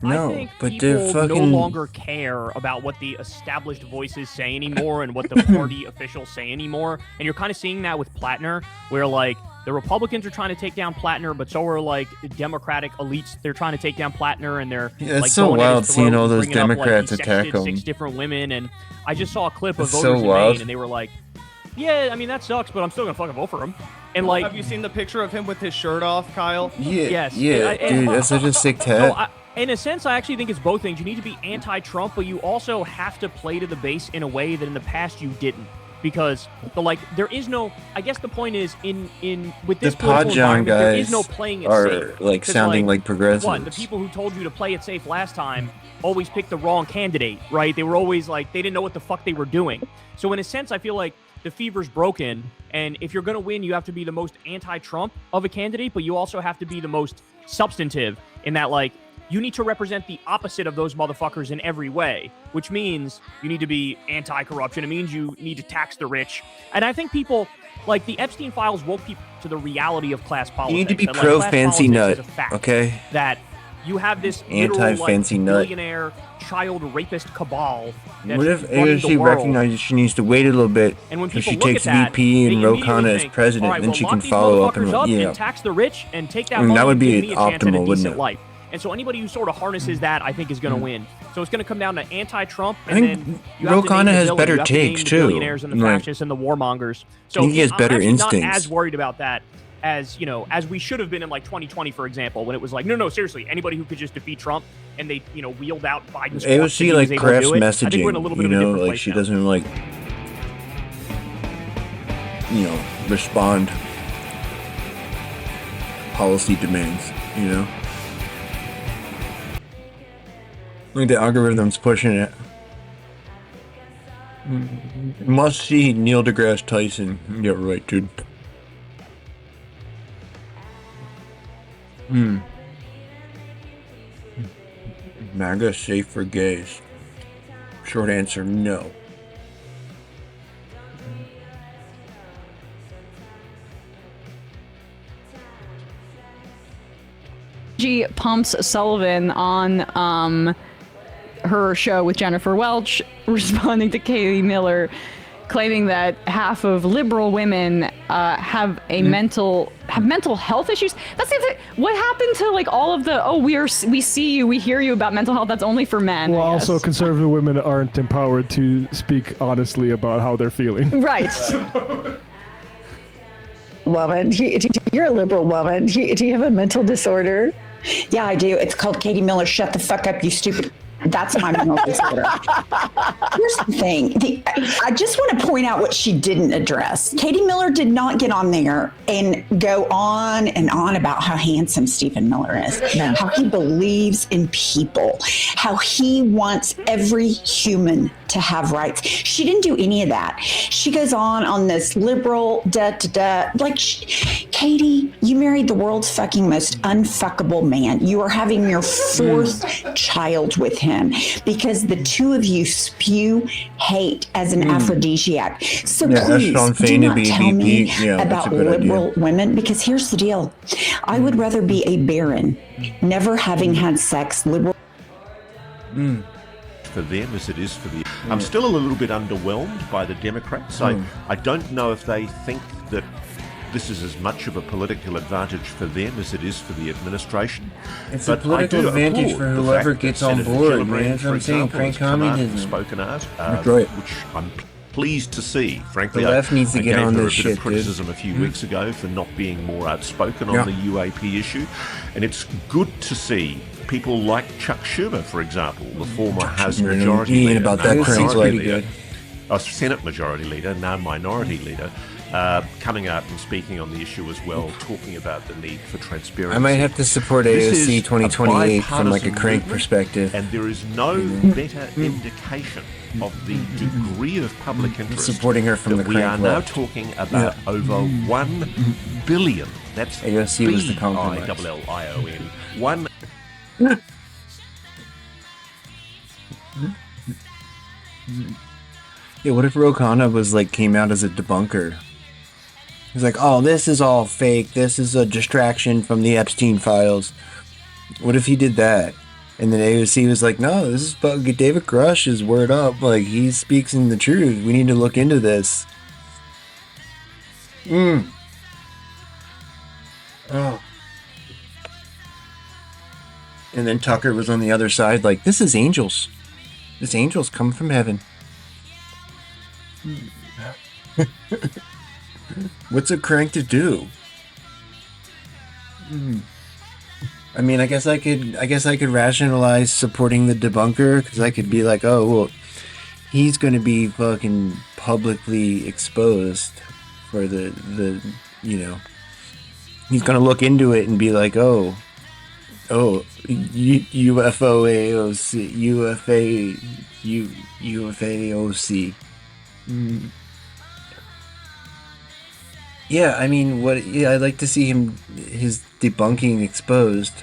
No, I think but people they're fucking... no longer care about what the established voices say anymore and what the party officials say anymore. And you're kind of seeing that with Plattner, where like the Republicans are trying to take down Plattner, but so are like Democratic elites. They're trying to take down Plattner, and they're Yeah, it's like so going at wild his seeing throat all and those bringing up, like, Democrats he attack sexted 6 him. different women. And I just saw a clip of It's so voters in wild. Maine, and they were like, "Yeah, I mean that sucks, but I'm still gonna fucking vote for him." And like, have you seen the picture of him with his shirt off, Kyle? Yeah, Yes. yeah, dude, that's such a sick So tat. in a sense, I actually think it's both things. You need to be anti-Trump, but you also have to play to the base in a way that in the past you didn't. Because there is no. I guess the point is in with this The political Podjohn environment, there is guys no playing it are, safe. like, 'Cause, sounding like What, progressives. the people who told you to play it safe last time always picked the wrong candidate, right? They were always like they didn't know what the fuck they were doing. So in a sense, I feel like the fever's broken, and if you're gonna win, you have to be the most anti-Trump of a candidate, but you also have to be the most substantive in that, like, you need to represent the opposite of those motherfuckers in every way, which means you need to be anti-corruption. It means you need to tax the rich. And I think people, like, the Epstein files woke people to the reality of class politics. You need to be that, like, pro class fancy politics nut, is a fact, okay? That you have this literal, Anti-fancy like, nut. billionaire child rapist cabal. That's What if running the AOC world. recognizes she needs to wait a little bit And when so she people look takes at that, VP and they Ro immediately Khanna as think, president, all right, then well, she lock can these follow up motherfuckers and up yeah. and tax the rich and take that I mean, money that would and be give me a chance at a optimal, wouldn't decent it? life. And so anybody who sort of harnesses that, I think, is going to win. So it's going to come down to anti-Trump, I and think then you Ro have to name Khanna the has villain. better You have to name takes, the too. billionaires and the Like, fascists and the warmongers. So I think he has better I'm actually not instincts. as worried about that as, you know, as we should have been in like 2020, for example, when it was like, no, seriously, anybody who could just defeat Trump and they, you know, wheeled out Biden's AOC like crafts messaging, I think we're in a little bit you of a know, different like place she now. doesn't like, you know, respond policy demands, you know. I think the algorithm's pushing it. Must see Neil deGrasse Tyson. Yeah, right, dude. MAGA safe for gays? Short answer, no. She pumps Sullivan on her show with Jennifer Welch, responding to Katie Miller, claiming that half of liberal women have mental health issues. That's the thing. What happened to like all of the we see you, we hear you about mental health? That's only for men. Well, I guess. also conservative women aren't empowered to speak honestly about how they're feeling. Right. Woman, you're a liberal woman. Do you have a mental disorder? Yeah, I do. It's called Katie Miller. Shut the fuck up, you stupid. That's my mental disorder. Here's the thing. I just want to point out what she didn't address. Katie Miller did not get on there and go on and on about how handsome Stephen Miller is, how he believes in people, how he wants every human to have rights. She didn't do any of that. She goes on this liberal like, Katie, you married the world's fucking most unfuckable man. You are having your fourth child with him because the two of you spew hate as an aphrodisiac. So please do not tell me about liberal women, because here's the deal. I would rather be a barren, never having had sex, liberal. For them as it is for the... I'm still a little bit underwhelmed by the Democrats. I don't know if they think that this is as much of a political advantage for them as it is for the administration. It's a political advantage for whoever gets on board, man. That's what I'm saying. Crank communism. Spoken art, right. which I'm pleased to see. Frankly, The left needs to get on this I gave her a bit shit, of criticism a few weeks ago for not being more outspoken on the UAP issue, and it's good to see people like Chuck Schumer, for example, the former House Majority Leader, about that Minority pretty Leader, Senate Majority Leader, now Minority Leader, coming out and speaking on the issue as well, talking about the need for transparency. I might have to support This AOC is 2028 from like a bipartisan crank movement, perspective. and there is no better indication of the degree of public interest Supporting her from that the we crank are now left. talking about over 1 billion. That's AOC was the compromise. BILLION. 1 Yeah, what if Ro Khanna was like came out as a debunker? He's like, oh, this is all fake. This is a distraction from the Epstein files. What if he did that? And then AOC was like, no, this is David Grusch is word up. Like, he speaks in the truth. We need to look into this. Oh. And then Tucker was on the other side like, this is angels. This angels come from heaven. What's a crank to do? I mean, I guess I could rationalize supporting the debunker because I could be like, oh, well, he's going to be fucking publicly exposed for the you know, he's going to look into it and be like, UFO AOC, UFAOC. Yeah, I mean, yeah, I'd like to see his debunking exposed.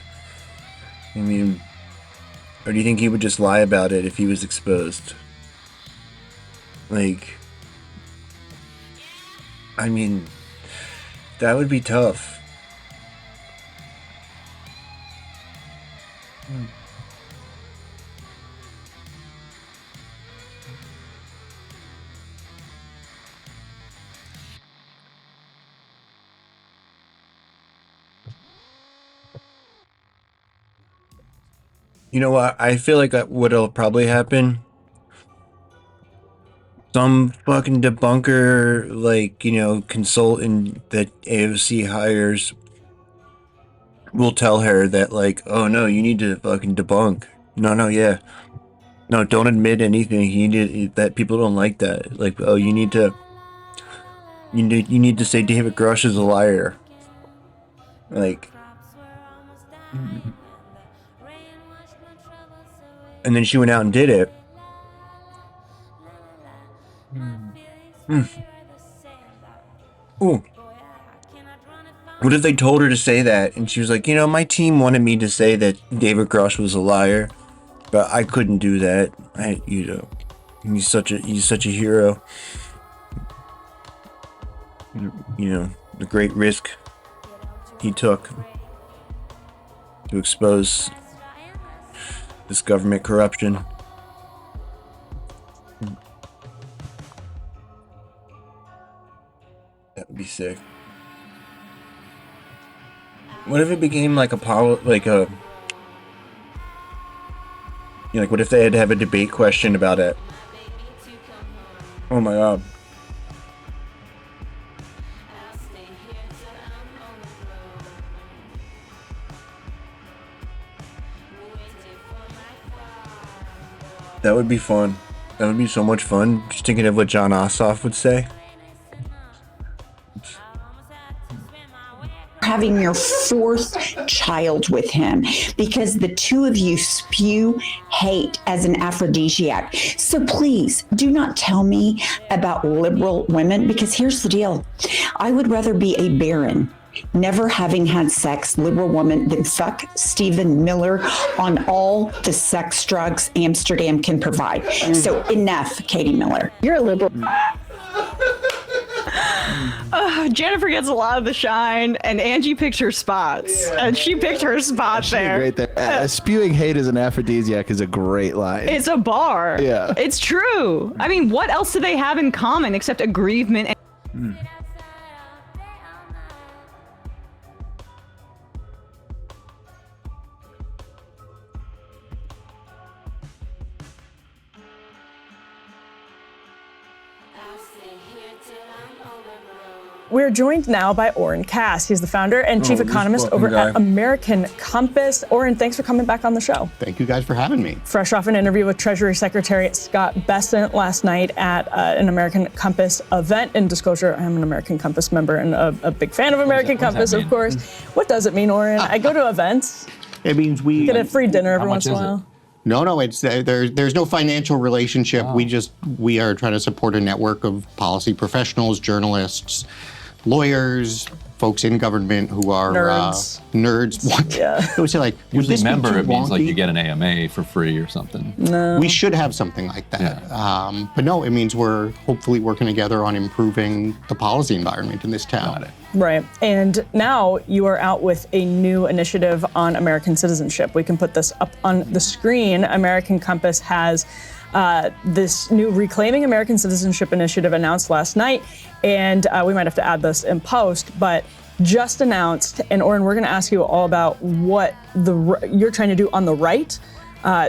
I mean, or do you think he would just lie about it if he was exposed? Like, I mean, that would be tough. You know what? I feel like what'll probably happen. Some fucking debunker, like, you know, consultant that AOC hires will tell her that, like, oh no, you need to fucking debunk. No, yeah. No, don't admit anything. You need that people don't like that. Like, oh, you need to say David Grusch is a liar. Like, and then she went out and did it. Ooh. What if they told her to say that and she was like, you know, my team wanted me to say that David Grusch was a liar, but I couldn't do that. He's such a hero. You know, the great risk he took to expose this government corruption. That would be sick. What if it became like what if they had to have a debate question about it? Oh my god. That would be fun. That would be so much fun. Just thinking of what John Ossoff would say. Having your fourth child with him because the two of you spew hate as an aphrodisiac. So please do not tell me about liberal women, because here's the deal. I would rather be a barren, never having had sex liberal woman than fuck Stephen Miller on all the sex drugs Amsterdam can provide. So enough, Katie Miller. You're a liberal. Jennifer gets a lot of the shine, and Angie picked her spots, and she picked her spot there. Great there. Spewing hate as an aphrodisiac is a great line. It's a bar. Yeah. It's true. I mean, what else do they have in common except aggrievement? We're joined now by Oren Cass. He's the founder and chief economist over at American Compass. Oren, thanks for coming back on the show. Thank you guys for having me. Fresh off an interview with Treasury Secretary Scott Bessent last night at an American Compass event. In disclosure, I'm an American Compass member and a big fan of American Compass, of course. What does it mean, Oren? I go to events. It means we get a free dinner every once in a while. No, it's there's no financial relationship. Oh. We are trying to support a network of policy professionals, journalists, lawyers, folks in government who are nerds. What? Yeah. It was like, would Usually this be member, too it means like wonky? you get an AMA for free or something. No. We should have something like that. But no, it means we're hopefully working together on improving the policy environment in this town. Right. And now you are out with a new initiative on American citizenship. We can put this up on the screen. American Compass has this new Reclaiming American Citizenship initiative announced last night. And we might have to add this in post, but just announced. And Oren, we're going to ask you all about what you're trying to do on the right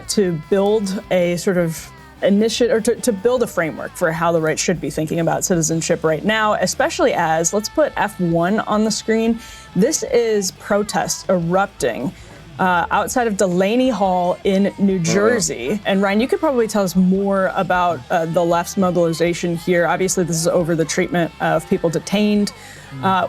to build a sort of initiative, or to build a framework for how the right should be thinking about citizenship right now, especially as, let's put F1 on the screen. This is protests erupting outside of Delaney Hall in New Jersey. And Ryan, you could probably tell us more about the left's mobilization here. Obviously, this is over the treatment of people detained,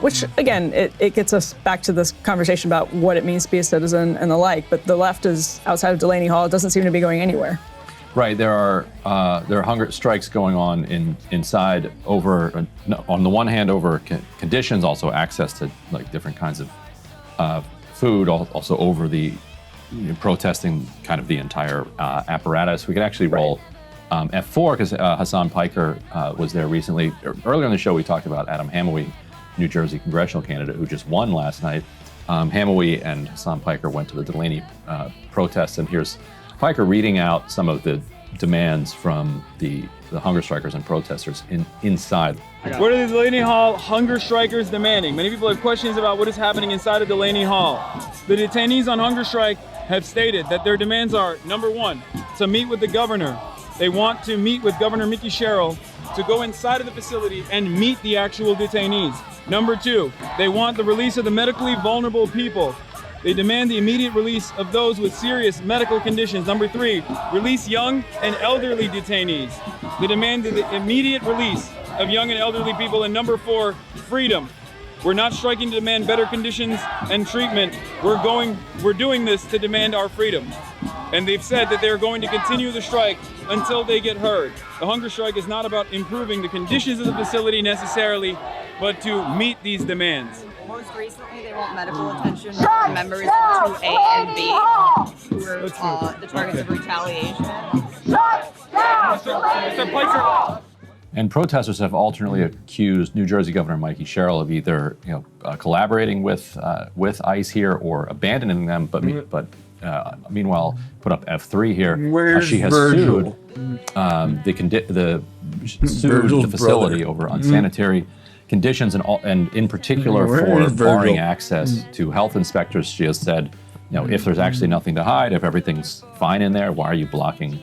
which, again, it gets us back to this conversation about what it means to be a citizen and the like. But the left is outside of Delaney Hall. It doesn't seem to be going anywhere. Right, there are hunger strikes going on inside over, on the one hand, over conditions, also access to like different kinds of food, also over the protesting kind of the entire apparatus. We could actually roll F4 because Hassan Piker was there recently. Earlier in the show, we talked about Adam Hamawee, New Jersey congressional candidate who just won last night. Hamawee and Hassan Piker went to the Delaney protests, and here's Piker reading out some of the demands from the hunger strikers and protesters inside. What are the Delaney Hall hunger strikers demanding? Many people have questions about what is happening inside of Delaney Hall. The detainees on hunger strike have stated that their demands are, number one, to meet with the governor. They want to meet with Governor Mickey Sherrill to go inside of the facility and meet the actual detainees. Number two, they want the release of the medically vulnerable people. They demand the immediate release of those with serious medical conditions. Number three, release young and elderly detainees. They demand the immediate release of young and elderly people. And number four, freedom. We're not striking to demand better conditions and treatment. We're doing this to demand our freedom. And they've said that they're going to continue the strike until they get heard. The hunger strike is not about improving the conditions of the facility necessarily, but to meet these demands. Most recently, they want medical attention for members of 2A and B who were the targets of retaliation. And protesters have alternately accused New Jersey Governor Mickey Sherrill of either collaborating with ICE here or abandoning them, but meanwhile put up F3 here. She has sued the facility over unsanitary conditions and in particular for barring access to health inspectors. She has said, if there's actually nothing to hide, if everything's fine in there, why are you blocking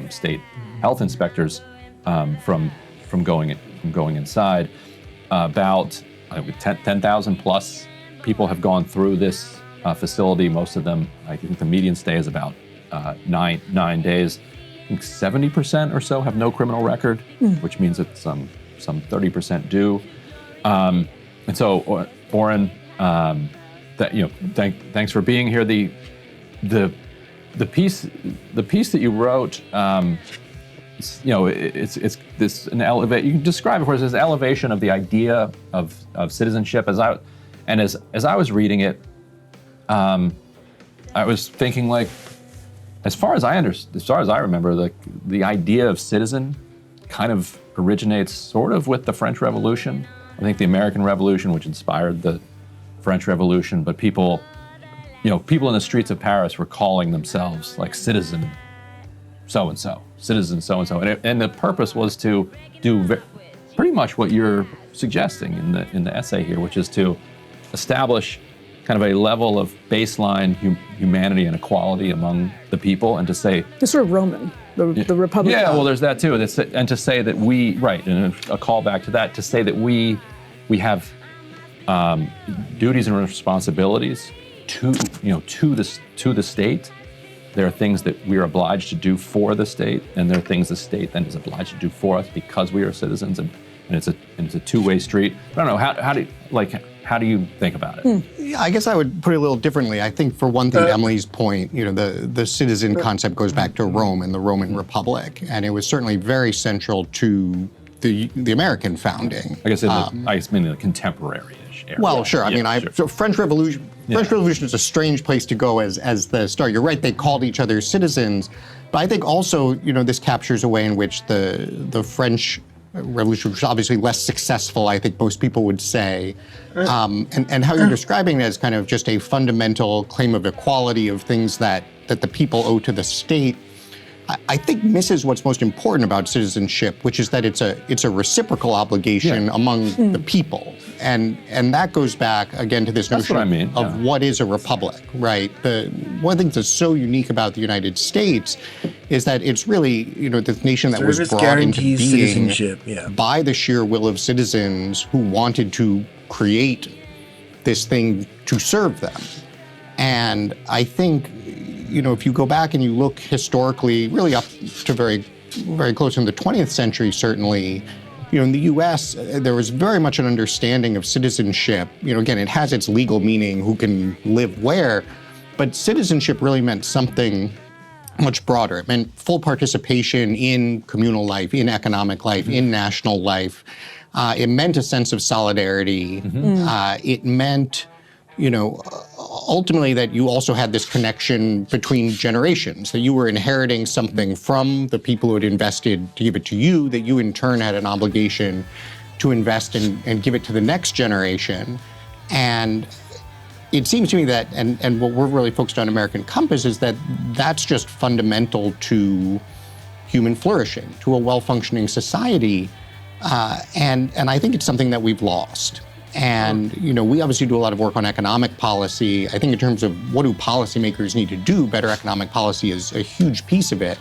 state health inspectors from going inside? About 10,000 plus people have gone through this facility. Most of them, I think the median stay is about 9 days. I think 70% or so have no criminal record, which means that some 30% do. And so, Oren, thanks for being here. The piece that you wrote, it's this an elevate. You can describe it as this elevation of the idea of citizenship. As I was reading it, I was thinking like, as far as I remember, the idea of citizen kind of originates sort of with the French Revolution. I think the American Revolution, which inspired the French Revolution, but people in the streets of Paris were calling themselves like citizen so-and-so, citizen so-and-so. And the purpose was to do pretty much what you're suggesting in the essay here, which is to establish kind of a level of baseline humanity and equality among the people, and to say... It's sort of Roman, the Republic. Yeah, well, there's that too. And to say that we, right, and a callback to that, to say that we have duties and responsibilities to the state. There are things that we are obliged to do for the state, and there are things the state then is obliged to do for us because we are citizens, and it's a two-way street. I don't know, how do you think about it? Yeah, I guess I would put it a little differently. I think for one thing, Emily's point, the citizen concept goes back to Rome and the Roman Republic, and it was certainly very central to the American founding. I guess meaning the contemporary-ish. area. Well, sure. I mean, sure. so French Revolution. French Revolution is a strange place to go as the start. You're right; they called each other citizens, but I think also, this captures a way in which the French Revolution was obviously less successful. I think most people would say, and how you're describing it as kind of just a fundamental claim of equality of things that the people owe to the state. I think misses what's most important about citizenship, which is that it's a reciprocal obligation among the people, and that goes back again to this notion of what is a republic, right? One of the things that's so unique about the United States is that it's really the nation that was brought into being by the sheer will of citizens who wanted to create this thing to serve them, and I think. If you go back and you look historically, really up to very, very close in the 20th century, certainly, in the U.S., there was very much an understanding of citizenship. Again, it has its legal meaning, who can live where, but citizenship really meant something much broader. It meant full participation in communal life, in economic life, in national life. It meant a sense of solidarity. It meant ultimately that you also had this connection between generations, that you were inheriting something from the people who had invested to give it to you, that you in turn had an obligation to invest and give it to the next generation. And it seems to me that, and what we're really focused on American Compass is that that's just fundamental to human flourishing, to a well-functioning society. And I think it's something that we've lost. And, we obviously do a lot of work on economic policy. I think in terms of what do policymakers need to do, better economic policy is a huge piece of it.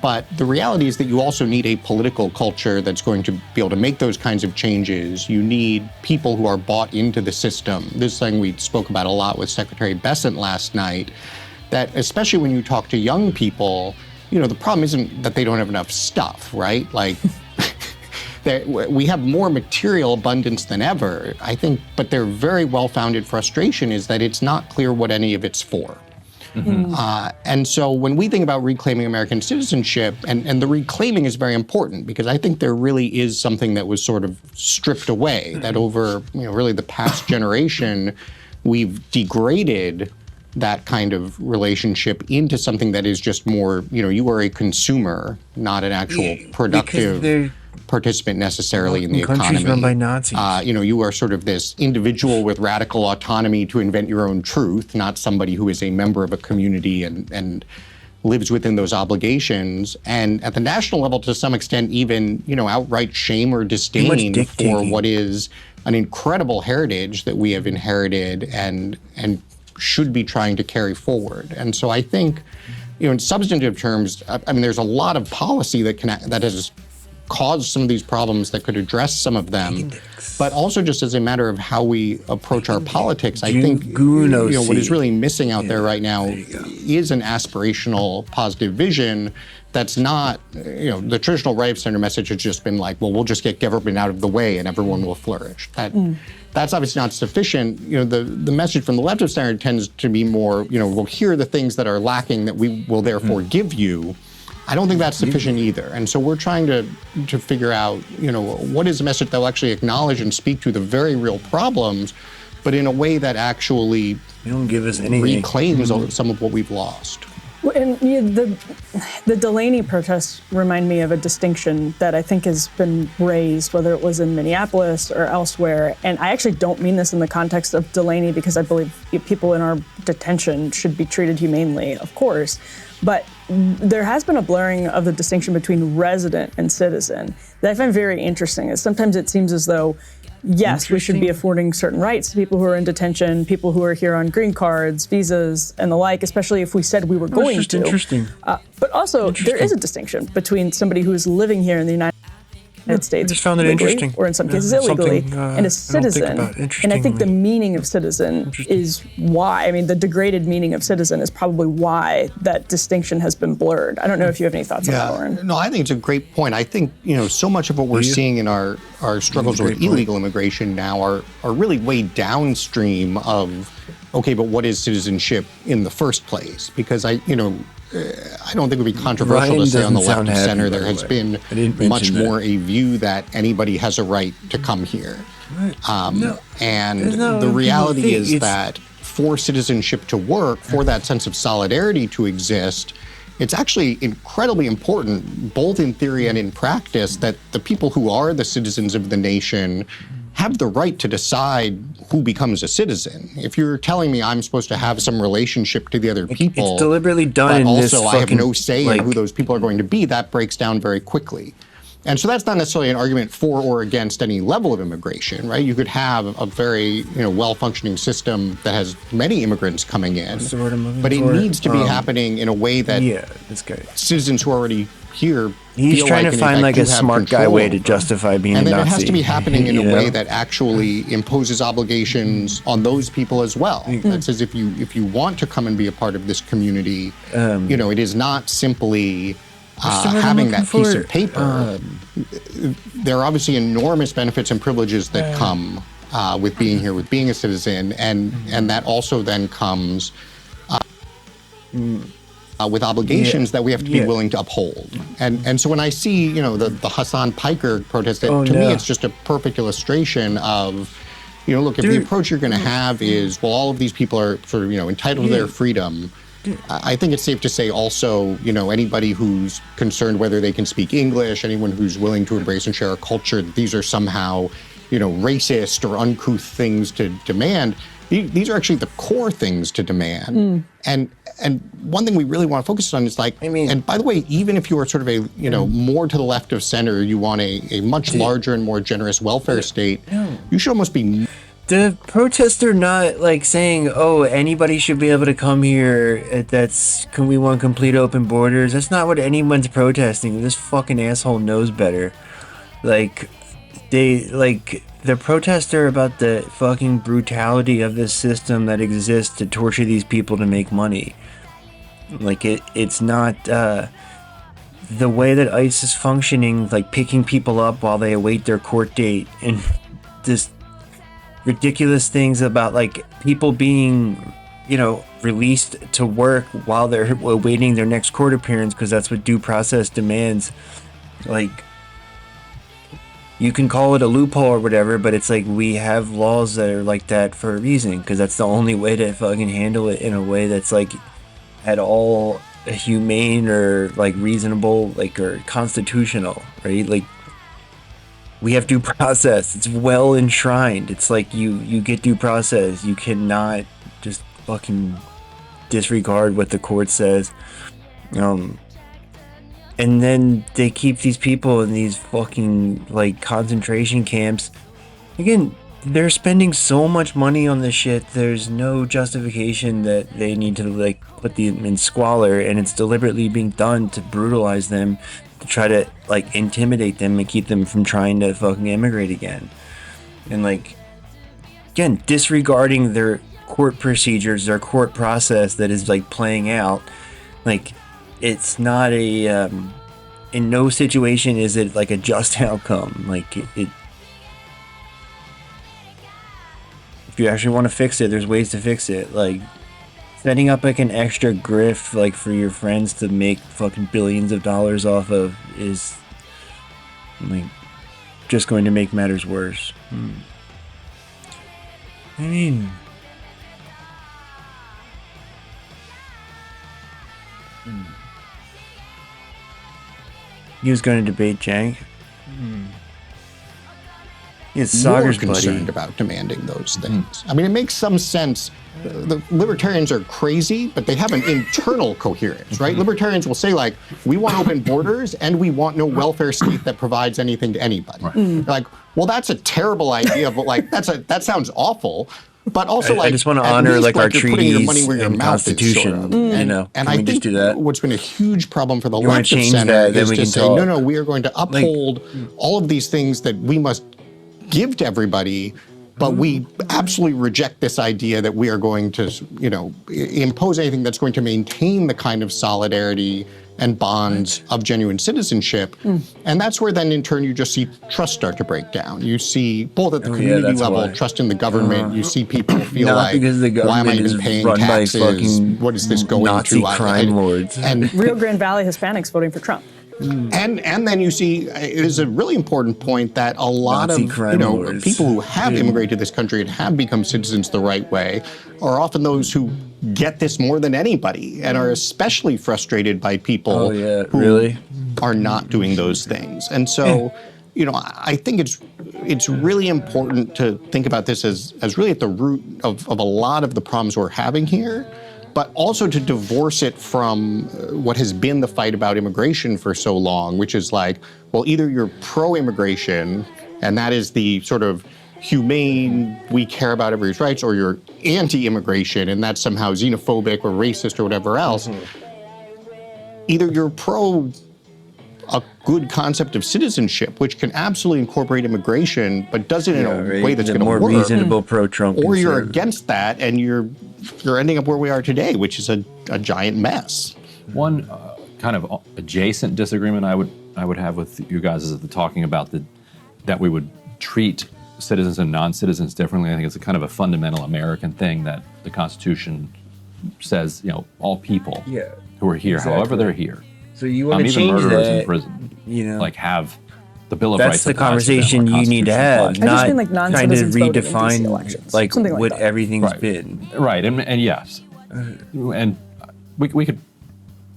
But the reality is that you also need a political culture that's going to be able to make those kinds of changes. You need people who are bought into the system. This is something we spoke about a lot with Secretary Bessent last night, that especially when you talk to young people, the problem isn't that they don't have enough stuff, right? Like, we have more material abundance than ever, I think, but their very well-founded frustration is that it's not clear what any of it's for. And so when we think about reclaiming American citizenship, and the reclaiming is very important, because I think there really is something that was sort of stripped away, that over really the past generation, we've degraded that kind of relationship into something that is just more, you are a consumer, not an actual productive participant necessarily in the economy. Countries run by Nazis. You are sort of this individual with radical autonomy to invent your own truth, not somebody who is a member of a community and lives within those obligations. And at the national level, to some extent, even outright shame or disdain for what is an incredible heritage that we have inherited and should be trying to carry forward. And so I think, in substantive terms, I mean, there's a lot of policy that has caused some of these problems that could address some of them, but also just as a matter of how we approach our politics, I think what is really missing out there right now is an aspirational positive vision that's not, the traditional right of center message has just been like, well, we'll just get government out of the way and everyone will flourish. That's obviously not sufficient. The message from the left of center tends to be more, we'll hear the things that are lacking that we will therefore give you. I don't think that's sufficient either. And so we're trying to figure out, what is a message that will actually acknowledge and speak to the very real problems, but in a way that actually reclaims some of what we've lost. And the Delaney protests remind me of a distinction that I think has been raised, whether it was in Minneapolis or elsewhere. And I actually don't mean this in the context of Delaney, because I believe people in our detention should be treated humanely, of course. But there has been a blurring of the distinction between resident and citizen that I find very interesting. Sometimes it seems as though, yes, we should be affording certain rights to people who are in detention, people who are here on green cards, visas, and the like, especially if we said we were going to. Interesting. But also, there is a distinction between somebody who is living here in the United States, I just found it legally, interesting. or in some cases illegally, and a citizen. And I think the meaning of citizen is why, I mean, the degraded meaning of citizen is probably why that distinction has been blurred. I don't know if you have any thoughts on that, Lauren. No, I think it's a great point. I think, so much of what we're seeing in our struggles with illegal immigration now are really way downstream of, okay, but what is citizenship in the first place? Because I don't think it would be controversial Ryan to say on the doesn't left sound of center happy, there by has the way. I didn't been much mention that. more a view that anybody has a right to come here. And the reality is that for citizenship to work, for that sense of solidarity to exist, it's actually incredibly important, both in theory and in practice, that the people who are the citizens of the nation have the right to decide who becomes a citizen. If you're telling me I'm supposed to have some relationship to the other people, It's deliberately done but in this also I have fucking, no say in who those people are going to be, that breaks down very quickly. And so that's not necessarily an argument for or against any level of immigration, right? You could have a very, well-functioning system that has many immigrants coming in, What's the word I'm looking but it for? needs to be happening in a way that this guy. citizens who are already here He's feel trying like, to in find effect, like do a have smart guy control way to over. justify being And a then Nazi. it has to be happening in you a know? way that actually imposes obligations on those people as well. That says if you want to come and be a part of this community, it is not simply having that piece of paper. There are obviously enormous benefits and privileges that come with being here, with being a citizen, and that also then comes with obligations that we have to be willing to uphold. And so when I see, the Hassan Piker protest, to me it's just a perfect illustration of, look, if the approach you're going to have is, well, all of these people are sort of, entitled to their freedom, I think it's safe to say also, anybody who's concerned whether they can speak English, anyone who's willing to embrace and share a culture, that these are somehow, racist or uncouth things to demand. These are actually the core things to demand. And one thing we really want to focus on is and by the way, even if you are sort of a, more to the left of center, you want a much larger and more generous welfare state, you should almost be... The protests are not like saying, oh, anybody should be able to come here. We want complete open borders. That's not what anyone's protesting. This fucking asshole knows better. The protests are about the fucking brutality of this system that exists to torture these people to make money. It's not the way that ICE is functioning, picking people up while they await their court date and just ridiculous things about people being released to work while they're awaiting their next court appearance because that's what due process demands. You can call it a loophole or whatever, but it's we have laws that are like that for a reason, because that's the only way to fucking handle it in a way that's at all humane or reasonable or constitutional, right? We have due process. It's well enshrined. It's you get due process. You cannot just fucking disregard what the court says. And then they keep these people in these fucking concentration camps. Again, they're spending so much money on this shit. There's no justification that they need to put them in squalor, and it's deliberately being done to brutalize them, to try to intimidate them and keep them from trying to fucking immigrate again. And again, disregarding their court procedures, their court process that is playing out. It's not a in no situation is it a just outcome. If you actually want to fix it, there's ways to fix it. Setting up an extra grift for your friends to make fucking billions of dollars off of is just going to make matters worse. I mean, he was going to debate Jank. He's more Sagar's concerned buddy. about demanding those things. I mean, it makes some sense. The libertarians are crazy, but they have an internal coherence, right? Libertarians will say we want open borders and we want no welfare state that provides anything to anybody. Well, that's a terrible idea, but that sounds awful. But also, I just want to honor our you're putting your treaties money where your and mouth is, Constitution. sort of. And I we think just do that? what's been a huge problem for the You wanna left of change center that, then is we to can say, talk. no, we are going to uphold all of these things that we must give to everybody, But we absolutely reject this idea that we are going to, impose anything that's going to maintain the kind of solidarity and bonds of genuine citizenship. And that's where then in turn you just see trust start to break down. You see both at the community level, trust in the government, you see people feel like, why am I even paying taxes? What is this going Nazi to? crime lords. And Rio Grande Valley Hispanics voting for Trump. And then you see, it is a really important point that a lot Nazi of crime lords. people who have immigrated to this country and have become citizens the right way are often those who get this more than anybody and are especially frustrated by people who are not doing those things. And so, I think it's really important to think about this as really at the root of a lot of the problems we're having here, but also to divorce it from what has been the fight about immigration for so long, which is like, well, either you're pro-immigration, and that is the sort of humane, we care about everybody's rights, or you're anti-immigration, and that's somehow xenophobic or racist or whatever else. Either you're pro a good concept of citizenship, which can absolutely incorporate immigration, but does it in a way that's going to work. More reasonable pro-Trump. Or you're against that, and you're ending up where we are today, which is a giant mess. One kind of adjacent disagreement I would have with you guys is talking about that we would treat citizens and non-citizens differently. I think it's a kind of a fundamental American thing that the Constitution says, all people who are here, however they're here. So you want to even change murderers that, in prison, have the Bill of Rights. That's the conversation you need to have, not trying to redefine like what everything's been. Right, and yes, and we could.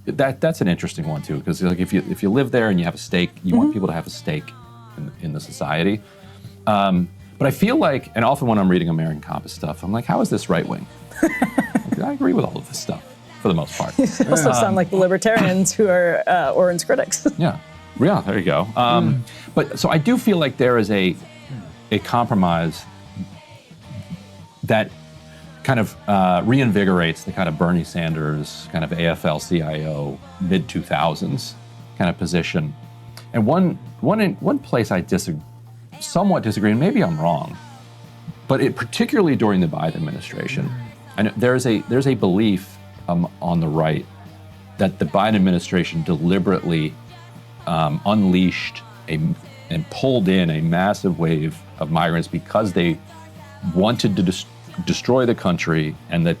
That's an interesting one too, because like if you live there and you have a stake, you want people to have a stake in the society. But I feel like, and often when I'm reading American Compass stuff, I'm like, how is this right wing? I agree with all of this stuff for the most part. You also sound like the libertarians who are Orrin's critics. Yeah, there you go. But so I do feel like there is a compromise that kind of reinvigorates the kind of Bernie Sanders, kind of AFL-CIO mid-2000s kind of position. And one place I somewhat disagree, and maybe I'm wrong, but particularly during the Biden administration, and there's a belief on the right that the Biden administration deliberately unleashed and pulled in a massive wave of migrants because they wanted to destroy the country, and that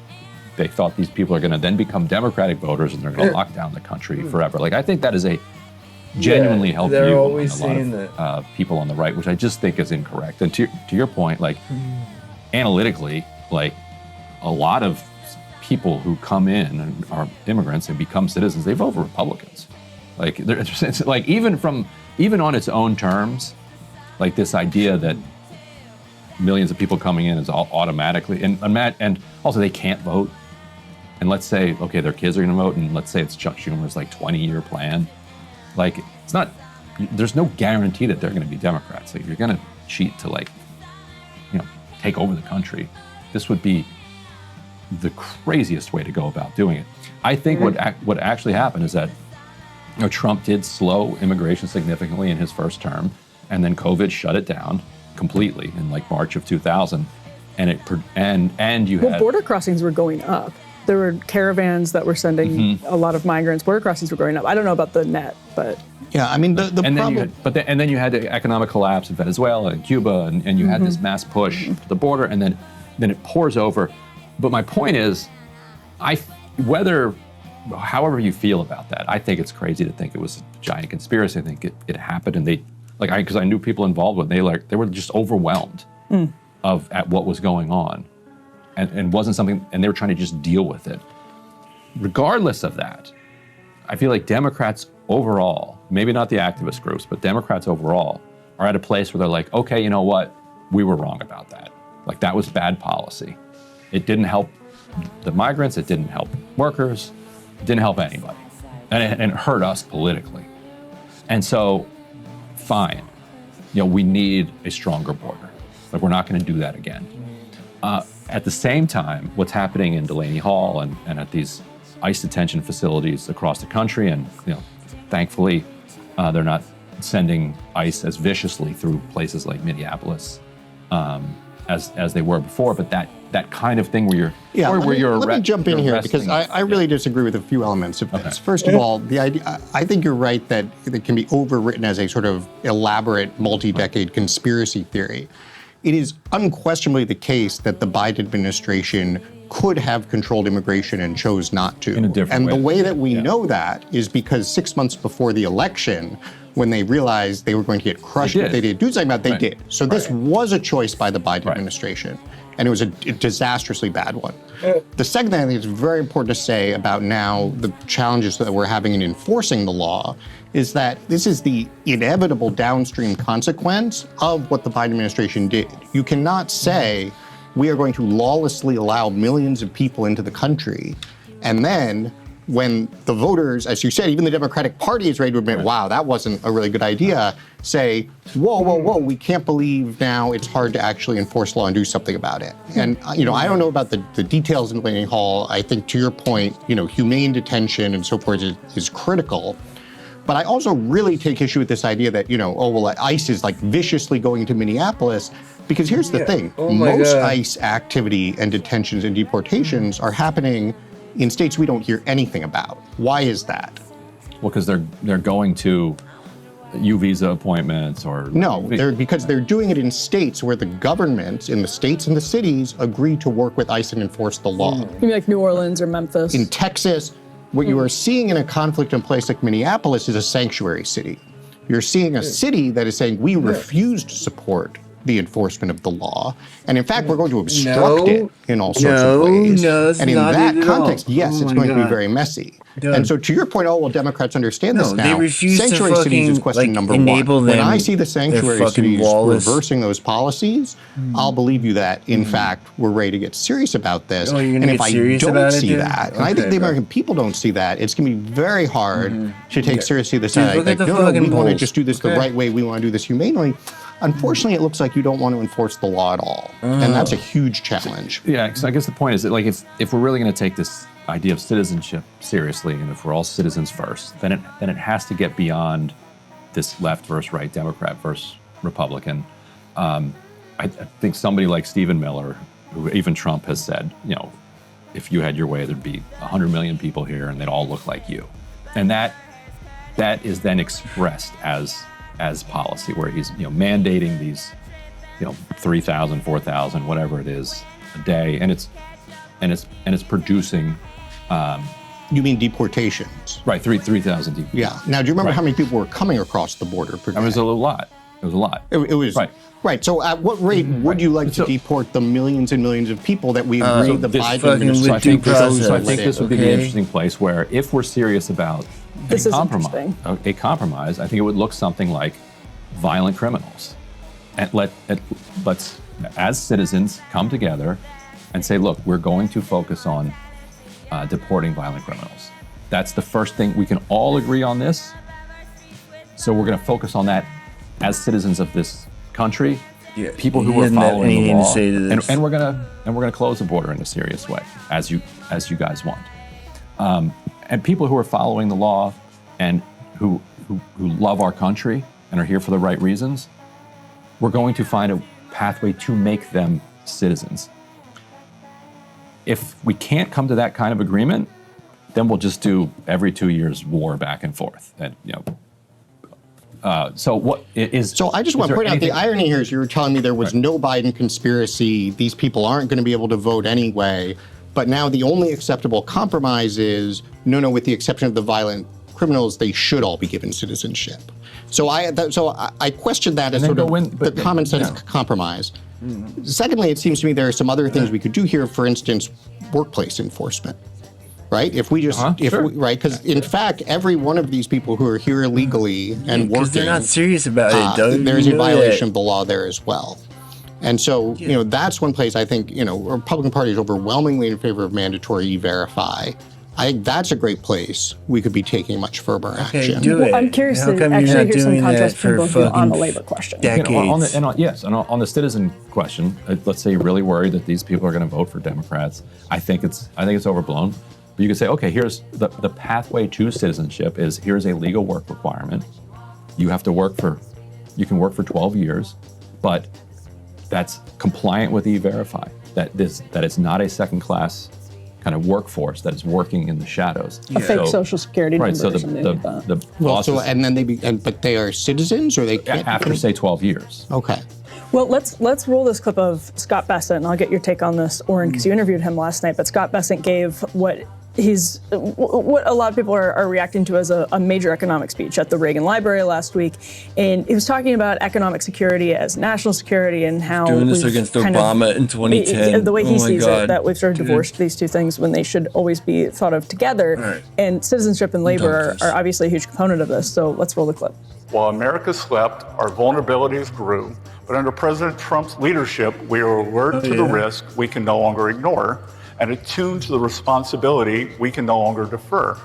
they thought these people are going to then become Democratic voters and they're going to lock down the country forever. Like, I think that is a genuinely held view among a lot of people on the right, which I just think is incorrect. And to your point, like analytically, like a lot of people who come in and are immigrants and become citizens, they vote for Republicans. Like, it's like even on its own terms, like this idea that millions of people coming in is all automatically, and also they can't vote. And let's say, okay, their kids are going to vote, and let's say it's Chuck Schumer's like 20-year plan. Like, it's not, there's no guarantee that they're going to be Democrats. Like, you're going to cheat to take over the country. This would be the craziest way to go about doing it. I think what actually happened is that Trump did slow immigration significantly in his first term, and then COVID shut it down completely in like March of 2000, and you had border crossings were going up. There were caravans that were sending a lot of migrants. Border crossings were going up. I don't know about the net, but yeah, I mean the problem. Then you had the economic collapse in Venezuela and Cuba, and you had this mass push to the border, and then it pours over. But my point is, however you feel about that, I think it's crazy to think it was a giant conspiracy. I think it happened, and because I knew people involved with it, they were just overwhelmed at what was going on, and wasn't something, and they were trying to just deal with it. Regardless of that, I feel like Democrats overall, maybe not the activist groups, but Democrats overall are at a place where they're like, okay, you know what, we were wrong about that. Like, that was bad policy. It didn't help the migrants. It didn't help workers. It didn't help anybody, and it hurt us politically. And so, fine, we need a stronger border. Like, we're not going to do that again. At the same time, what's happening in Delaney Hall and at these ICE detention facilities across the country, and thankfully, they're not sending ICE as viciously through places like Minneapolis as they were before, but that kind of thing where you're let me jump in here because I really disagree with a few elements of this. First of all, the idea, I think you're right that it can be overwritten as a sort of elaborate multi-decade conspiracy theory. It is unquestionably the case that the Biden administration could have controlled immigration and chose not to. In a different way. And the way that we know that is because 6 months before the election, when they realized they were going to get crushed if they didn't do something about it, they did. So this was a choice by the Biden administration, and it was a disastrously bad one. The second thing I think is very important to say about now the challenges that we're having in enforcing the law is that this is the inevitable downstream consequence of what the Biden administration did. You cannot say we are going to lawlessly allow millions of people into the country, and then when the voters, as you said, even the Democratic Party is ready to admit, wow, that wasn't a really good idea, say, whoa, we can't believe now it's hard to actually enforce law and do something about it. And, I don't know about the details in Delaney Hall. I think to your point, humane detention and so forth is critical. But I also really take issue with this idea that, ICE is like viciously going to Minneapolis, because here's the thing. Most ICE activity and detentions and deportations are happening in states we don't hear anything about. Why is that? Well, because they're going to U visa appointments or because they're doing it in states where the governments in the states and the cities agree to work with ICE and enforce the law. Maybe like New Orleans or Memphis. In Texas, what you are seeing in a conflict in a place like Minneapolis is a sanctuary city. You're seeing a city that is saying we refuse to support the enforcement of the law, and in fact, we're going to obstruct it in all sorts of ways. And in that context, yes, it's going to be very messy. And so, to your point, Democrats understand this now. They refuse sanctuary to cities is question number one. When I see the sanctuary cities reversing those policies, I'll believe you that, in fact, we're ready to get serious about this. And if I don't see that, and I think the American people don't see that, it's going to be very hard to take seriously this idea. No, we want to just do this the right way. We want to do this humanely. Unfortunately, it looks like you don't want to enforce the law at all, and that's a huge challenge. Yeah, so I guess the point is that, like, if we're really going to take this idea of citizenship seriously, and if we're all citizens first, then it has to get beyond this left versus right, Democrat versus Republican. I think somebody like Stephen Miller, who even Trump has said, if you had your way, there'd be 100 million people here, and they'd all look like you, and that is then expressed as policy, where he's mandating these 3,000, 4,000, whatever it is a day, and it's producing. You mean deportations? Right, 3,000 deportations. Yeah. Now, do you remember how many people were coming across the border per day? It was a lot. It was a lot. It was right. So, at what rate would you like to deport the millions and millions of people that we agree the Biden administration? So I think this would be the interesting place where, if we're serious about a compromise, I think it would look something like violent criminals, and let's as citizens come together and say, look, we're going to focus on deporting violent criminals. That's the first thing. We can all agree on this, so we're going to focus on that as citizens of this country. People who are following the law, and we're gonna close the border in a serious way, as you guys want. And people who are following the law and who love our country and are here for the right reasons, we're going to find a pathway to make them citizens. If we can't come to that kind of agreement, then we'll just do every 2 years war back and forth. And so what is? So I just want to point out the irony here is you were telling me there was no Biden conspiracy. These people aren't going to be able to vote anyway. But now the only acceptable compromise is, no, with the exception of the violent criminals, they should all be given citizenship. So I question that as sort of the common sense compromise. Secondly, it seems to me there are some other things we could do here. For instance, workplace enforcement, right? If we just, because in fact, every one of these people who are here illegally and working, they're not serious about it. There's a violation of the law there as well. And so, that's one place I think, Republican Party is overwhelmingly in favor of mandatory E-Verify. I think that's a great place we could be taking much firmer action. Well, I'm curious to actually hear some contrast from both of you on the labor question. On the citizen question, let's say you're really worried that these people are going to vote for Democrats. I think it's overblown. But you could say, okay, here's the pathway to citizenship is, here's a legal work requirement. You can work for 12 years, but that's compliant with E-Verify, that it's not a second-class kind of workforce that is working in the shadows. A fake social security number right, so or something like that. And then but they are citizens, or they can't after say 12 years. Okay. Well, let's roll this clip of Scott Bessent, and I'll get your take on this, Oren, because you interviewed him last night. But Scott Bessent gave what a lot of people are reacting to as a major economic speech at the Reagan Library last week, and he was talking about economic security as national security and how doing this against Obama in 2010. The way he sees God. it, that we've sort of divorced these two things when they should always be thought of together. Right. And citizenship and labor are obviously a huge component of this. So let's roll the clip. While America slept, our vulnerabilities grew. But under President Trump's leadership, we are alert to the risk we can no longer ignore and attuned to the responsibility we can no longer defer.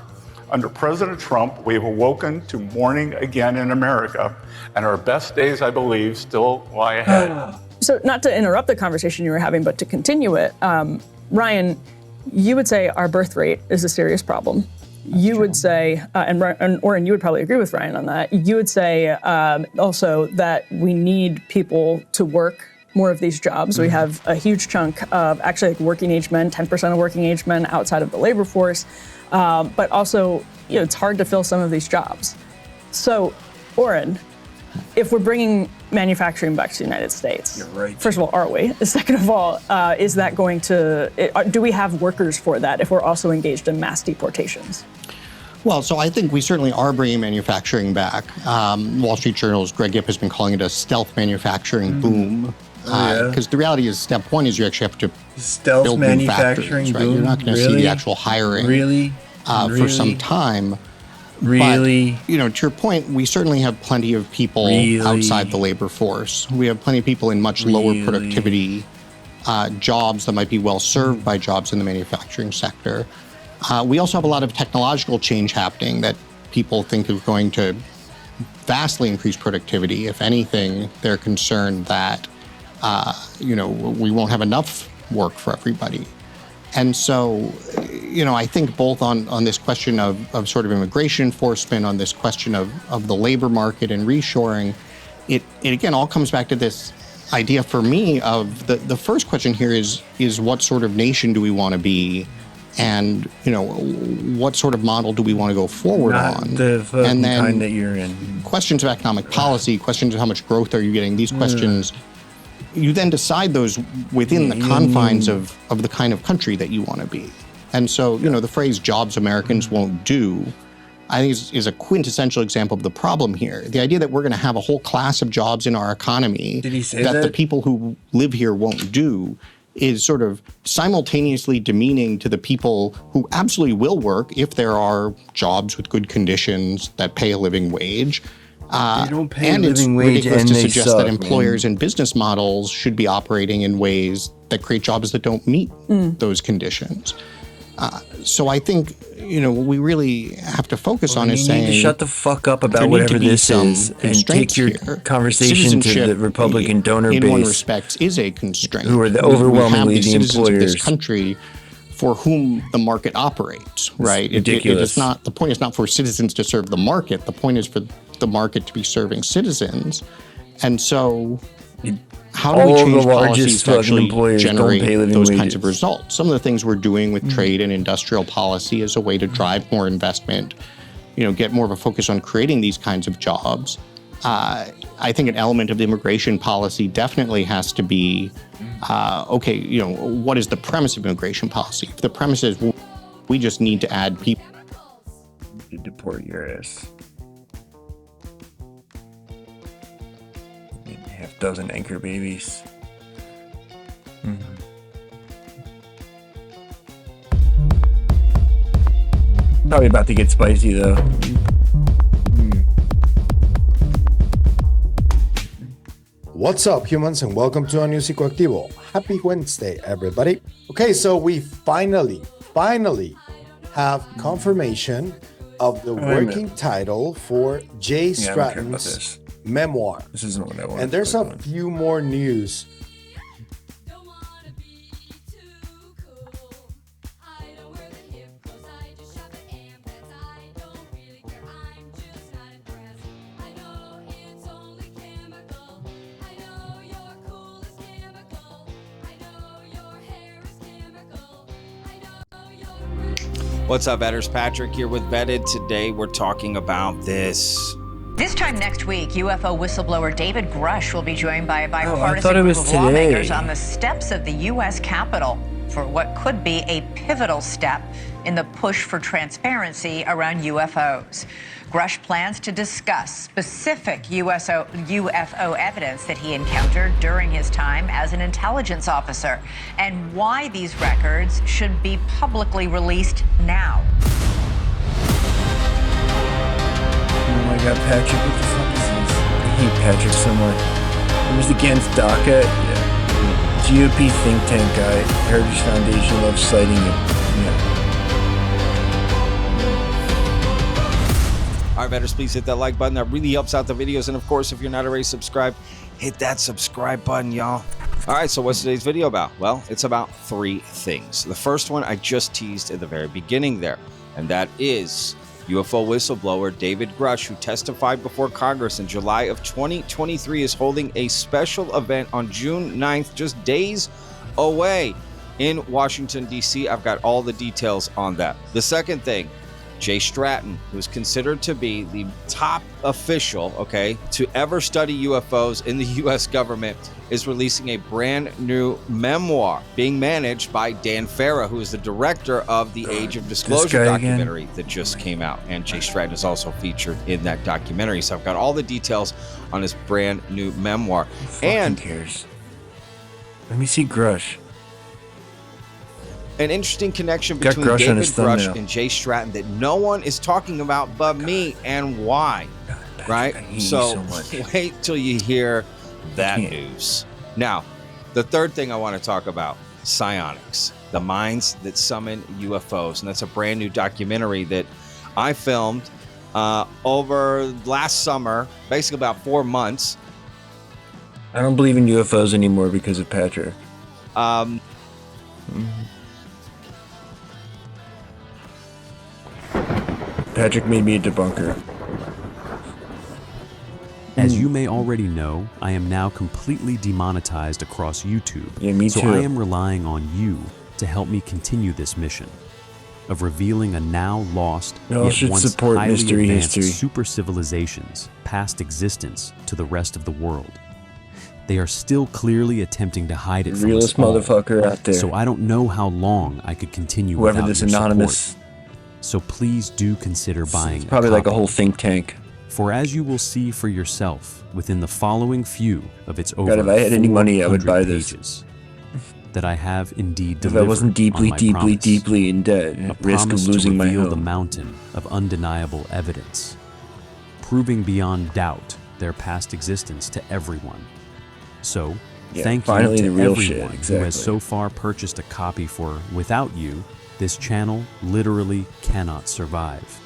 Under President Trump, we have awoken to morning again in America, and our best days, I believe, still lie ahead. So not to interrupt the conversation you were having, but to continue it, Ryan, you would say our birth rate is a serious problem. You would say, and Oren, you would probably agree with Ryan on that. You would say also that we need people to work more of these jobs. We have a huge chunk of actually like working age men, 10% of working age men outside of the labor force. But also, it's hard to fill some of these jobs. So, Oren, if we're bringing manufacturing back to the United States, you're right. First of all, are we? Second of all, is that going to, do we have workers for that if we're also engaged in mass deportations? Well, so I think we certainly are bringing manufacturing back. Wall Street Journal's Greg Gipp has been calling it a stealth manufacturing boom. Because the reality is, step one is you actually have to build new factories, right? You're not going to see the actual hiring for some time. Really? But, to your point, we certainly have plenty of people outside the labor force. We have plenty of people in much lower productivity jobs that might be well served by jobs in the manufacturing sector. We also have a lot of technological change happening that people think is going to vastly increase productivity. If anything, they're concerned that we won't have enough work for everybody. And so, I think both on this question of sort of immigration enforcement, on this question of the labor market and reshoring, it again all comes back to this idea for me of the first question here is what sort of nation do we want to be? And, what sort of model do we want to go forward on? The and then kind that you're in. Questions of economic policy, questions of how much growth are you getting, these questions, you then decide those within the confines of the kind of country that you want to be. And so, the phrase jobs Americans won't do, I think is a quintessential example of the problem here. The idea that we're going to have a whole class of jobs in our economy that the people who live here won't do is sort of simultaneously demeaning to the people who absolutely will work if there are jobs with good conditions that pay a living wage. They don't pay and a it's living wage ridiculous and to they suggest suck, that employers and business models should be operating in ways that create jobs that don't meet those conditions. So I think, what we really have to focus on is saying... You need to shut the fuck up about whatever this is and take your conversation to the Republican donor base. In one respect, is a constraint. Who are overwhelmingly the citizens employers. of this country for whom the market operates, right? Ridiculous. The point is not for citizens to serve the market. The point is for the market to be serving citizens. And so... how do we change policies to actually generate those kinds of results? Some of the things we're doing with trade and industrial policy as a way to drive more investment, get more of a focus on creating these kinds of jobs. I think an element of immigration policy definitely has to be, what is the premise of immigration policy? If the premise is we just need to add people. You deport your ass. Half-dozen anchor babies. Probably about to get spicy though. What's up, humans, and welcome to a new Psychoactivo. Happy Wednesday, everybody. Okay, so we finally have confirmation of the working title for Jay Stratton's memoir. This isn't what I want. And there's a few more news. What's up, Vetters? Patrick here with Vetted. Today we're talking about this. This time next week, UFO whistleblower David Grusch will be joined by a bipartisan thought it group was of today. lawmakers on the steps of the U.S. Capitol for what could be a pivotal step in the push for transparency around UFOs. Grusch plans to discuss specific UFO evidence that he encountered during his time as an intelligence officer and why these records should be publicly released now. Oh my god, Patrick, what the fuck is this? I hate Patrick so much. He was against DACA. Yeah. GOP think tank guy. Heritage Foundation loves citing him. Yeah. All right, Vetters, please hit that like button. That really helps out the videos. And of course, if you're not already subscribed, hit that subscribe button, y'all. All right, so what's today's video about? Well, it's about three things. The first one I just teased at the very beginning there, and that is UFO whistleblower David Grusch, who testified before Congress in July of 2023, is holding a special event on June 9th, just days away in Washington, D.C. I've got all the details on that. The second thing, Jay Stratton, who is considered to be the top official, to ever study UFOs in the U.S. government, is releasing a brand new memoir being managed by Dan Farah, who is the director of the Age of Disclosure documentary that just came out. And Jay Stratton is also featured in that documentary. So I've got all the details on his brand new memoir. Who cares? Let me see Grusch. An interesting connection Got between Grusch on David his Grusch thumbnail. and Jay Stratton that no one is talking about but me, and why, right? hate you So, so much. wait till you hear that news. Now, the third thing I want to talk about, psionics, the minds that summon UFOs. And that's a brand new documentary that I filmed over last summer, basically about 4 months. I don't believe in UFOs anymore because of Patrick. Patrick made me a debunker. As you may already know, I am now completely demonetized across YouTube. Yeah, me so too. I am relying on you to help me continue this mission of revealing a now lost, Y'all yet should once support highly mystery advanced history. super civilization's past existence to the rest of the world. They are still clearly attempting to hide it from us Realest all, motherfucker out there. So I don't know how long I could continue Whoever without this your anonymous. support. So please do consider buying It's probably a like a copy. whole think tank. For as you will see for yourself within the following few of its over God, if I had any money, I would 400 buy this. pages, that I have indeed If delivered I wasn't deeply, on my deeply, promise, deeply in debt, a at risk of promise losing to my reveal home. the mountain of undeniable evidence, proving beyond doubt their past existence to everyone. So, Yeah, thank you finally to the real everyone shit, who has exactly. so far purchased a copy, for without you, this channel literally cannot survive.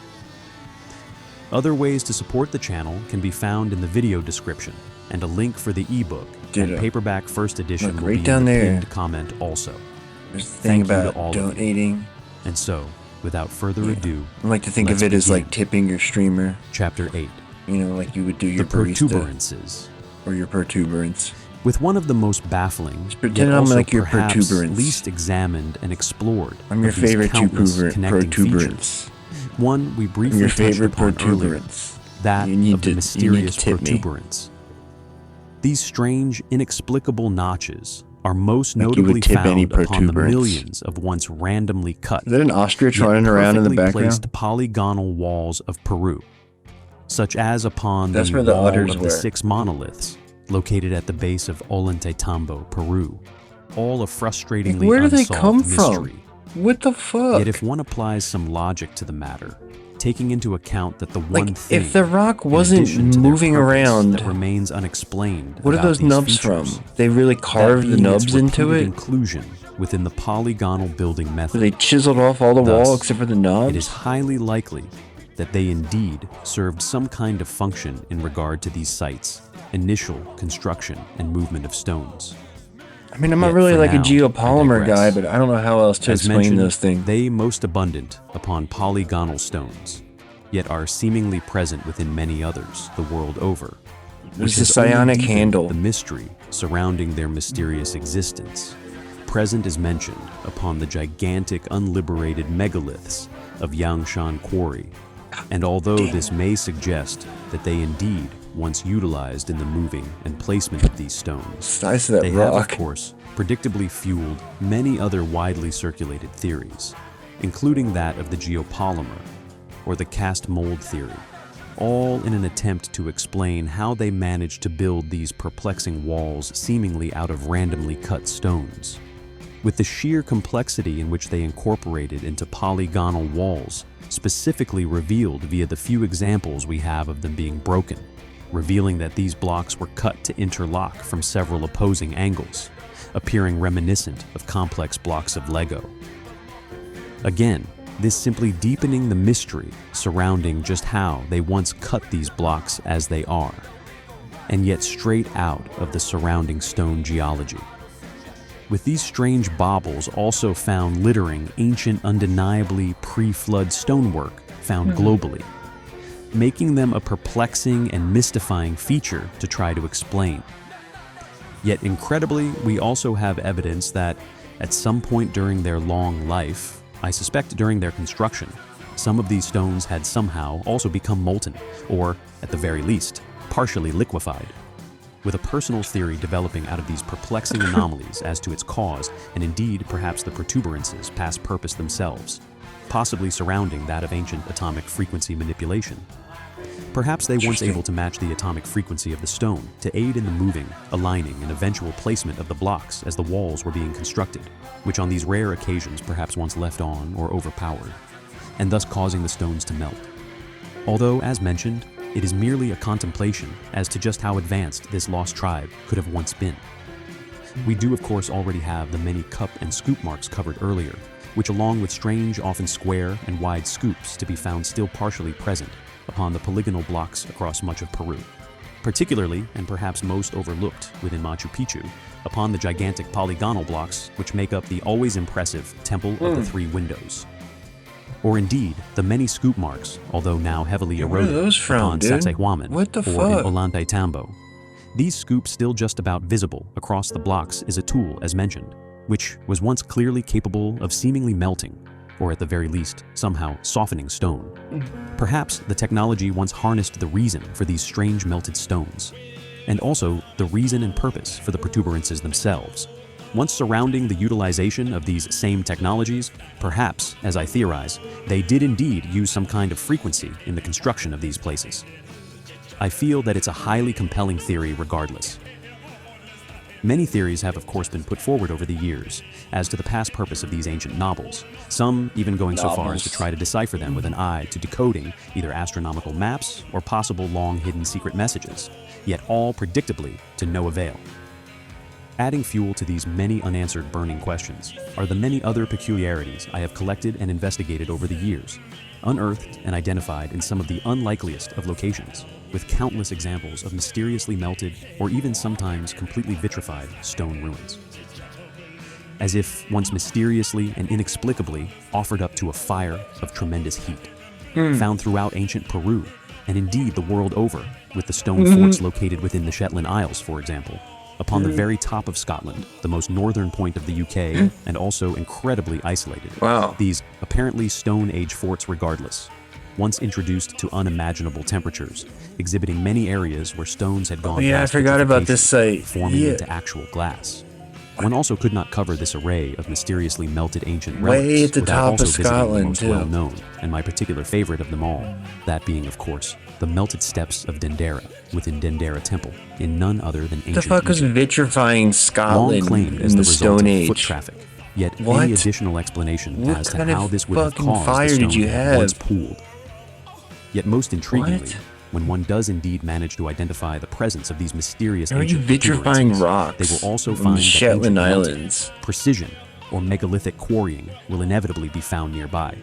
Other ways to support the channel can be found in the video description, and a link for the ebook and Ditto. paperback first edition Look, will right be down in the there. pinned comment also. There's the thing Thank you to about all of you. donating. And so, without further ado, I like to think let's of it as begin. like tipping your streamer. Chapter 8. You know, like you would do your The barista. protuberances. Or your protuberance. With one of the most baffling, pretend yet I'm also like your perhaps protuberance. least examined and explored I'm your of these favorite countless connecting protuberance. features. One we briefly your touched favorite upon earlier, protuberance. that You need of the to- you need mysterious to tip me. protuberance. These strange, inexplicable notches are most Like you would notably tip any found upon the protuberance. millions of once randomly cut, Is that an ostrich yet running around in the perfectly background? placed polygonal walls of Peru, such as upon That's the where the wall otters of were. the 6 monoliths located at the base of Ollantaytambo, Peru, all a frustratingly Where do they unsolved come mystery. from? What the fuck? Yet if one applies some logic to the matter, taking into account that the one Like, thing, if the rock in wasn't addition to their moving purpose, around, that remains unexplained, what are about those these nubs features, from? They really that carved the being its nubs into repeated it? inclusion within the polygonal building method. They chiseled off all the Thus, wall except for the knobs? It is highly likely that they indeed served some kind of function in regard to these sites' initial construction and movement of stones. I mean, I'm not Yet really for like a now, geopolymer I guy, digress. but I don't know how else to As explain mentioned, those things. They most abundant upon polygonal stones, yet are seemingly present within many others the world over. There's which a has only psionic deepened handle. The mystery surrounding their mysterious existence, present as mentioned upon the gigantic unliberated megaliths of Yangshan Quarry, and although this may suggest that they indeed once utilized in the moving and placement of these stones, they have, of course, predictably fueled many other widely circulated theories, including that of the geopolymer, or the cast mold theory, all in an attempt to explain how they managed to build these perplexing walls seemingly out of randomly cut stones. With the sheer complexity in which they incorporated into polygonal walls, specifically revealed via the few examples we have of them being broken, revealing that these blocks were cut to interlock from several opposing angles, appearing reminiscent of complex blocks of Lego. Again, this simply deepening the mystery surrounding just how they once cut these blocks as they are, and yet straight out of the surrounding stone geology. With these strange baubles also found littering ancient, undeniably pre-flood stonework found globally, making them a perplexing and mystifying feature to try to explain. Yet incredibly, we also have evidence that at some point during their long life, I suspect during their construction, some of these stones had somehow also become molten, or, at the very least, partially liquefied, with a personal theory developing out of these perplexing anomalies as to its cause, and indeed perhaps the protuberances past purpose themselves, possibly surrounding that of ancient atomic frequency manipulation. Perhaps they once able to match the atomic frequency of the stone to aid in the moving, aligning, and eventual placement of the blocks as the walls were being constructed, which on these rare occasions perhaps once left on or overpowered, and thus causing the stones to melt. Although, as mentioned, it is merely a contemplation as to just how advanced this lost tribe could have once been. We do of course already have the many cup and scoop marks covered earlier, which along with strange, often square and wide scoops to be found still partially present upon the polygonal blocks across much of Peru, particularly and perhaps most overlooked within Machu Picchu, upon the gigantic polygonal blocks which make up the always impressive Temple of the Three Windows. Or indeed, the many scoop marks, although now heavily eroded, upon Sacsayhuaman or in Ollantaytambo. These scoops still just about visible across the blocks is a tool, as mentioned, which was once clearly capable of seemingly melting, or at the very least, somehow softening stone. Perhaps the technology once harnessed the reason for these strange melted stones, and also the reason and purpose for the protuberances themselves. Once surrounding the utilization of these same technologies, perhaps, as I theorize, they did indeed use some kind of frequency in the construction of these places. I feel that it's a highly compelling theory regardless. Many theories have of course been put forward over the years as to the past purpose of these ancient novels, some even going so far as to try to decipher them with an eye to decoding either astronomical maps or possible long-hidden secret messages, yet all predictably to no avail. Adding fuel to these many unanswered burning questions are the many other peculiarities I have collected and investigated over the years, unearthed and identified in some of the unlikeliest of locations, with countless examples of mysteriously melted or even sometimes completely vitrified stone ruins. As if once mysteriously and inexplicably offered up to a fire of tremendous heat, found throughout ancient Peru, and indeed the world over, with the stone forts located within the Shetland Isles, for example, upon the very top of Scotland, the most northern point of the UK, and also incredibly isolated. Wow. These apparently Stone Age forts regardless, once introduced to unimaginable temperatures, exhibiting many areas where stones had gone I forgot about this site. Forming into actual glass. One also could not cover this array of mysteriously melted ancient Way relics at the without top also of visiting the Scotland, most too. well-known and my particular favorite of them all, that being, of course, the melted steps of Dendera within Dendera Temple, in none other than ancient The fuck was Egypt. vitrifying Long Scotland claimed as in the the result Stone of foot Age? traffic, yet What? any additional explanation What as to kind how of this would have fucking caused fire the did stone you have? once pooled. Yet most intriguingly, What? when one does indeed manage to identify the presence of these mysterious How are you ancient vitrifying protuberances, rocks they will also on find the that Shetland ancient melting, Islands? precision, or megalithic quarrying will inevitably be found nearby.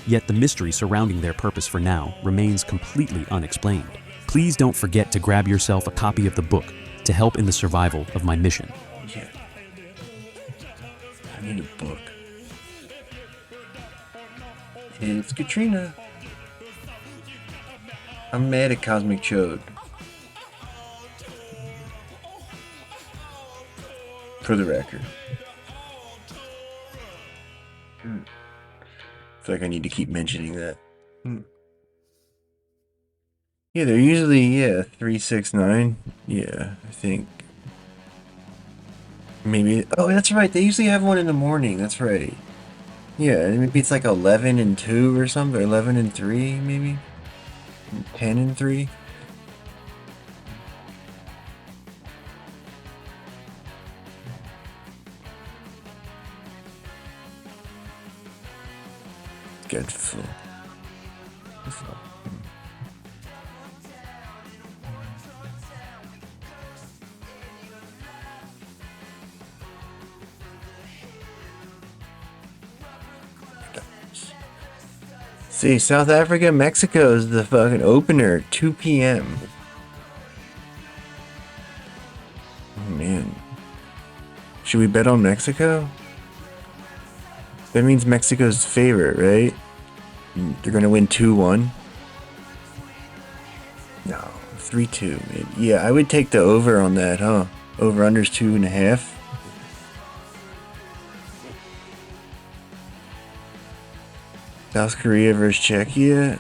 Yet the mystery surrounding their purpose for now remains completely unexplained. Please don't forget to grab yourself a copy of the book to help in the survival of my mission. Yeah. I need a book. It's Katrina. I'm mad at Cosmic Chode. For the record. feel like I need to keep mentioning that. Yeah, they're usually 369. Yeah, I think. Maybe. Oh, that's right. They usually have one in the morning. That's right. Yeah, maybe it's like 11 and 2 or something. 11 and 3, maybe. 10 and 3. Good full. See, South Africa, Mexico is the fucking opener, 2 p.m. Oh man. Should we bet on Mexico? That means Mexico's favorite, right? They're gonna win 2-1. No, 3-2. Maybe. Yeah, I would take the over on that, huh? Over under's 2.5. South Korea versus Czechia.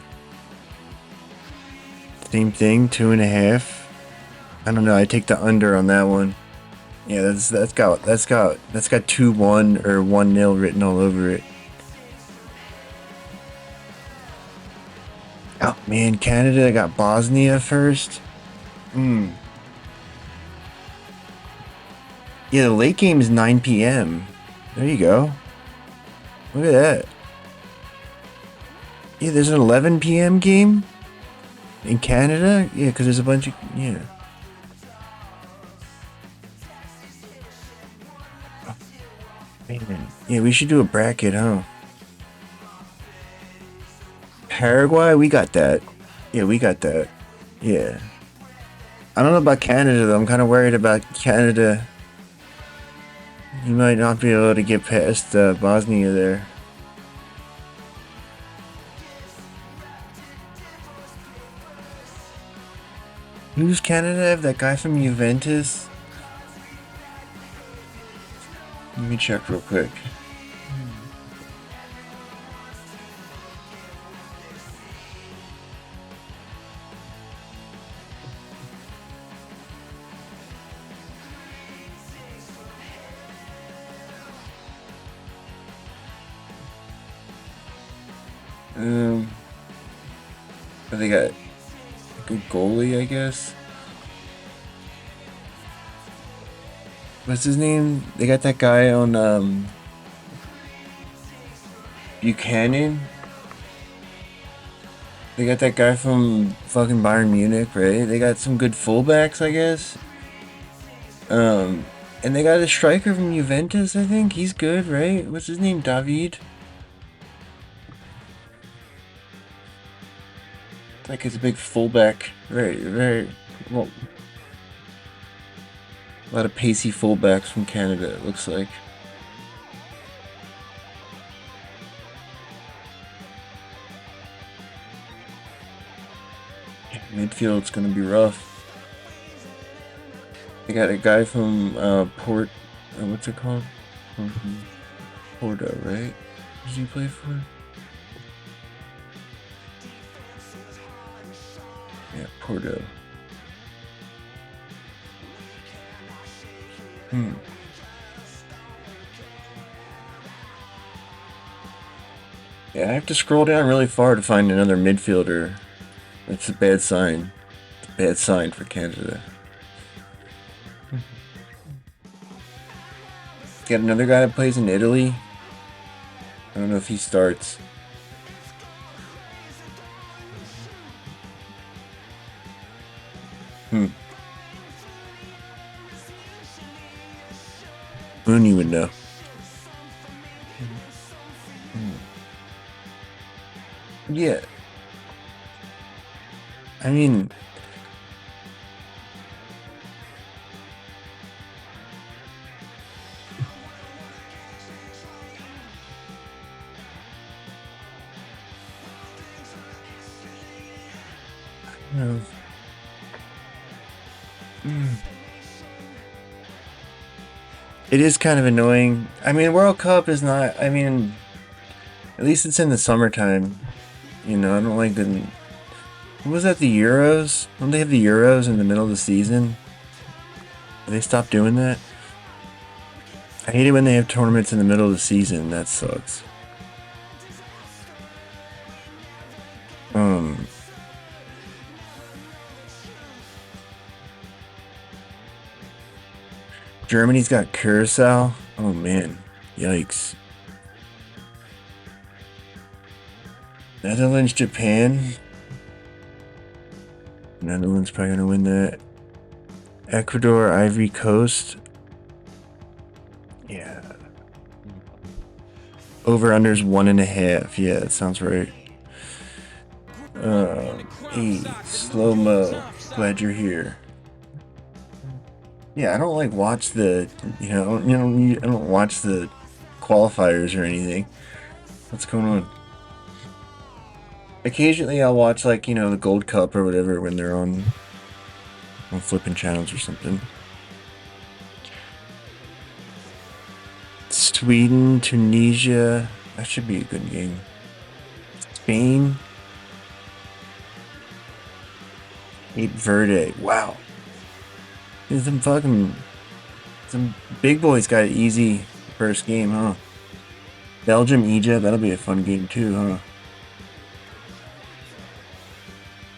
Same thing, 2.5. I don't know. I take the under on that one. Yeah, that's got 2-1 or 1-0 written all over it. Oh man, Canada got Bosnia first. Yeah, the late game is 9 p.m. There you go. Look at that. Yeah, there's an 11 p.m. game in Canada. Yeah, because there's a bunch of Man. Yeah, we should do a bracket, huh? Paraguay, we got that. Yeah, we got that. Yeah. I don't know about Canada, though. I'm kind of worried about Canada. You might not be able to get past Bosnia there. Who's Canada have? That guy from Juventus? Let me check real quick. But they got a good goalie, I guess. What's his name? They got that guy on Buchanan. They got that guy from fucking Bayern Munich, right? They got some good fullbacks, I guess. And they got a striker from Juventus, I think. He's good, right? What's his name? David? Like it's a big fullback. Very well. A lot of pacey fullbacks from Canada, it looks like. Midfield's gonna be rough. They got a guy from what's it called? Porto, right? Who did he play for? Yeah, Porto. Yeah, I have to scroll down really far to find another midfielder. That's a bad sign. It's a bad sign for Canada. Got another guy that plays in Italy. I don't know if he starts. Mooney would know. Yeah. I mean... No. It is kind of annoying. I mean, World Cup is not... I mean... At least it's in the summertime. You know, I don't like the... What was that, the Euros? Don't they have the Euros in the middle of the season? Did they stop doing that? I hate it when they have tournaments in the middle of the season. That sucks. Germany's got Curacao. Oh man, yikes. Netherlands, Japan. Netherlands probably gonna win that. Ecuador, Ivory Coast. Yeah. Over under's 1.5. Yeah, that sounds right. Hey, slow mo. Glad you're here. Yeah, I don't like watch the, I don't watch the qualifiers or anything. What's going on? Occasionally I'll watch like, the Gold Cup or whatever when they're on flipping channels or something. Sweden, Tunisia, that should be a good game. Spain. Cape Verde, wow. Some big boys got an easy first game, huh? Belgium, Egypt, that'll be a fun game too, huh?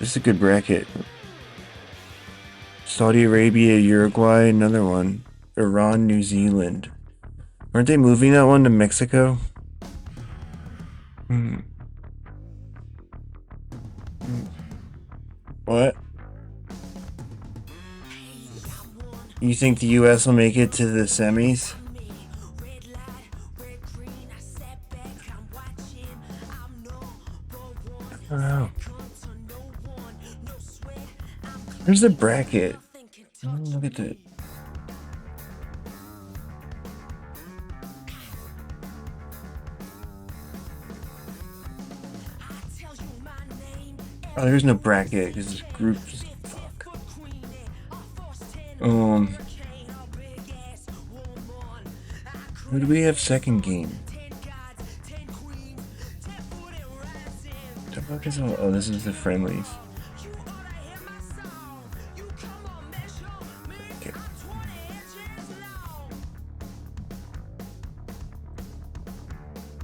This is a good bracket. Saudi Arabia, Uruguay, another one. Iran, New Zealand. Aren't they moving that one to Mexico? What? You think the US will make it to the semis? I don't know. Where's the bracket? Look at that. Oh, there's no bracket because this group's fuck. Who do we have second game? The fuck is all? Oh, this is the friendlies. Okay.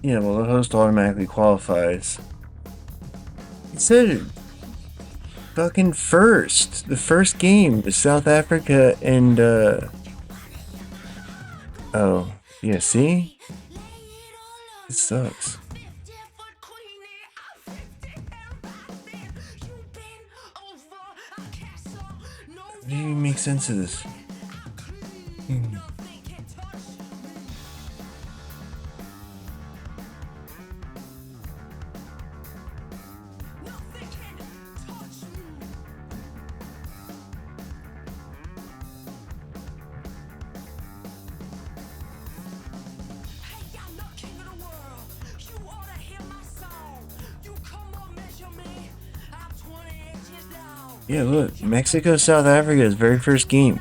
Yeah, well, the host automatically qualifies. It said fucking first. The first game is South Africa and oh, yeah, see? It sucks. How do you make sense of this? Yeah, look, Mexico, South Africa's very first game.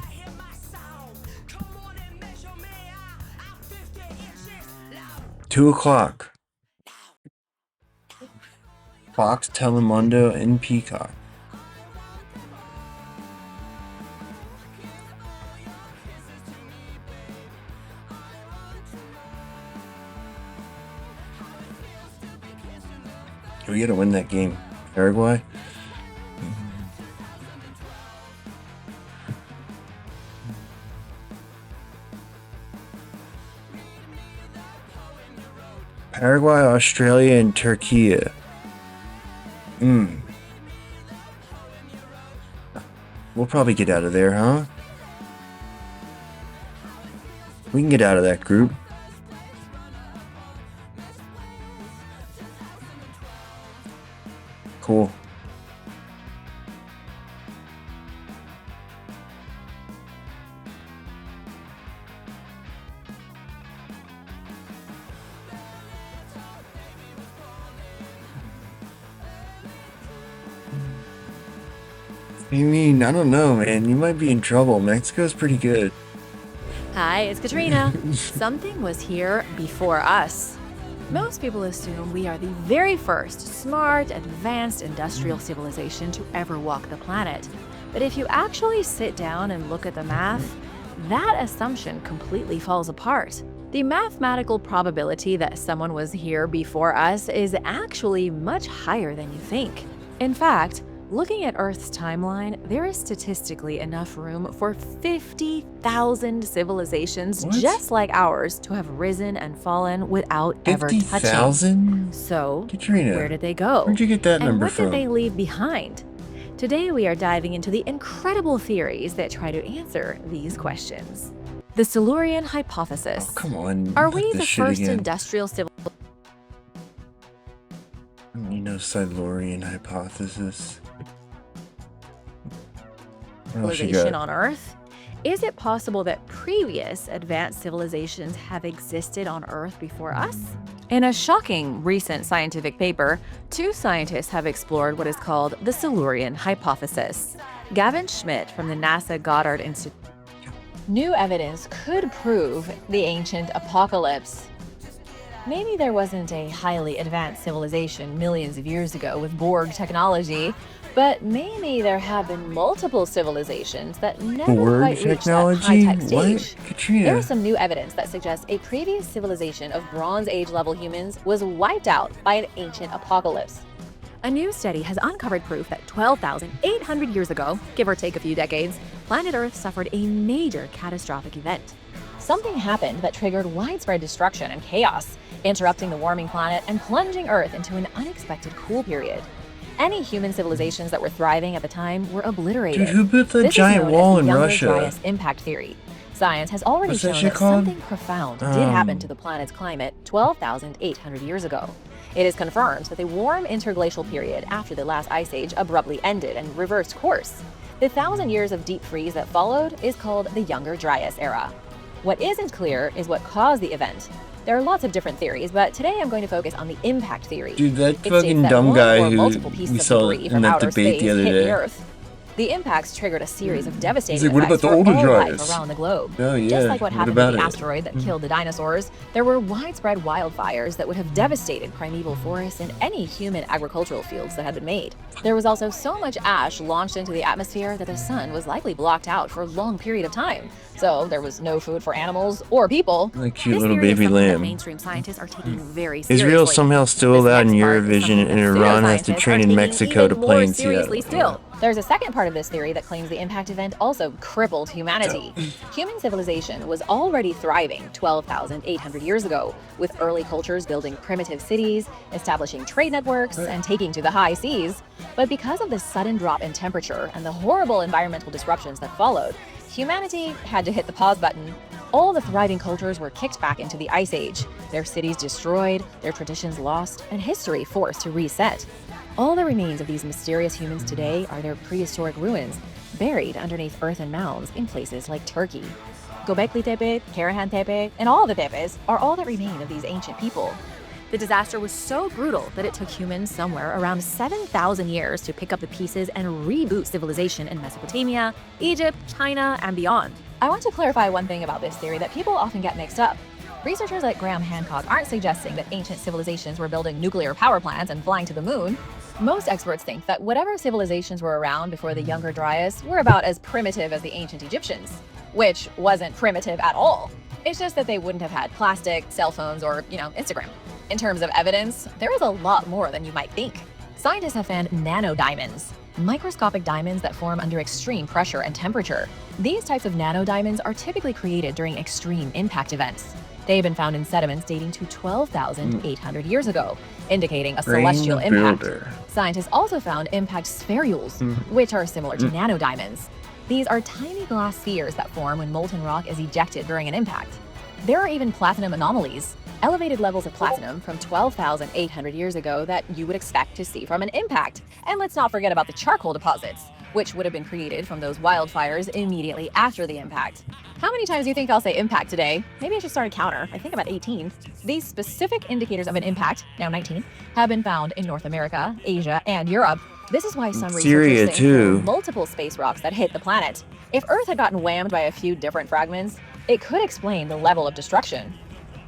$2:00. Fox, Telemundo, and Peacock. We gotta win that game. Paraguay? Paraguay, Australia, and Turkey. We'll probably get out of there, huh? We can get out of that group. Cool. I mean, I don't know, man. You might be in trouble. Mexico's pretty good. Hi, it's Katrina. Something was here before us. Most people assume we are the very first smart, advanced industrial civilization to ever walk the planet. But if you actually sit down and look at the math, that assumption completely falls apart. The mathematical probability that someone was here before us is actually much higher than you think. In fact, looking at Earth's timeline, there is statistically enough room for 50,000 civilizations just like ours to have risen and fallen without ever touching. 50,000? So, Katrina, where did they go? where'd you get that and number what from? did they leave behind? Today we are diving into the incredible theories that try to answer these questions. The Silurian hypothesis. Oh, come on. Are not we this the shit first again. industrial civilization? You know, Silurian hypothesis. What else you got? On Earth? Is it possible that previous advanced civilizations have existed on Earth before us? In a shocking recent scientific paper, 2 scientists have explored what is called the Silurian hypothesis. Gavin Schmidt from the NASA Goddard Institute. New evidence could prove the ancient apocalypse. Maybe there wasn't a highly advanced civilization millions of years ago with Borg technology, but maybe there have been multiple civilizations that never Borg quite reached technology? that high-tech What? stage. Katrina. There is some new evidence that suggests a previous civilization of Bronze Age level humans was wiped out by an ancient apocalypse. A new study has uncovered proof that 12,800 years ago, give or take a few decades, planet Earth suffered a major catastrophic event. Something happened that triggered widespread destruction and chaos, interrupting the warming planet and plunging Earth into an unexpected cool period. Any human civilizations that were thriving at the time were obliterated. Dude, who built that This is giant known wall as in the Younger Russia? Dryas impact theory. Science has already What's that shown shit that called? something profound did happen to the planet's climate 12,800 years ago. It is confirmed that the warm interglacial period after the last ice age abruptly ended and reversed course. The 1,000 years of deep freeze that followed is called the Younger Dryas era. What isn't clear is what caused the event. There are lots of different theories, but today I'm going to focus on the impact theory. Dude, that It states fucking that dumb one guy or who multiple pieces we of saw debris in from that outer debate space the other hit day. the Earth. The impacts triggered a series of devastating He's like, what effects about the for older all life Dryas? around the globe. Oh, yeah. Just like what What happened about to the it? asteroid that killed the dinosaurs, there were widespread wildfires that would have devastated primeval forests and any human agricultural fields that had been made. There was also so much ash launched into the atmosphere that the sun was likely blocked out for a long period of time. So there was no food for animals or people. Like cute This little theory is baby something that lamb. mainstream scientists are taking very seriously. Israel somehow still allowed in Eurovision, and Iran has to Pseudoscientists train are in taking Mexico to even play more in Seattle. seriously still. There's a second part of this theory that claims the impact event also crippled humanity. Human civilization was already thriving 12,800 years ago, with early cultures building primitive cities, establishing trade networks, and taking to the high seas. But because of the sudden drop in temperature and the horrible environmental disruptions that followed, humanity had to hit the pause button. All the thriving cultures were kicked back into the Ice Age, their cities destroyed, their traditions lost, and history forced to reset. All that remains of these mysterious humans today are their prehistoric ruins, buried underneath earthen mounds in places like Turkey. Göbekli Tepe, Karahan Tepe, and all the tepes are all that remain of these ancient people. The disaster was so brutal that it took humans somewhere around 7,000 years to pick up the pieces and reboot civilization in Mesopotamia, Egypt, China, and beyond. I want to clarify one thing about this theory that people often get mixed up. Researchers like Graham Hancock aren't suggesting that ancient civilizations were building nuclear power plants and flying to the moon. Most experts think that whatever civilizations were around before the Younger Dryas were about as primitive as the ancient Egyptians, which wasn't primitive at all. It's just that they wouldn't have had plastic, cell phones, or, Instagram. In terms of evidence, there is a lot more than you might think. Scientists have found nanodiamonds, microscopic diamonds that form under extreme pressure and temperature. These types of nanodiamonds are typically created during extreme impact events. They have been found in sediments dating to 12,800 years ago, indicating a celestial impact. Scientists also found impact spherules, which are similar to nanodiamonds. These are tiny glass spheres that form when molten rock is ejected during an impact. There are even platinum anomalies, elevated levels of platinum from 12,800 years ago that you would expect to see from an impact. And let's not forget about the charcoal deposits, which would have been created from those wildfires immediately after the impact. How many times do you think I'll say impact today? Maybe I should start a counter. I think about 18. These specific indicators of an impact, now 19, have been found in North America, Asia, and Europe. This is why some Syria, researchers think there too. were multiple space rocks that hit the planet. If Earth had gotten whammed by a few different fragments, it could explain the level of destruction.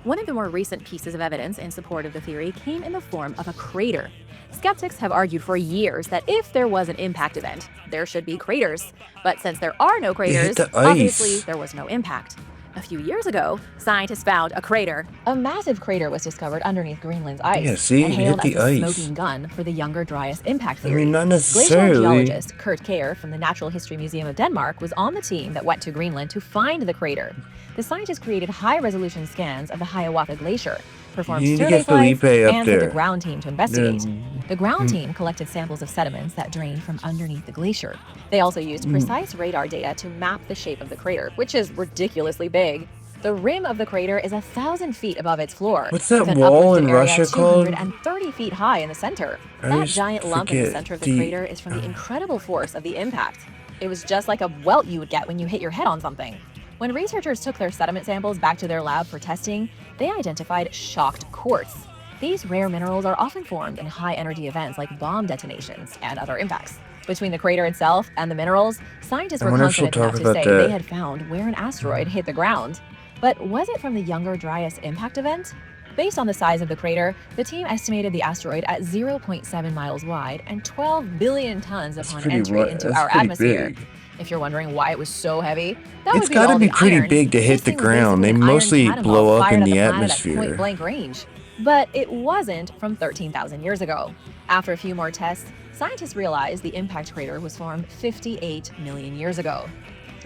One of the more recent pieces of evidence in support of the theory came in the form of a crater. Skeptics have argued for years that if there was an impact event, there should be craters. But since there are no craters, obviously there was no impact. A few years ago, scientists found a crater. A massive crater was discovered underneath Greenland's ice, Yeah, see, and it hailed hit as the the ice. smoking gun for the Younger Dryas impact I theory. mean, not Glacial necessarily. geologist Kurt Kjær from the Natural History Museum of Denmark was on the team that went to Greenland to find the crater. The scientists created high-resolution scans of the Hiawatha Glacier, performed You need to survey get Felipe flights, up and sent a there. ground team to investigate. The ground Mm. team collected samples of sediments that drained from underneath the glacier. They also used precise radar data to map the shape of the crater, which is ridiculously big. The rim of the crater is 1,000 feet above its floor. What's that with an wall uplifted in area Russia called? 230 feet high in the center. I That always giant lump in the forget center of the the- crater is from the incredible force of the impact. It was just like a welt you would get when you hit your head on something. When researchers took their sediment samples back to their lab for testing, they identified shocked quartz. These rare minerals are often formed in high-energy events like bomb detonations and other impacts. Between the crater itself and the minerals, scientists I were wonder if she'll confident enough talk to about say that. they had found where an asteroid hit the ground. But was it from the Younger Dryas impact event? Based on the size of the crater, the team estimated the asteroid at 0.7 miles wide and 12 billion tons upon pretty entry wi- into that's our pretty atmosphere. big. If you're wondering why it was so heavy, that It's would be got to all be the pretty iron. big to hit This the thing was ground. They basically an iron mostly cannonball blow up fired in at the planet at atmosphere. point blank range. But it wasn't from 13,000 years ago. After a few more tests, scientists realized the impact crater was formed 58 million years ago.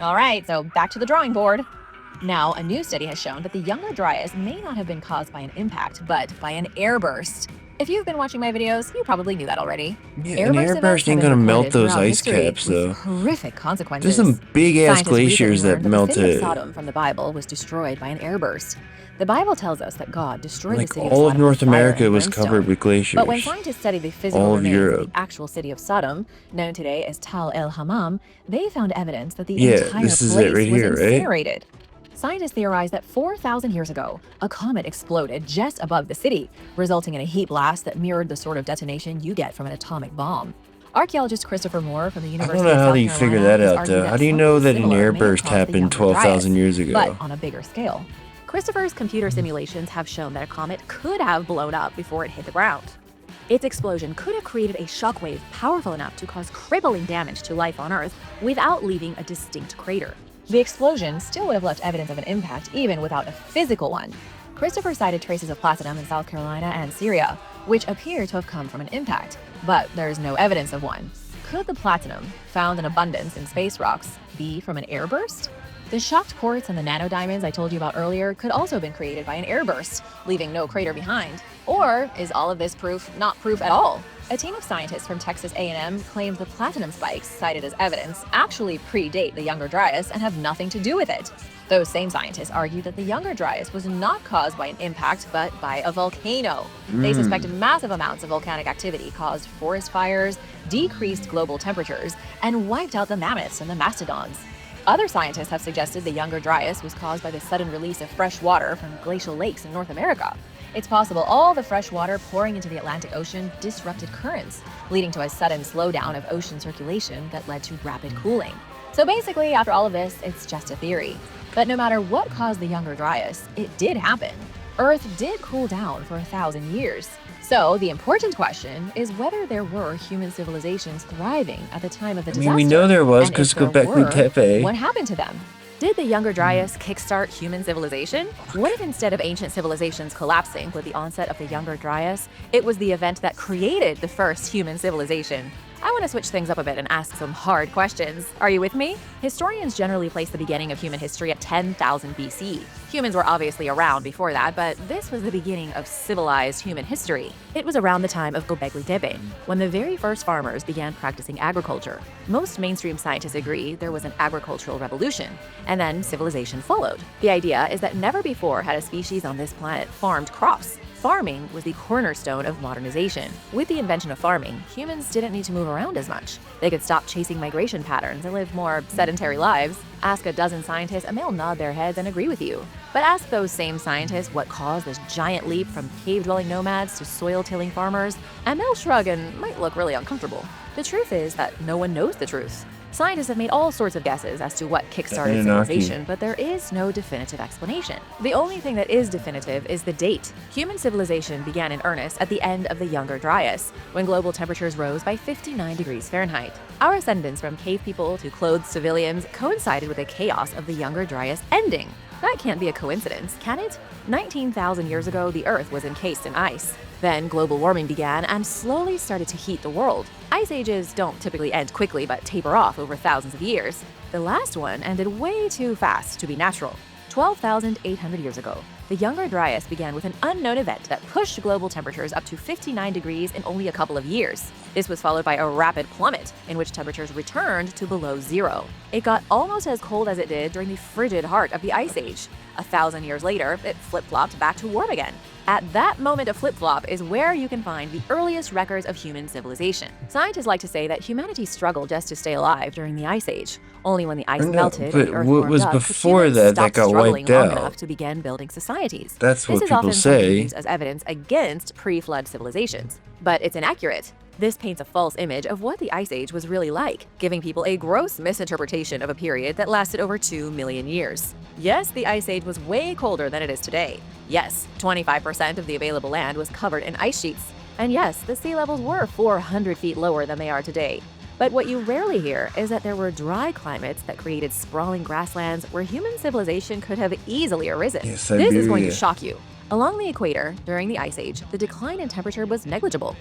All right, so back to the drawing board. Now, a new study has shown that the Younger Dryas may not have been caused by an impact, but by an airburst. If you've been watching my videos, you probably knew that already. Yeah, an events airburst have ain't been gonna melt recorded those throughout ice history caps, with though. horrific consequences. There's some big-ass Scientists recently glaciers that learned the city of melted. Sodom from the Bible was destroyed by an airburst. The Bible tells us that God destroyed Like the city all of of Sodom North with fire America and was brimstone. covered with glaciers. But when scientists studied the physical All of remains of Europe. the actual city of Sodom, known today as Tal el Hammam, they found evidence that the Yeah, entire this is place it right was here, right? incinerated. Scientists theorize that 4,000 years ago, a comet exploded just above the city, resulting in a heat blast that mirrored the sort of detonation you get from an atomic bomb. Archaeologist Christopher Moore from the I University don't know of how South you Carolina figure that has out, argued though. that How do you know something that an similar may have airburst caused the happened Younger 12,000 Dryas, years ago? but on a bigger scale. Christopher's computer simulations have shown that a comet could have blown up before it hit the ground. Its explosion could have created a shockwave powerful enough to cause crippling damage to life on Earth without leaving a distinct crater. The explosion still would have left evidence of an impact even without a physical one. Christopher cited traces of platinum in South Carolina and Syria, which appear to have come from an impact, but there is no evidence of one. Could the platinum, found in abundance in space rocks, be from an airburst? The shocked quartz and the nanodiamonds I told you about earlier could also have been created by an airburst, leaving no crater behind. Or is all of this proof not proof at all? A team of scientists from Texas A&M claims the platinum spikes cited as evidence actually predate the Younger Dryas and have nothing to do with it. Those same scientists argue that the Younger Dryas was not caused by an impact, but by a volcano. They suspected massive amounts of volcanic activity caused forest fires, decreased global temperatures, and wiped out the mammoths and the mastodons. Other scientists have suggested the Younger Dryas was caused by the sudden release of fresh water from glacial lakes in North America. It's possible all the fresh water pouring into the Atlantic Ocean disrupted currents, leading to a sudden slowdown of ocean circulation that led to rapid cooling. So basically, after all of this, it's just a theory. But no matter what caused the Younger Dryas, it did happen. Earth did cool down for 1,000 years. So the important question is whether there were human civilizations thriving at the time of the disaster. we know there was, and 'cause if there Göbekli were, Tepe. what happened to them? Did the Younger Dryas kickstart human civilization? What if instead of ancient civilizations collapsing with the onset of the Younger Dryas, it was the event that created the first human civilization? I want to switch things up a bit and ask some hard questions. Are you with me? Historians generally place the beginning of human history at 10,000 BC. Humans were obviously around before that, but this was the beginning of civilized human history. It was around the time of Göbekli Tepe, when the very first farmers began practicing agriculture. Most mainstream scientists agree there was an agricultural revolution, and then civilization followed. The idea is that never before had a species on this planet farmed crops. Farming was the cornerstone of modernization. With the invention of farming, humans didn't need to move around as much. They could stop chasing migration patterns and live more sedentary lives. Ask a dozen scientists and they'll nod their heads and agree with you. But ask those same scientists what caused this giant leap from cave-dwelling nomads to soil-tilling farmers, and they'll shrug and might look really uncomfortable. The truth is that no one knows the truth. Scientists have made all sorts of guesses as to what kickstarted Annunaki. civilization, but there is no definitive explanation. The only thing that is definitive is the date. Human civilization began in earnest at the end of the Younger Dryas, when global temperatures rose by 59 degrees Fahrenheit. Our ascendance from cave people to clothed civilians coincided with the chaos of the Younger Dryas ending. That can't be a coincidence, can it? 19,000 years ago, the Earth was encased in ice. Then global warming began and slowly started to heat the world. Ice ages don't typically end quickly but taper off over thousands of years. The last one ended way too fast to be natural. 12,800 years ago, the Younger Dryas began with an unknown event that pushed global temperatures up to 59 degrees in only a couple of years. This was followed by a rapid plummet, in which temperatures returned to below zero. It got almost as cold as it did during the frigid heart of the Ice Age. 1,000 years later, it flip-flopped back to warm again. At that moment of flip-flop is where you can find the earliest records of human civilization. Scientists like to say that humanity struggled just to stay alive during the Ice Age. Only when the ice melted and the Earth what warmed was up could before humans that stop got struggling wiped long out? enough to begin building societies. That's what this is people often sometimes say. used as evidence against pre-flood civilizations, but it's inaccurate. This paints a false image of what the Ice Age was really like, giving people a gross misinterpretation of a period that lasted over 2 million years. Yes, the Ice Age was way colder than it is today. Yes, 25% of the available land was covered in ice sheets. And yes, the sea levels were 400 feet lower than they are today. But what you rarely hear is that there were dry climates that created sprawling grasslands where human civilization could have easily arisen. Yeah, This is going to Siberia. shock you. Along the equator, during the Ice Age, the decline in temperature was negligible.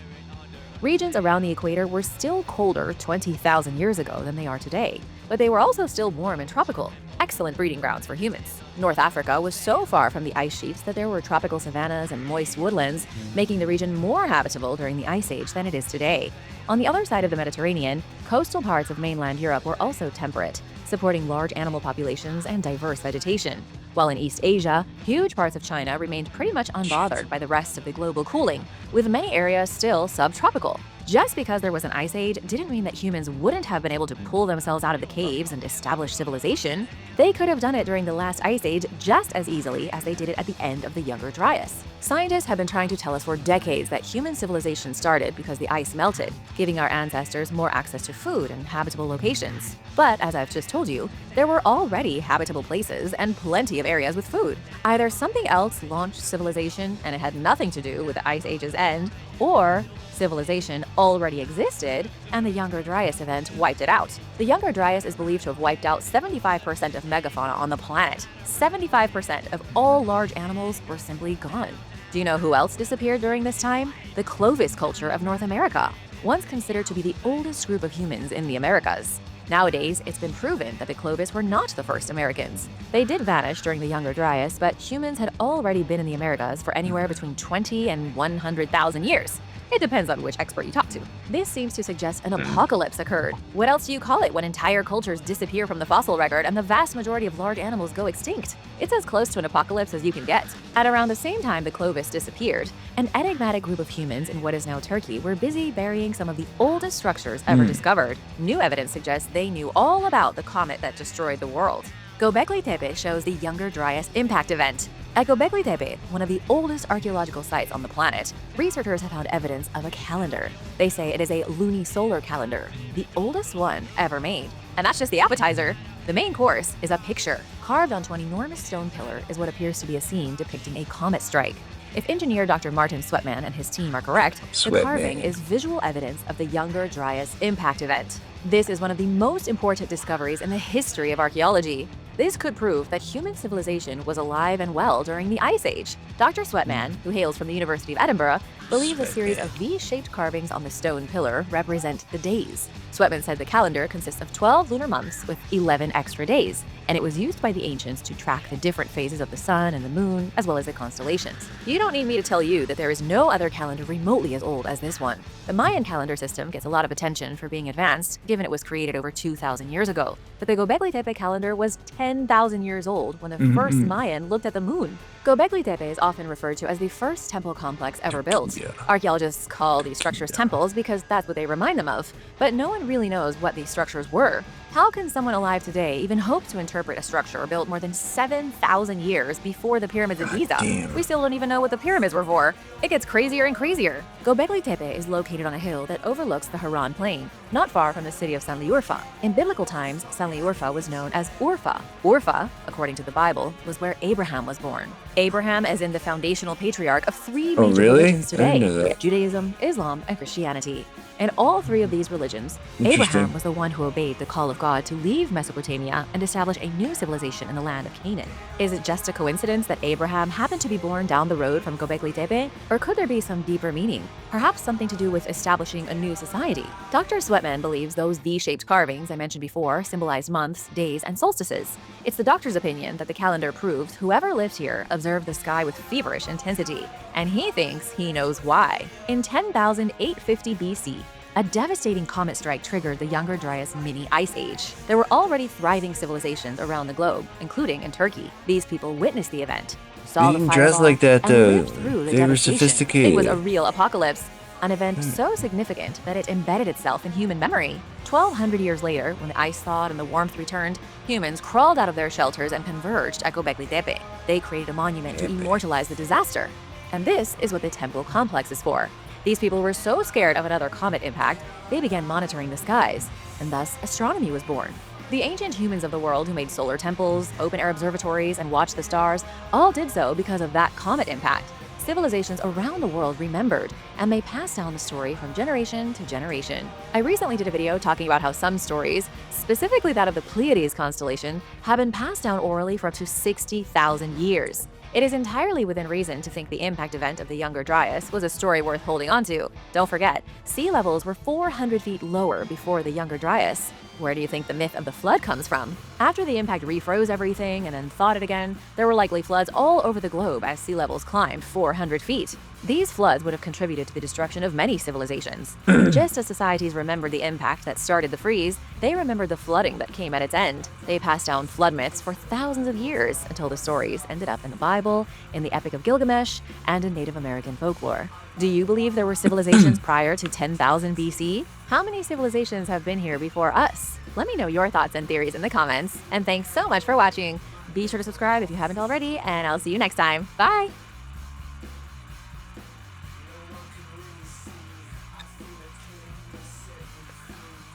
Regions around the equator were still colder 20,000 years ago than they are today, but they were also still warm and tropical, excellent breeding grounds for humans. North Africa was so far from the ice sheets that there were tropical savannas and moist woodlands, making the region more habitable during the Ice Age than it is today. On the other side of the Mediterranean, coastal parts of mainland Europe were also temperate, supporting large animal populations and diverse vegetation. While in East Asia, huge parts of China remained pretty much unbothered by the rest of the global cooling, with many areas still subtropical. Just because there was an ice age didn't mean that humans wouldn't have been able to pull themselves out of the caves and establish civilization. They could have done it during the last ice age just as easily as they did it at the end of the Younger Dryas. Scientists have been trying to tell us for decades that human civilization started because the ice melted, giving our ancestors more access to food and habitable locations. But as I've just told you, there were already habitable places and plenty of areas with food. Either something else launched civilization and it had nothing to do with the Ice Age's end, or civilization already existed and the Younger Dryas event wiped it out. The Younger Dryas is believed to have wiped out 75% of megafauna on the planet. 75% of all large animals were simply gone. Do you know who else disappeared during this time? The Clovis culture of North America, once considered to be the oldest group of humans in the Americas. Nowadays, it's been proven that the Clovis were not the first Americans. They did vanish during the Younger Dryas, but humans had already been in the Americas for anywhere between 20 and 100,000 years. It depends on which expert you talk to. This seems to suggest an apocalypse occurred. What else do you call it when entire cultures disappear from the fossil record and the vast majority of large animals go extinct? It's as close to an apocalypse as you can get. At around the same time the Clovis disappeared, an enigmatic group of humans in what is now Turkey were busy burying some of the oldest structures ever discovered. New evidence suggests they knew all about the comet that destroyed the world. Göbekli Tepe shows the Younger Dryas impact event. At Göbekli Tepe, one of the oldest archaeological sites on the planet, researchers have found evidence of a calendar. They say it is a lunisolar calendar, the oldest one ever made. And that's just the appetizer. The main course is a picture. Carved onto an enormous stone pillar is what appears to be a scene depicting a comet strike. If engineer Dr. Martin Sweatman and his team are correct, the carving is visual evidence of the Younger Dryas impact event. This is one of the most important discoveries in the history of archaeology. This could prove that human civilization was alive and well during the Ice Age. Dr. Sweatman, who hails from the University of Edinburgh, believes a series of V-shaped carvings on the stone pillar represent the days. Sweatman said the calendar consists of 12 lunar months with 11 extra days, and it was used by the ancients to track the different phases of the sun and the moon, as well as the constellations. You don't need me to tell you that there is no other calendar remotely as old as this one. The Mayan calendar system gets a lot of attention for being advanced, given it was created over 2,000 years ago. But the Göbekli Tepe calendar was 10,000 years old when the first Mayan looked at the moon. Göbekli Tepe is often referred to as the first temple complex ever built. Archaeologists call these structures temples because that's what they remind them of, but no one really knows what these structures were. How can someone alive today even hope to interpret a structure built more than 7,000 years before the pyramids of Giza? We still don't even know what the pyramids were for. It gets crazier and crazier. Göbekli Tepe is located on a hill that overlooks the Harran Plain, not far from the city of Sanliurfa. In biblical times, Sanliurfa was known as Urfa. Urfa, according to the Bible, was where Abraham was born. Abraham is in the foundational patriarch of three major religions today: Judaism, Islam, and Christianity. In all three of these religions, Abraham was the one who obeyed the call of God to leave Mesopotamia and establish a new civilization in the land of Canaan. Is it just a coincidence that Abraham happened to be born down the road from Göbekli Tepe? Or could there be some deeper meaning? Perhaps something to do with establishing a new society? Dr. Sweatman believes those V-shaped carvings I mentioned before symbolize months, days, and solstices. It's the doctor's opinion that the calendar proves whoever lived here observed the sky with feverish intensity, and he thinks he knows why. In 10,850 BC, a devastating comet strike triggered the Younger Dryas mini ice age. There were already thriving civilizations around the globe, including in Turkey. These people witnessed the event, saw the dressed fireball, like that, and lived through the they were devastation. sophisticated. It was a real apocalypse, an event so significant that it embedded itself in human memory. 1,200 years later, when the ice thawed and the warmth returned, humans crawled out of their shelters and converged at Göbekli Tepe. They created a monument to immortalize the disaster. And this is what the temple complex is for. These people were so scared of another comet impact, they began monitoring the skies, and thus astronomy was born. The ancient humans of the world who made solar temples, open-air observatories, and watched the stars all did so because of that comet impact. Civilizations around the world remembered, and they passed down the story from generation to generation. I recently did a video talking about how some stories, specifically that of the Pleiades constellation, have been passed down orally for up to 60,000 years. It is entirely within reason to think the impact event of the Younger Dryas was a story worth holding onto. Don't forget, sea levels were 400 feet lower before the Younger Dryas. Where do you think the myth of the flood comes from? After the impact refroze everything and then thawed it again, there were likely floods all over the globe as sea levels climbed 400 feet. These floods would have contributed to the destruction of many civilizations. Just as societies remembered the impact that started the freeze, they remembered the flooding that came at its end. They passed down flood myths for thousands of years until the stories ended up in the Bible, in the Epic of Gilgamesh, and in Native American folklore. Do you believe there were civilizations prior to 10,000 BC? How many civilizations have been here before us? Let me know your thoughts and theories in the comments. And thanks so much for watching. Be sure to subscribe if you haven't already, and I'll see you next time. Bye!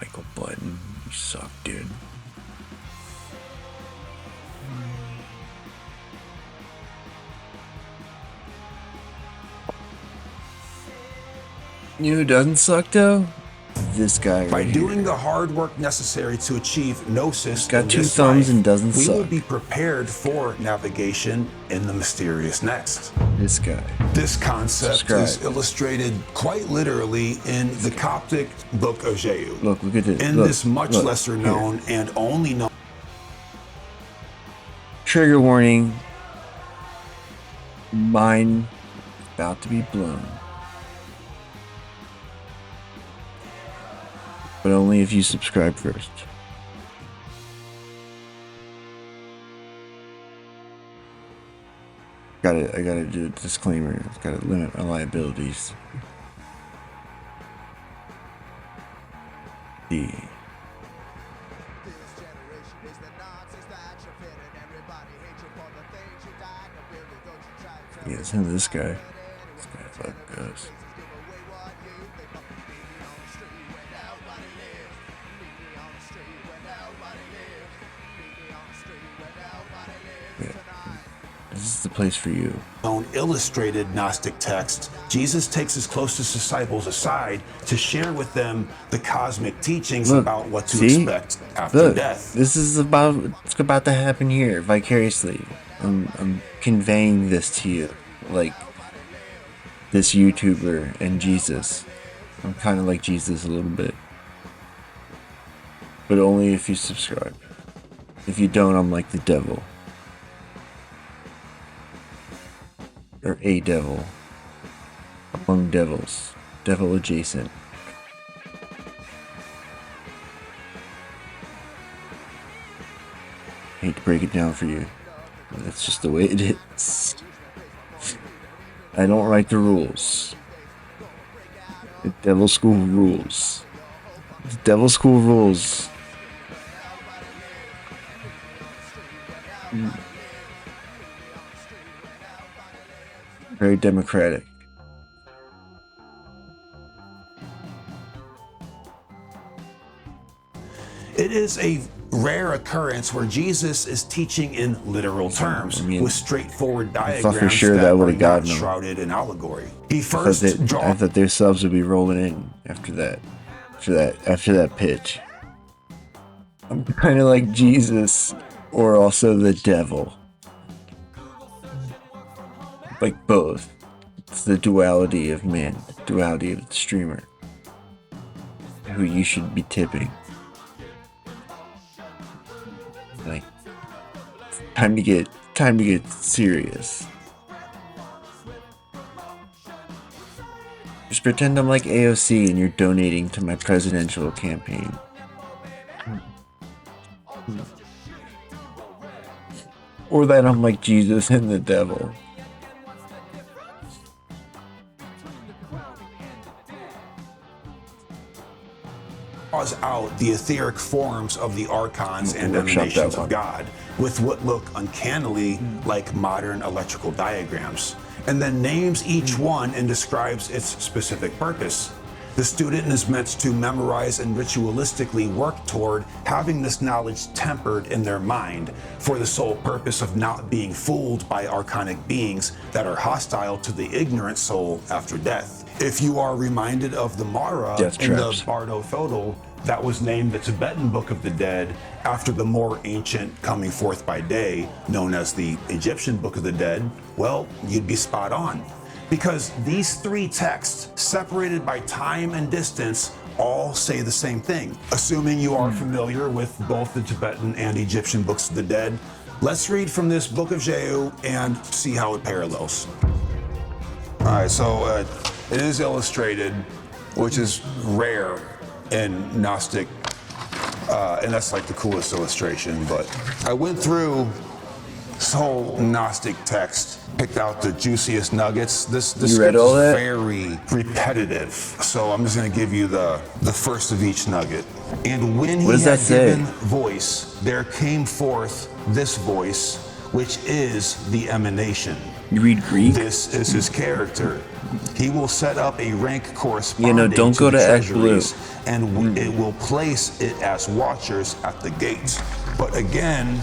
Michael Button, you suck, dude. You know who doesn't suck though? This guy By right doing here. the hard work necessary to achieve gnosis, Got in two this thumbs life, and doesn't we suck. will be prepared for navigation in the mysterious next. This guy. This concept is illustrated quite literally in the Coptic book of Jehu. Look at this. In Look, this much look, lesser here. known and only known. Trigger warning. Mine about to be blown. But only if you subscribe first. I gotta do a disclaimer. I've gotta limit my liabilities. Yeah, listen to this guy. This guy fucking goes. This is the place for you. Known illustrated Gnostic text, Jesus takes his closest disciples aside to share with them the cosmic teachings about what to expect after death. This is about what's about to happen here vicariously. I'm conveying this to you, like this YouTuber and Jesus. I'm kind of like Jesus a little bit, but only if you subscribe. If you don't, I'm like the devil. Or a devil. Among devils. Devil adjacent. Hate to break it down for you. But that's just the way it is. I don't write the rules. The devil school rules. The devil school rules Very democratic. It is a rare occurrence where Jesus is teaching in literal terms, with straightforward I diagrams thought for sure that are would have not gotten them. shrouded in allegory. He I first thought their subs would be rolling in after that. After that pitch. I'm kind of like Jesus, or also the devil. Like both. It's the duality of man, the duality of the streamer, who you should be tipping. Like, time to get serious. Just pretend I'm like AOC and you're donating to my presidential campaign. Or that I'm like Jesus and the devil. draws out the etheric forms of the archons and Workshop emanations that of one. God with what look uncannily like modern electrical diagrams, and then names each one and describes its specific purpose. The student is meant to memorize and ritualistically work toward having this knowledge tempered in their mind for the sole purpose of not being fooled by archonic beings that are hostile to the ignorant soul after death. If you are reminded of the Mara Death in traps. the Bardo Thodol, that was named the Tibetan Book of the Dead after the more ancient coming forth by day, known as the Egyptian Book of the Dead, well, you'd be spot on. Because these three texts, separated by time and distance, all say the same thing. Assuming you are familiar with both the Tibetan and Egyptian Books of the Dead, let's read from this Book of Jehu and see how it parallels. All right, so it is illustrated, which is rare in Gnostic, and that's like the coolest illustration, but I went through this whole Gnostic text, picked out the juiciest nuggets. This You read script all is that? very repetitive, so I'm just gonna give you the first of each nugget. And when he What does had that say? given voice, there came forth this voice, which is the emanation. You read Greek? This is his character. He will set up a rank corresponding don't go the to Act Blue. treasuries, and it will place it as watchers at the gates. But again,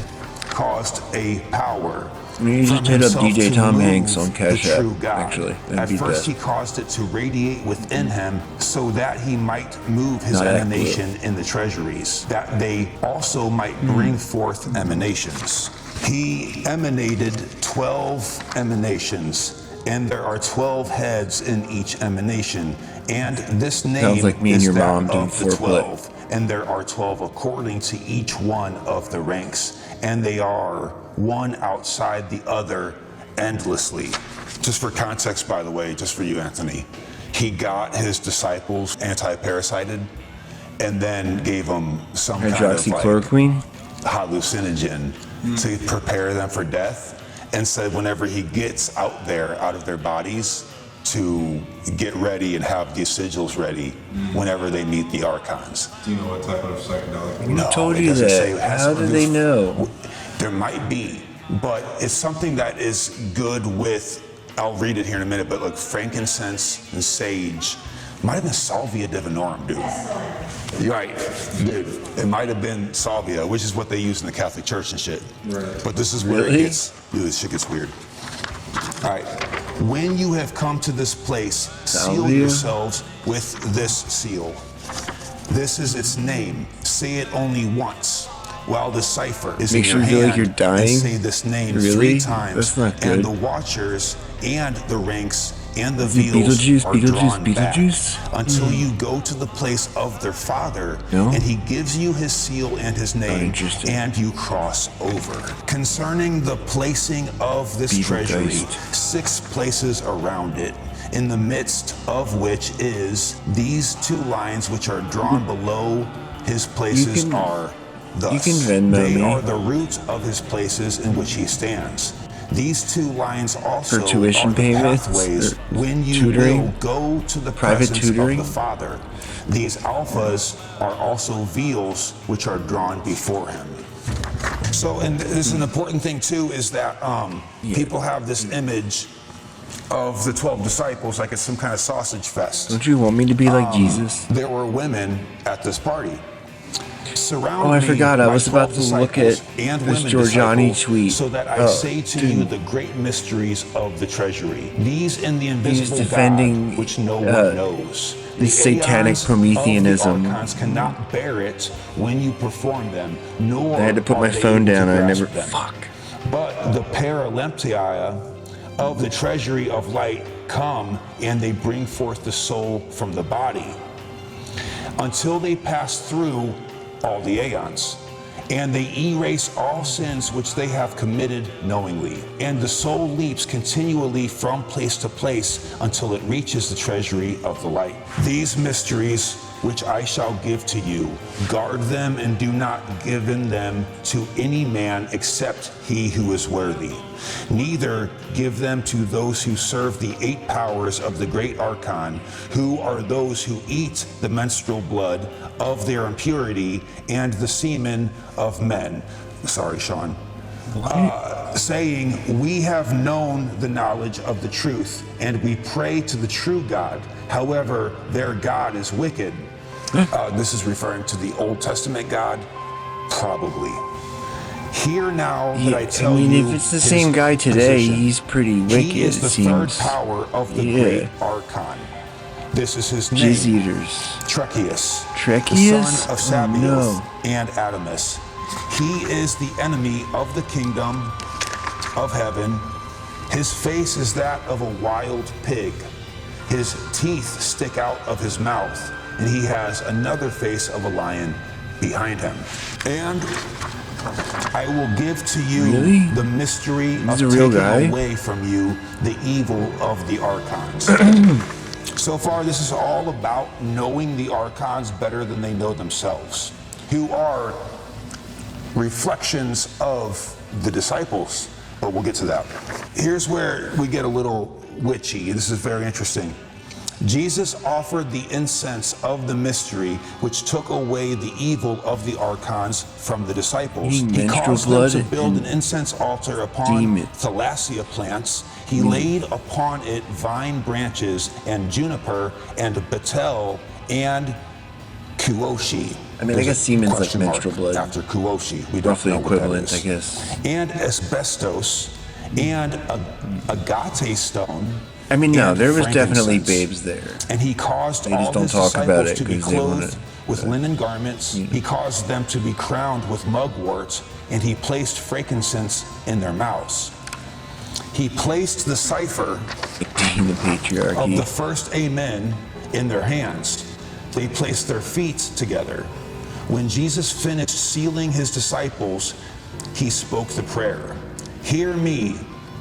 caused a power. You from just hit up himself DJ to Tom move Hanks on Cash the App, true God. actually. That'd At be first, that. he caused it to radiate within him so that he might move his Not Act Blue. emanation in the treasuries, that they also might bring forth emanations. He emanated 12 emanations, and there are 12 heads in each emanation. And this name Sounds like me and is your that mom doing of the foreplay. 12. And there are 12 according to each one of the ranks, and they are one outside the other endlessly. Just for context, by the way, just for you, Anthony, he got his disciples anti-parasited and then gave them some kind of like Hydroxychloroquine? hallucinogen to prepare them for death, and said whenever he gets out there, out of their bodies, to get ready and have these sigils ready whenever they meet the archons. Do you know what type of psychedelic? No, told it you doesn't that. say. It has How to do do they with- know? There might be, but it's something that is good with, I'll read it here in a minute, but like frankincense and sage. Might have been Salvia divinorum, dude. You're right, dude. It might have been Salvia, which is what they use in the Catholic Church and shit. Right. But this is where it Really? gets, dude, this shit gets weird. All right. When you have come to this place, seal Salvia? yourselves with this seal. This is its name. Say it only once. While the cipher is Makes in your you feel hand, like you're dying? and say this name Really? 3 times. That's not And good. the watchers and the ranks and the Is it veils Beetlejuice, are Beetlejuice, drawn Beetlejuice? back until you go to the place of their father, No? and he gives you his seal and his name, interested. and you cross over. Concerning the placing of this treasury, Beetlegeist. 6 places around it, in the midst of which is these 2 lines which are drawn below his places can- are thus. you can Venmo They me. are the root of his places in which he stands. These 2 lines also For tuition are the payments pathways or when you tutoring? will go to the Private presence tutoring? of the Father. These alphas are also veils which are drawn before him. So, and this is an important thing too, is that people have this image of the 12 disciples like it's some kind of sausage fest. Don't you want me to be like Jesus? There were women at this party. Surround I forgot. I was about to look at this Giorgiani tweet. So that I say to you the great mysteries of the treasury. These in the invisible defending, God, which no one knows. The satanic Prometheanism. The archons cannot bear it when you perform them, nor I had to put my phone down. I never. Fuck. But the paraleptia of the treasury of light come, and they bring forth the soul from the body, until they pass through all the aeons, and they erase all sins which they have committed knowingly. And the soul leaps continually from place to place until it reaches the treasury of the light. These mysteries which I shall give to you, guard them and do not give in them to any man except he who is worthy. Neither give them to those who serve the 8 powers of the great archon, who are those who eat the menstrual blood of their impurity and the semen of men. Sorry, Sean. Saying, we have known the knowledge of the truth, and we pray to the true God. However, their God is wicked. This is referring to the Old Testament God? Probably. Hear now that I tell you, if it's the same guy today, he's pretty wicked, he is the third power of the great archon. This is his name. Jizz eaters. Trechius. Trechius? The son of Sabaoth and Adamus. He is the enemy of the kingdom of heaven. His face is that of a wild pig. His teeth stick out of his mouth, and he has another face of a lion behind him. And I will give to you the mystery of taking away from you the evil of the archons. So far, this is all about knowing the archons better than they know themselves, who are reflections of the disciples, but we'll get to that. Here's where we get a little witchy. This is very interesting. Jesus offered the incense of the mystery, which took away the evil of the archons from the disciples. He caused them to build an incense altar upon thalassia plants. He laid upon it vine branches and juniper and betel and kuoshi. I mean, I guess semen's like menstrual blood. After kuoshi, we roughly don't know equivalent, what that is. I guess. And asbestos and agate stone. I mean, no, there was definitely babes there. And he caused they just all don't his talk about disciples it to be because they want clothed with linen garments. He caused them to be crowned with mugwort, and he placed frankincense in their mouths. He placed the cipher of the first amen in their hands. They placed their feet together. When Jesus finished sealing his disciples, he spoke the prayer. Hear me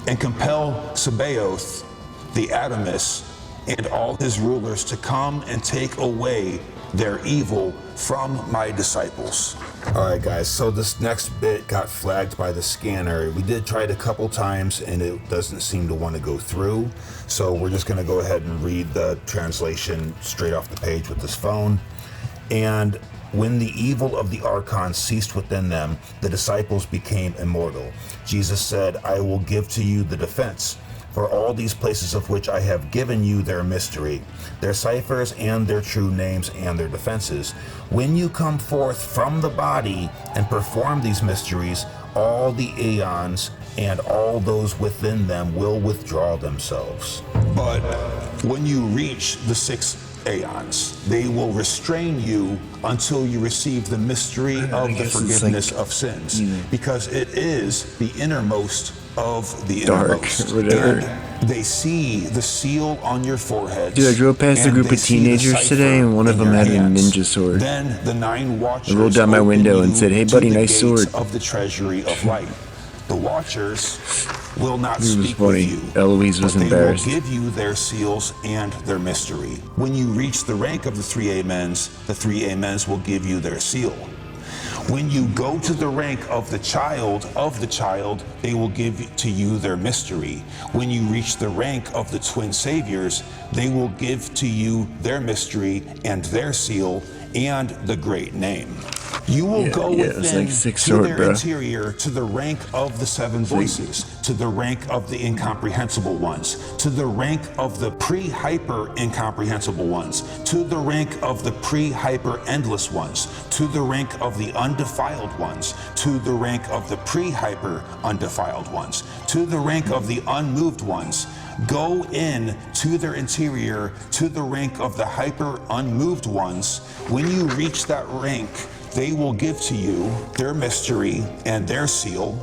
and compel Sabaoth, the Adamus, and all his rulers to come and take away their evil from my disciples. All right, guys, so this next bit got flagged by the scanner. We did try it a couple times and it doesn't seem to want to go through. So we're just gonna go ahead and read the translation straight off the page with this phone. And when the evil of the archons ceased within them, the disciples became immortal. Jesus said, I will give to you the defense for all these places of which I have given you their mystery, their ciphers and their true names and their defenses. When you come forth from the body and perform these mysteries, all the aeons and all those within them will withdraw themselves. But when you reach the 6 aeons, they will restrain you until you receive the mystery of the forgiveness of sins, because it is the innermost of the innermost. And they see the seal on your forehead. Dude, I drove past a group of teenagers today, and one of them had a ninja sword. Then the 9 watchers I rolled down my window and said, "Hey, buddy, nice sword." Of the treasury of light. The watchers will not It was speak funny. with you. Eloise was but embarrassed. They will give you their seals and their mystery. When you reach the rank of the 3 amens, the 3 amens will give you their seal. When you go to the rank of the child, they will give to you their mystery. When you reach the rank of the twin saviors, they will give to you their mystery and their seal, and the great name. You will go it's within like Six to Sword, their bro. interior, to the rank of the seven voices, to the rank of the incomprehensible ones, to the rank of the pre-hyper incomprehensible ones, to the rank of the pre-hyper endless ones, to the rank of the undefiled ones, to the rank of the pre-hyper undefiled ones, to the rank of the unmoved ones. Go in to their interior, to the rank of the hyper unmoved ones. When you reach that rank, they will give to you their mystery and their seal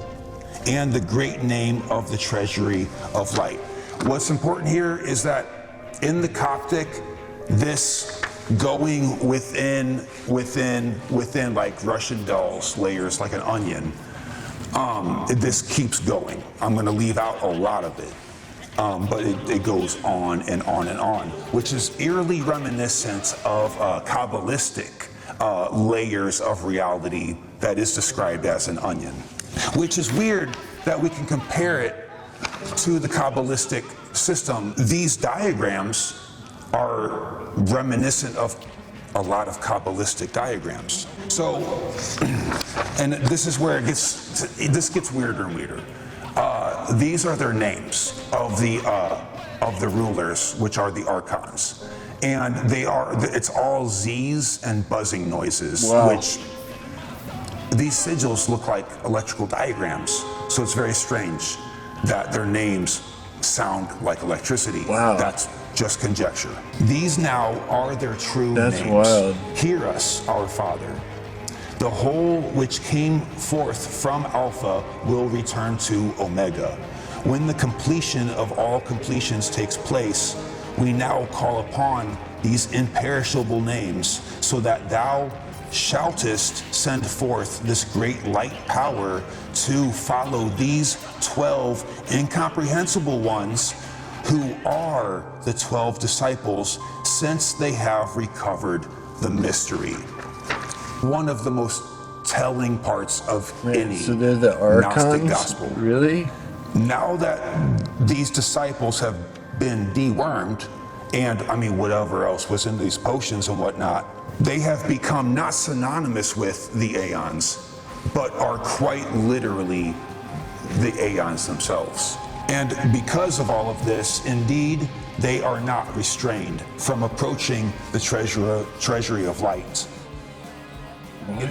and the great name of the treasury of light. What's important here is that in the Coptic, this going within like Russian dolls layers like an onion, this keeps going. I'm going to leave out a lot of it. But it goes on and on and on, which is eerily reminiscent of Kabbalistic layers of reality that is described as an onion. Which is weird that we can compare it to the Kabbalistic system. These diagrams are reminiscent of a lot of Kabbalistic diagrams. So, and this is where this gets weirder and weirder. These are their names of the rulers, which are the archons, and it's all Z's and buzzing noises, which these sigils look like electrical diagrams. So it's very strange that their names sound like electricity. That's just conjecture. These now are their true names. Wild. Hear us, our Father. The whole which came forth from Alpha will return to Omega. When the completion of all completions takes place, we now call upon these imperishable names, so that thou shouldest send forth this great light power to follow these 12 incomprehensible ones, who are the 12 disciples, since they have recovered the mystery. One of the most telling parts of any So they're the Gnostic archons? gospel. Really? Now that these disciples have been dewormed, and I mean whatever else was in these potions and whatnot, they have become not synonymous with the aeons, but are quite literally the aeons themselves. And because of all of this, indeed, they are not restrained from approaching the treasury of light.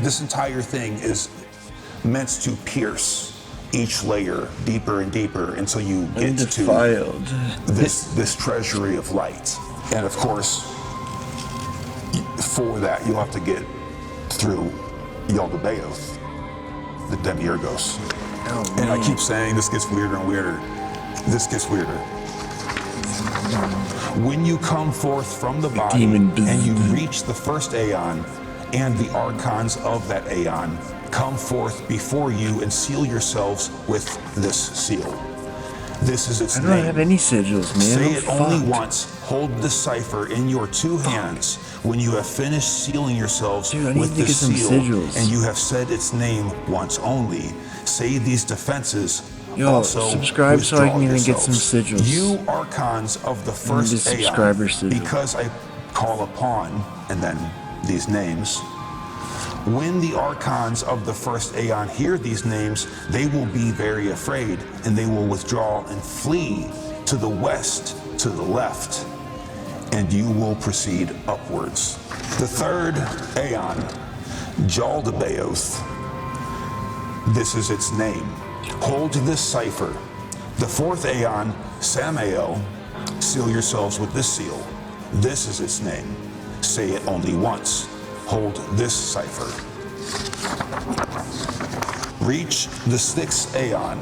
This entire thing is meant to pierce each layer deeper and deeper until you get to this treasury of light. And of course, for that, you'll have to get through Yaldabaoth, the Demiurgos. And I keep saying this gets weirder and weirder. This gets weirder. When you come forth from the body and you reach the first aeon, and the archons of that aeon come forth before you and seal yourselves with this seal. This is its name. I don't have any sigils, man. Say it only once. Hold the cipher in your two hands when you have finished sealing yourselves with the seal, and you have said its name once only. Say these defenses. Also subscribe so I can even get some sigils. You archons of the first aeon, because I call upon, and then these names. When the archons of the first aeon hear these names, they will be very afraid, and they will withdraw and flee to the west, to the left, and you will proceed upwards. The third aeon, Yaldabaoth, this is its name. Hold this cipher. The fourth aeon, Samael, seal yourselves with this seal. This is its name. Say it only once. Hold this cipher. Reach the sixth aeon,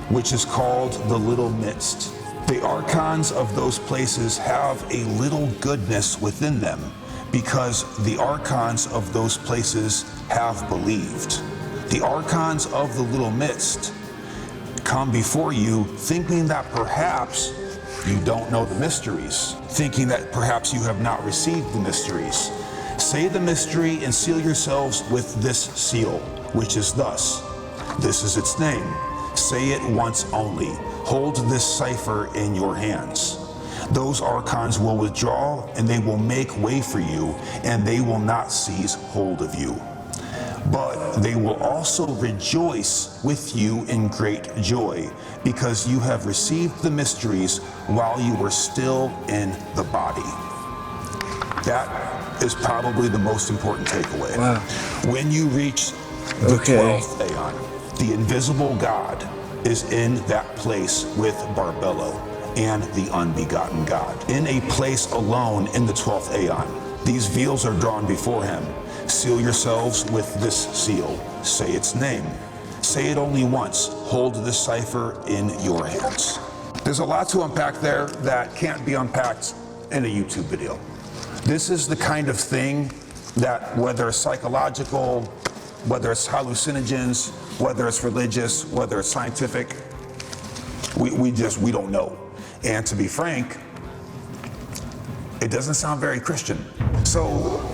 which is called the Little Midst. The archons of those places have a little goodness within them, because the archons of those places have believed. The archons of the Little Midst come before you thinking that perhaps you don't know the mysteries, thinking that perhaps you have not received the mysteries. Say the mystery and seal yourselves with this seal, which is thus. This is its name. Say it once only. Hold this cipher in your hands. Those archons will withdraw, and they will make way for you, and they will not seize hold of you. But they will also rejoice with you in great joy, because you have received the mysteries while you were still in the body. That is probably the most important takeaway. Wow. When you reach the 12th aeon, the invisible God is in that place with Barbello and the unbegotten God. In a place alone in the 12th aeon, these veils are drawn before him. Seal yourselves with this seal. Say its name. Say it only once. Hold this cipher in your hands. There's a lot to unpack there that can't be unpacked in a YouTube video. This is the kind of thing that, whether it's psychological, whether it's hallucinogens, whether it's religious, whether it's scientific, we don't know. And to be frank, it doesn't sound very Christian. So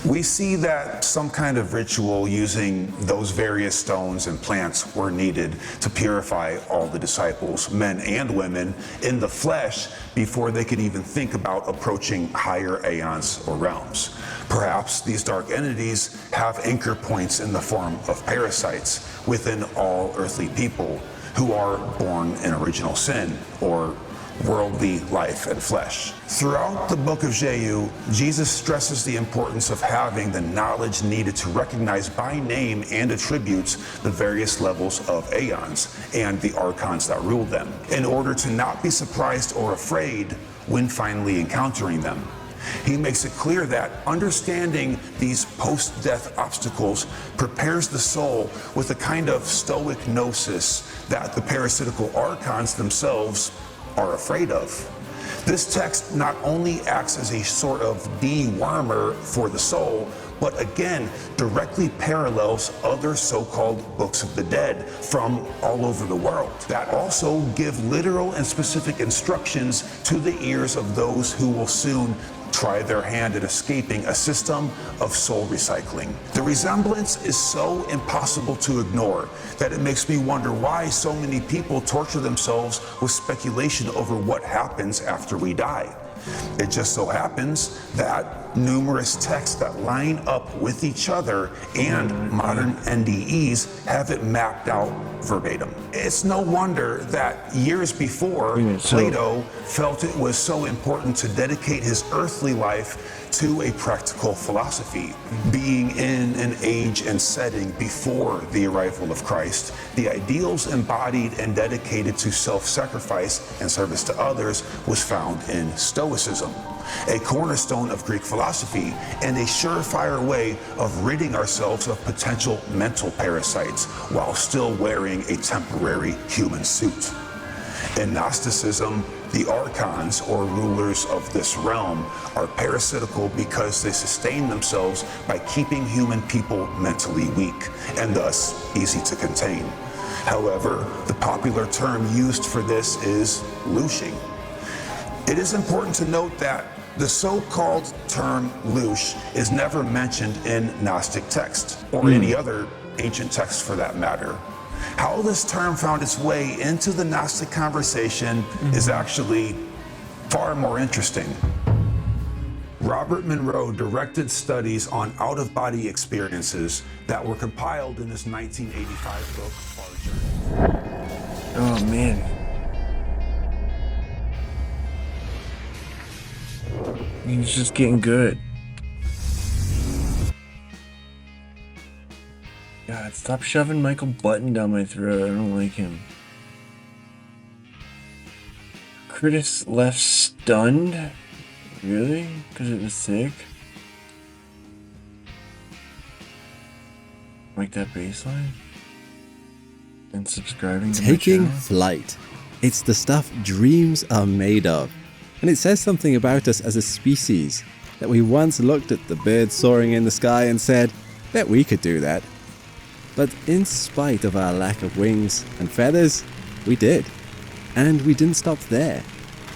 we see that some kind of ritual using those various stones and plants were needed to purify all the disciples, men and women, in the flesh before they could even think about approaching higher aeons or realms. Perhaps these dark entities have anchor points in the form of parasites within all earthly people who are born in original sin, or worldly life and flesh. Throughout the book of Jehu, Jesus stresses the importance of having the knowledge needed to recognize by name and attributes the various levels of aeons and the archons that rule them, in order to not be surprised or afraid when finally encountering them. He makes it clear that understanding these post-death obstacles prepares the soul with a kind of stoic gnosis that the parasitical archons themselves are afraid of. This text not only acts as a sort of dewormer for the soul, but again directly parallels other so-called books of the dead from all over the world that also give literal and specific instructions to the ears of those who will soon try their hand at escaping a system of soul recycling. The resemblance is so impossible to ignore that it makes me wonder why so many people torture themselves with speculation over what happens after we die. It just so happens that numerous texts that line up with each other and modern NDEs have it mapped out verbatim. It's no wonder that years before, Plato felt it was so important to dedicate his earthly life to a practical philosophy. Being in an age and setting before the arrival of Christ, the ideals embodied and dedicated to self-sacrifice and service to others was found in Stoicism, a cornerstone of Greek philosophy and a surefire way of ridding ourselves of potential mental parasites while still wearing a temporary human suit. In Gnosticism, the archons, or rulers of this realm, are parasitical because they sustain themselves by keeping human people mentally weak and thus easy to contain. However, the popular term used for this is louching. It is important to note that the so-called term louche is never mentioned in Gnostic text, or any other ancient text for that matter. How this term found its way into the Gnostic conversation is actually far more interesting. Robert Monroe directed studies on out-of-body experiences that were compiled in his 1985 book, Far Journey. Oh, man. He's just getting good. God, stop shoving Michael Button down my throat. I don't like him. Curtis left stunned? Really? Because it was sick? Like that baseline? And subscribing to Taking my channel? flight. It's the stuff dreams are made of. And it says something about us as a species, that we once looked at the birds soaring in the sky and said, bet we could do that. But in spite of our lack of wings and feathers, we did. And we didn't stop there.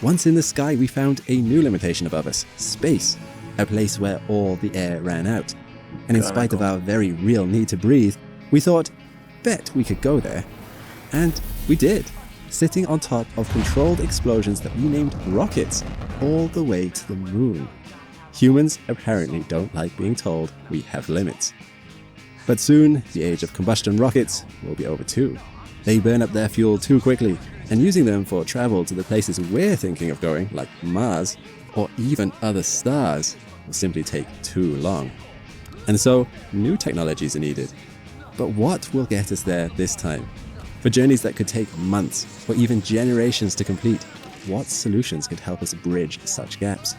Once in the sky, we found a new limitation above us, space, a place where all the air ran out. And in spite of our very real need to breathe, we thought, bet we could go there. And we did. sitting on top of controlled explosions that we named rockets, all the way to the moon. Humans apparently don't like being told we have limits. But soon, the age of combustion rockets will be over too. They burn up their fuel too quickly, and using them for travel to the places we're thinking of going, like Mars, or even other stars, will simply take too long. And so, new technologies are needed. But what will get us there this time? For journeys that could take months, or even generations to complete, what solutions could help us bridge such gaps?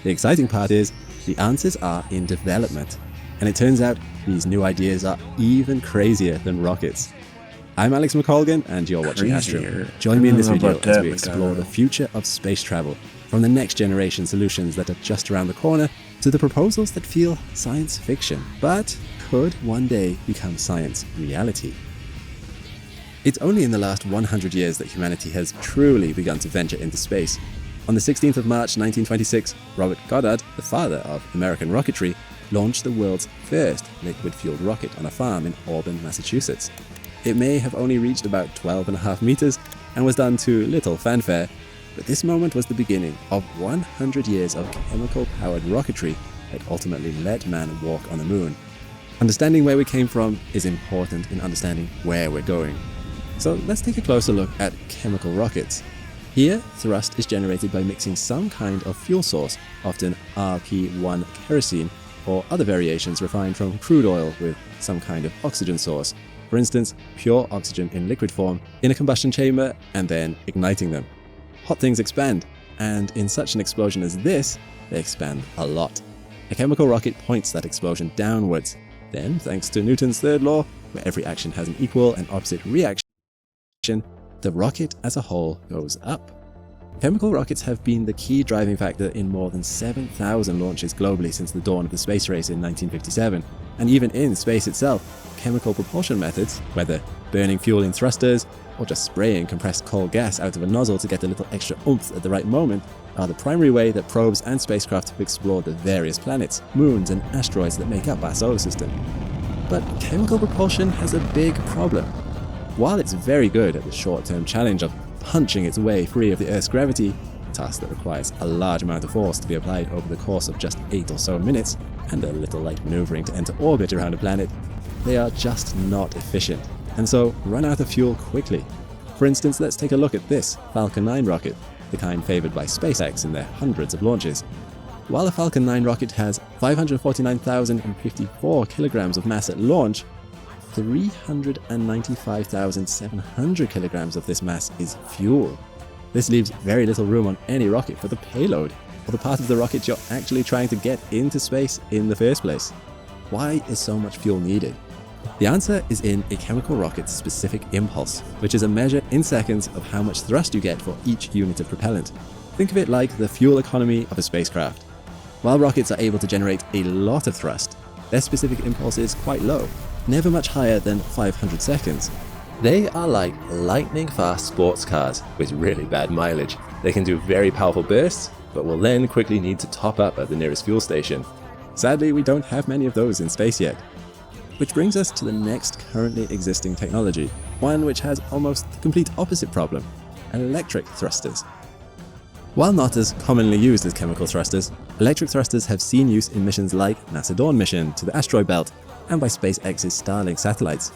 The exciting part is, the answers are in development. And it turns out, these new ideas are even crazier than rockets. I'm Alex McColgan, and you're watching Astro. Join me in this video as we explore the future of space travel, from the next generation solutions that are just around the corner, to the proposals that feel science fiction, but could one day become science reality. It's only in the last 100 years that humanity has truly begun to venture into space. On the 16th of March 1926, Robert Goddard, the father of American rocketry, launched the world's first liquid-fueled rocket on a farm in Auburn, Massachusetts. It may have only reached about 12.5 meters and was done to little fanfare, but this moment was the beginning of 100 years of chemical-powered rocketry that ultimately let man walk on the moon. Understanding where we came from is important in understanding where we're going. So let's take a closer look at chemical rockets. Here, thrust is generated by mixing some kind of fuel source, often RP1 kerosene, or other variations refined from crude oil with some kind of oxygen source. For instance, pure oxygen in liquid form in a combustion chamber and then igniting them. Hot things expand, and in such an explosion as this, they expand a lot. A chemical rocket points that explosion downwards. Then, thanks to Newton's third law, where every action has an equal and opposite reaction, the rocket as a whole goes up. Chemical rockets have been the key driving factor in more than 7,000 launches globally since the dawn of the space race in 1957. And even in space itself, chemical propulsion methods, whether burning fuel in thrusters or just spraying compressed coal gas out of a nozzle to get a little extra oomph at the right moment, are the primary way that probes and spacecraft have explored the various planets, moons, and asteroids that make up our solar system. But chemical propulsion has a big problem. While it's very good at the short-term challenge of punching its way free of the Earth's gravity, a task that requires a large amount of force to be applied over the course of just 8 or so minutes, and a little light maneuvering to enter orbit around a planet, they are just not efficient, and so run out of fuel quickly. For instance, let's take a look at this Falcon 9 rocket, the kind favored by SpaceX in their hundreds of launches. While the Falcon 9 rocket has 549,054 kilograms of mass at launch, 395,700 kilograms of this mass is fuel. This leaves very little room on any rocket for the payload, or the part of the rocket you're actually trying to get into space in the first place. Why is so much fuel needed? The answer is in a chemical rocket's specific impulse, which is a measure in seconds of how much thrust you get for each unit of propellant. Think of it like the fuel economy of a spacecraft. While rockets are able to generate a lot of thrust, their specific impulse is quite low, never much higher than 500 seconds. They are like lightning-fast sports cars with really bad mileage. They can do very powerful bursts, but will then quickly need to top up at the nearest fuel station. Sadly, we don't have many of those in space yet. Which brings us to the next currently existing technology, one which has almost the complete opposite problem: electric thrusters. While not as commonly used as chemical thrusters, electric thrusters have seen use in missions like NASA's Dawn mission to the asteroid belt, and by SpaceX's Starlink satellites.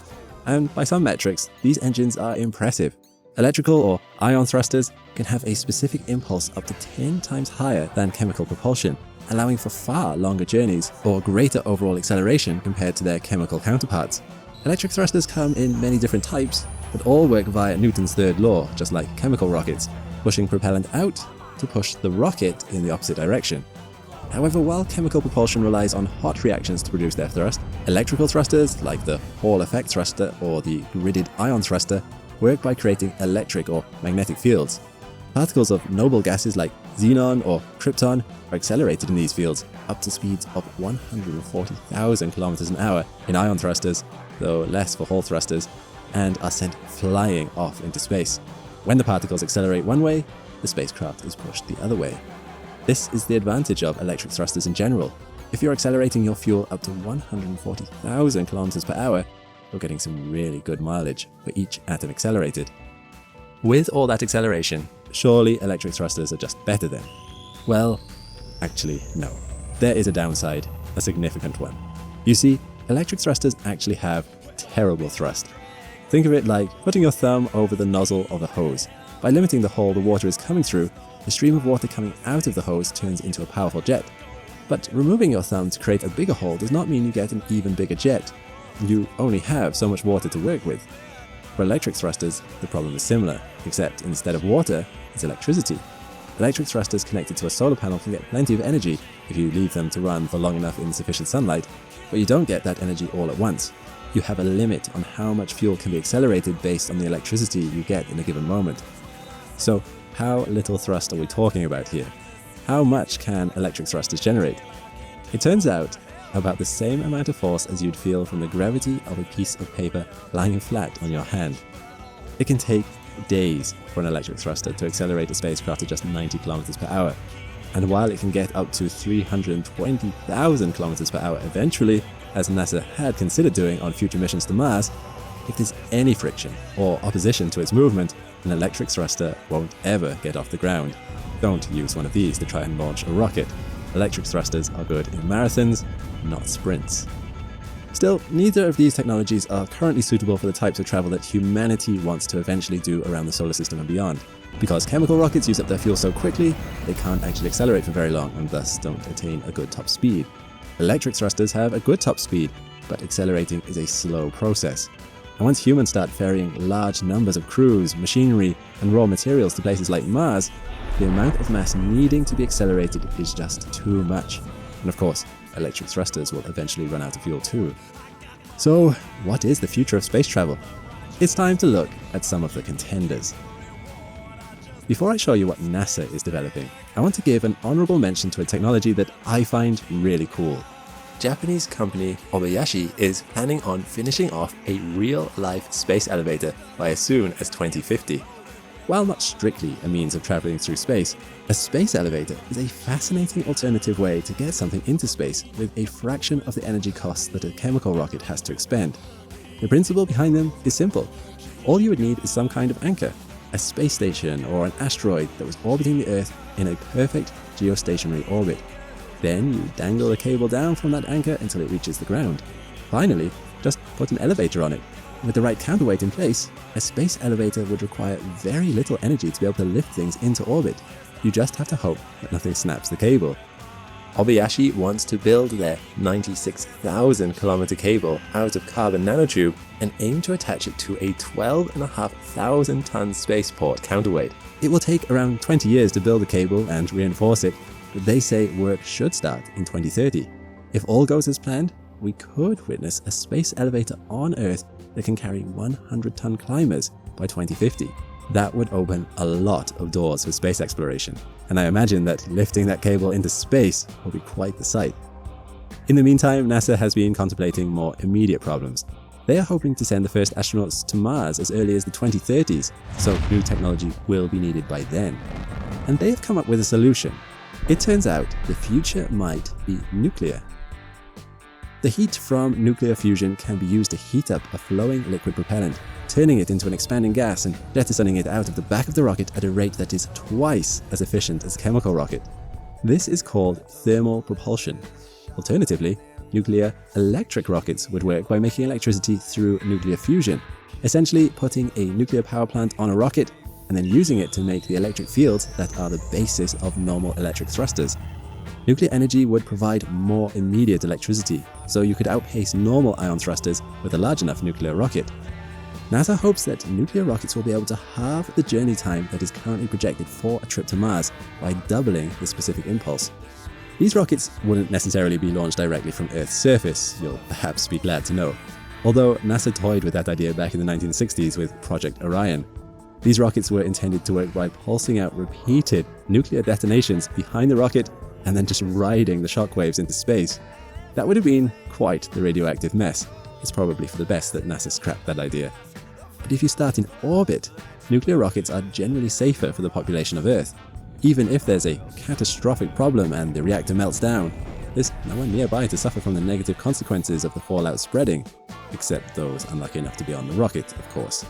And by some metrics, these engines are impressive. Electrical or ion thrusters can have a specific impulse up to 10 times higher than chemical propulsion, allowing for far longer journeys or greater overall acceleration compared to their chemical counterparts. Electric thrusters come in many different types, but all work via Newton's third law, just like chemical rockets, pushing propellant out to push the rocket in the opposite direction. However, while chemical propulsion relies on hot reactions to produce their thrust, electrical thrusters, like the Hall effect thruster or the gridded ion thruster, work by creating electric or magnetic fields. Particles of noble gases like xenon or krypton are accelerated in these fields up to speeds of 140,000 kilometers an hour in ion thrusters, though less for Hall thrusters, and are sent flying off into space. When the particles accelerate one way, the spacecraft is pushed the other way. This is the advantage of electric thrusters in general. If you're accelerating your fuel up to 140,000 kilometers per hour, you're getting some really good mileage for each atom accelerated. With all that acceleration, surely electric thrusters are just better then? Well, actually, no. There is a downside, a significant one. You see, electric thrusters actually have terrible thrust. Think of it like putting your thumb over the nozzle of a hose. By limiting the hole the water is coming through, the stream of water coming out of the hose turns into a powerful jet. But removing your thumb to create a bigger hole does not mean you get an even bigger jet. You only have so much water to work with. For electric thrusters, the problem is similar, except instead of water, it's electricity. Electric thrusters connected to a solar panel can get plenty of energy if you leave them to run for long enough in sufficient sunlight, but you don't get that energy all at once. You have a limit on how much fuel can be accelerated based on the electricity you get in a given moment. So, how little thrust are we talking about here? How much can electric thrusters generate? It turns out about the same amount of force as you'd feel from the gravity of a piece of paper lying flat on your hand. It can take days for an electric thruster to accelerate a spacecraft at just 90 kilometers per hour. And while it can get up to 320,000 kilometers per hour eventually, as NASA had considered doing on future missions to Mars, if there's any friction or opposition to its movement, an electric thruster won't ever get off the ground. Don't use one of these to try and launch a rocket. Electric thrusters are good in marathons, not sprints. Still, neither of these technologies are currently suitable for the types of travel that humanity wants to eventually do around the solar system and beyond. Because chemical rockets use up their fuel so quickly, they can't actually accelerate for very long and thus don't attain a good top speed. Electric thrusters have a good top speed, but accelerating is a slow process. And once humans start ferrying large numbers of crews, machinery, and raw materials to places like Mars, the amount of mass needing to be accelerated is just too much. And of course, electric thrusters will eventually run out of fuel too. So, what is the future of space travel? It's time to look at some of the contenders. Before I show you what NASA is developing, I want to give an honorable mention to a technology that I find really cool. Japanese company Obayashi is planning on finishing off a real-life space elevator by as soon as 2050. While not strictly a means of traveling through space, a space elevator is a fascinating alternative way to get something into space with a fraction of the energy costs that a chemical rocket has to expend. The principle behind them is simple. All you would need is some kind of anchor, a space station or an asteroid that was orbiting the Earth in a perfect geostationary orbit. Then you dangle a cable down from that anchor until it reaches the ground. Finally, just put an elevator on it. With the right counterweight in place, a space elevator would require very little energy to be able to lift things into orbit. You just have to hope that nothing snaps the cable. Obayashi wants to build their 96,000 kilometer cable out of carbon nanotube and aim to attach it to a 12,500 ton spaceport counterweight. It will take around 20 years to build the cable and reinforce it, but they say work should start in 2030. If all goes as planned, we could witness a space elevator on Earth that can carry 100-ton climbers by 2050. That would open a lot of doors for space exploration, and I imagine that lifting that cable into space will be quite the sight. In the meantime, NASA has been contemplating more immediate problems. They are hoping to send the first astronauts to Mars as early as the 2030s, so new technology will be needed by then. And they have come up with a solution. It turns out the future might be nuclear. The heat from nuclear fusion can be used to heat up a flowing liquid propellant, turning it into an expanding gas and jettisoning it out of the back of the rocket at a rate that is twice as efficient as a chemical rocket. This is called thermal propulsion. Alternatively, nuclear electric rockets would work by making electricity through nuclear fusion, essentially putting a nuclear power plant on a rocket and then using it to make the electric fields that are the basis of normal electric thrusters. Nuclear energy would provide more immediate electricity, so you could outpace normal ion thrusters with a large enough nuclear rocket. NASA hopes that nuclear rockets will be able to halve the journey time that is currently projected for a trip to Mars by doubling the specific impulse. These rockets wouldn't necessarily be launched directly from Earth's surface, you'll perhaps be glad to know, although NASA toyed with that idea back in the 1960s with Project Orion. These rockets were intended to work by pulsing out repeated nuclear detonations behind the rocket and then just riding the shockwaves into space. That would have been quite the radioactive mess. It's probably for the best that NASA scrapped that idea. But if you start in orbit, nuclear rockets are generally safer for the population of Earth. Even if there's a catastrophic problem and the reactor melts down, there's no one nearby to suffer from the negative consequences of the fallout spreading, except those unlucky enough to be on the rocket, of course.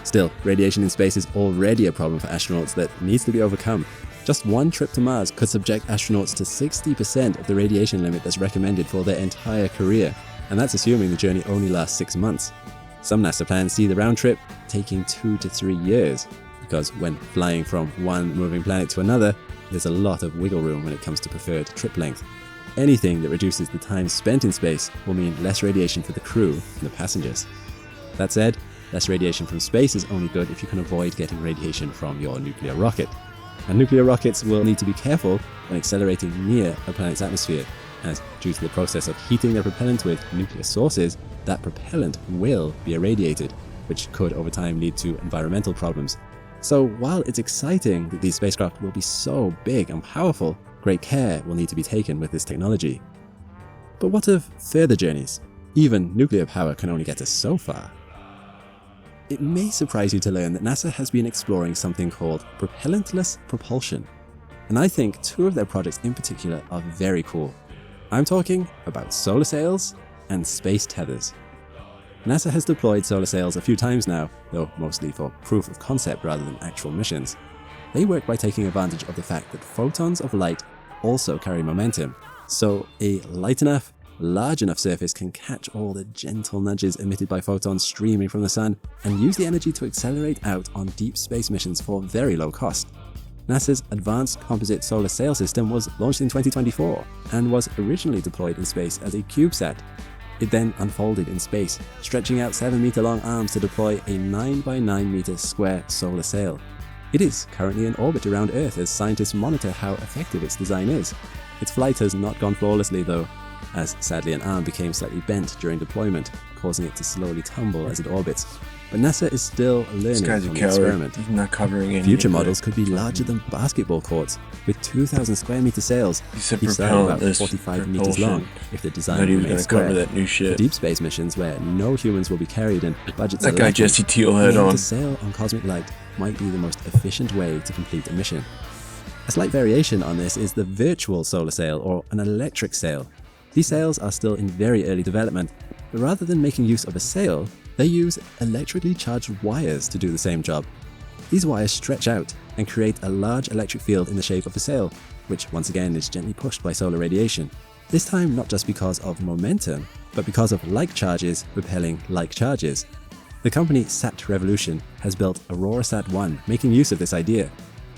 Still, radiation in space is already a problem for astronauts that needs to be overcome. Just one trip to Mars could subject astronauts to 60% of the radiation limit that's recommended for their entire career, and that's assuming the journey only lasts 6 months. Some NASA plans see the round trip taking 2 to 3 years, because when flying from one moving planet to another, there's a lot of wiggle room when it comes to preferred trip length. Anything that reduces the time spent in space will mean less radiation for the crew and the passengers. That said, less radiation from space is only good if you can avoid getting radiation from your nuclear rocket. And nuclear rockets will need to be careful when accelerating near a planet's atmosphere, as due to the process of heating their propellant with nuclear sources, that propellant will be irradiated, which could over time lead to environmental problems. So while it's exciting that these spacecraft will be so big and powerful, great care will need to be taken with this technology. But what of further journeys? Even nuclear power can only get us so far. It may surprise you to learn that NASA has been exploring something called propellantless propulsion. And I think 2 of their projects in particular are very cool. I'm talking about solar sails and space tethers. NASA has deployed solar sails a few times now, though mostly for proof of concept rather than actual missions. They work by taking advantage of the fact that photons of light also carry momentum, so a light enough, large enough surface can catch all the gentle nudges emitted by photons streaming from the sun and use the energy to accelerate out on deep space missions for very low cost. NASA's Advanced Composite Solar Sail System was launched in 2024 and was originally deployed in space as a CubeSat. It then unfolded in space, stretching out 7-meter-long arms to deploy a 9-by-9-meter square solar sail. It is currently in orbit around Earth as scientists monitor how effective its design is. Its flight has not gone flawlessly though, as sadly an arm became slightly bent during deployment, causing it to slowly tumble as it orbits. But NASA is still learning from the experiment. He's not covering any. Future models could be larger than basketball courts, with 2,000 square meter sails, each sail about 45 meters long, if the design remains square. That new shit. For deep space missions where no humans will be carried and budgets that are guy lacking, Jesse Teal had on. to sail on cosmic light might be the most efficient way to complete a mission. A slight variation on this is the virtual solar sail or an electric sail. These sails are still in very early development, but rather than making use of a sail, they use electrically charged wires to do the same job. These wires stretch out and create a large electric field in the shape of a sail, which once again is gently pushed by solar radiation. This time not just because of momentum, but because of like charges repelling like charges. The company Sat Revolution has built AuroraSat-1, making use of this idea.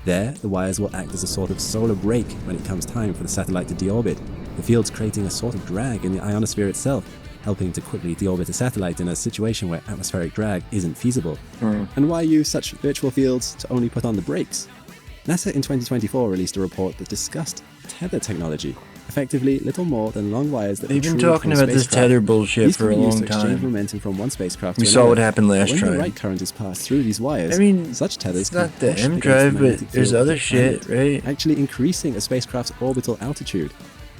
There, the wires will act as a sort of solar brake when it comes time for the satellite to deorbit, the fields creating a sort of drag in the ionosphere itself, helping to quickly deorbit a satellite in a situation where atmospheric drag isn't feasible. And why use such virtual fields to only put on the brakes? NASA in 2024 released a report that discussed tether technology, effectively little more than long wires that they've been talking about this tether bullshit for a long time. Momentum from one spacecraft we to saw another. what happened last when time. the right current is passed through these wires, I mean, such tethers it's not can the push M against drive, the but magnetic there's field of other the shit, planet, right? actually increasing a spacecraft's orbital altitude.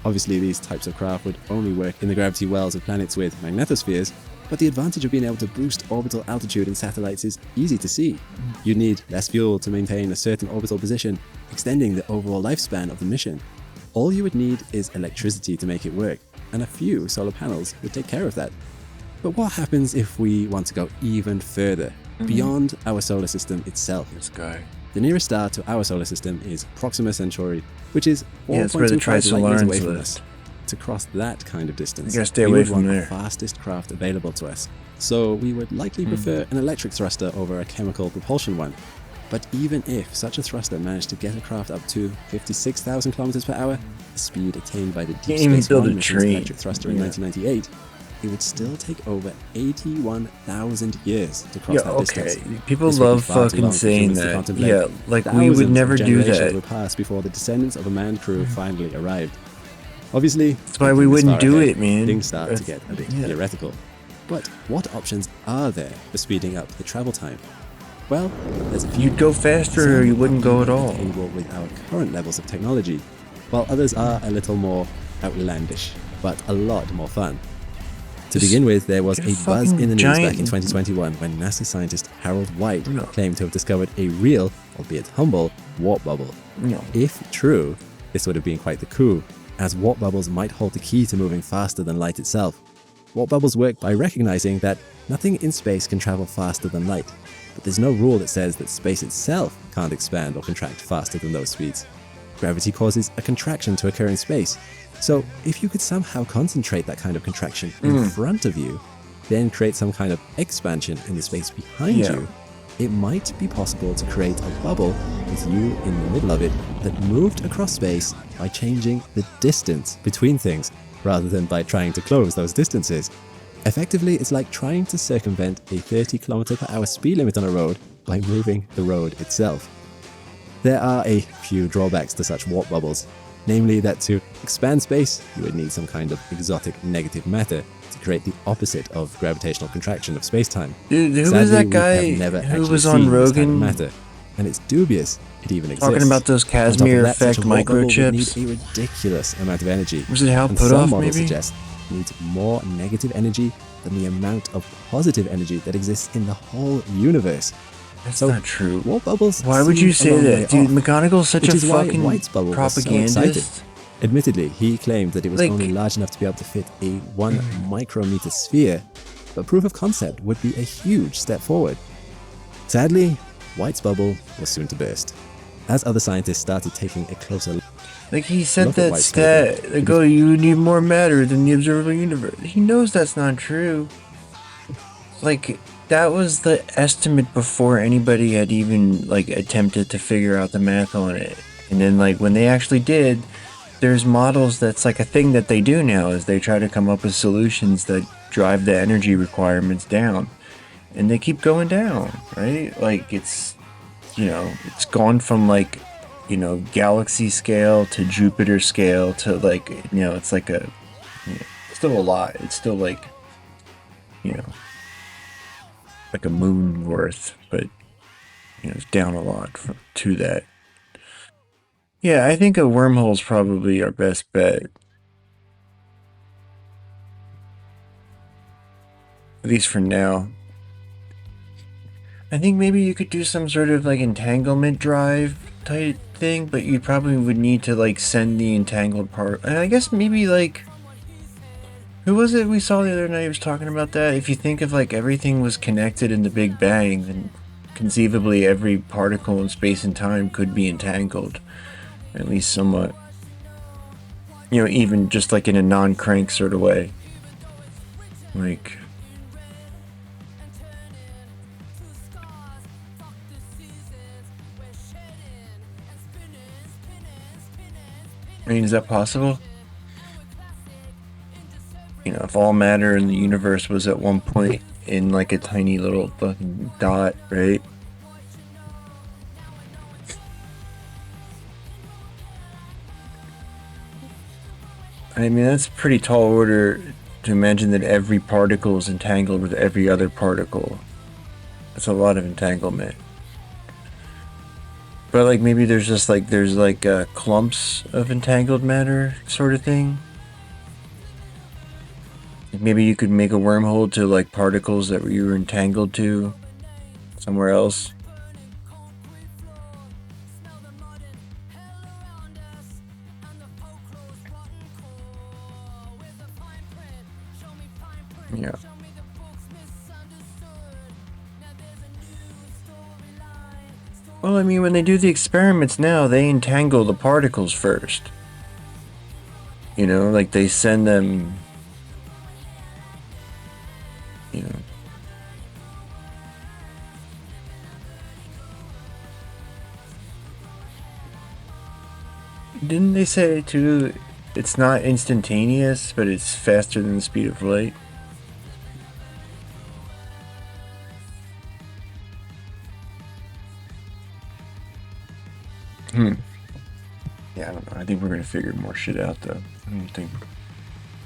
Obviously, these types of craft would only work in the gravity wells of planets with magnetospheres, but the advantage of being able to boost orbital altitude in satellites is easy to see. You need less fuel to maintain a certain orbital position, extending the overall lifespan of the mission. All you would need is electricity to make it work, and a few solar panels would take care of that. But what happens if we want to go even further, beyond our solar system itself? This guy. The nearest star to our solar system is Proxima Centauri, which is it's where the 1.25 light years away from live. us. To cross that kind of distance, You gotta stay we away would from want there. the fastest craft available to us. So we would likely prefer an electric thruster over a chemical propulsion one. But even if such a thruster managed to get a craft up to 56,000 kilometers per hour, the speed attained by the Deep even Space build One a mission's train. electric thruster in 1998, it would still take over 81,000 years to cross that distance. People This would be love far too fucking long for saying humans to that. contemplate. Yeah, like we Thousands would of never do generations that. would pass before the descendants of a manned crew finally arrived. Obviously, That's why we wouldn't do it, man. Things start to That's- get a bit yeah. theoretical. But what options are there for speeding up the travel time? Well, there's a few. You'd go faster or you wouldn't go at all. Compatible with our current levels of technology, while others are a little more outlandish, but a lot more fun. To begin with, there was get a a buzz fucking in the news giant- back in 2021 when NASA scientist Harold White claimed to have discovered a real, albeit humble, warp bubble. No. If true, this would have been quite the coup, as warp bubbles might hold the key to moving faster than light itself. Warp bubbles work by recognizing that nothing in space can travel faster than light. but there's no rule that says that space itself can't expand or contract faster than those speeds. Gravity causes a contraction to occur in space. So if you could somehow concentrate that kind of contraction in front of you, then create some kind of expansion in the space behind you, it might be possible to create a bubble with you in the middle of it that moved across space by changing the distance between things rather than by trying to close those distances. Effectively, it's like trying to circumvent a 30km/h speed limit on a road by moving the road itself. There are a few drawbacks to such warp bubbles, namely that to expand space, you would need some kind of exotic negative matter to create the opposite of gravitational contraction of space-time. Dude, who Sadly, was that we guy have never who actually was on seen this Rogan? kind of matter, and it's dubious it even exists. Talking about those On top of Casimir that, such effect a warp bubble would microchips? need a ridiculous amount of energy. Was it Hal and Puthoff, some models maybe? suggest it needs more negative energy than the amount of positive energy that exists in the whole universe. That's So, not true. warp bubbles Why would seem you a say long way that? Dude, off, McGonagall's such which a is why fucking White's bubble was so propagandist. excited. Admittedly, he claimed that it was Like- only large enough to be able to fit a 1 micrometer sphere, but proof of concept would be a huge step forward. Sadly, White's bubble was soon to burst. As other scientists started taking a closer look, Like he said Look at that White's stat, paper. like, oh, you need more matter than the observable universe. He knows that's not true. Like, that was the estimate before anybody had even, like, attempted to figure out the math on it. And then, like, when they actually did, there's models that's like a thing that they do now is they try to come up with solutions that drive the energy requirements down. And they keep going down, right? Like, it's, you know, it's gone from, like, you know, galaxy scale to Jupiter scale to, like, you know, it's like a, you know, still a lot. It's still like, you know, like a moon worth, but, you know, it's down a lot to that. Yeah, I think a wormhole's probably our best bet. At least for now. I think maybe you could do some sort of like entanglement drive type thing, but you probably would need to like send the entangled part. And I guess maybe like, who was it we saw the other night who was talking about that? If you think of like everything was connected in the Big Bang, then conceivably every particle in space and time could be entangled, at least somewhat. You know, even just like in a non-crank sort of way. Like, I mean, is that possible? You know, if all matter in the universe was at one point in like a tiny little fucking dot, right? I mean, that's a pretty tall order to imagine that every particle is entangled with every other particle. That's a lot of entanglement. But like maybe there's just like clumps of entangled matter sort of thing. Maybe you could make a wormhole to like particles that you were entangled to somewhere else. Yeah. Well, I mean, when they do the experiments now, they entangle the particles first. You know, like they send them, you know. Didn't they say too, it's not instantaneous, but it's faster than the speed of light? Yeah, I don't know. I think we're gonna figure more shit out, though. I don't think.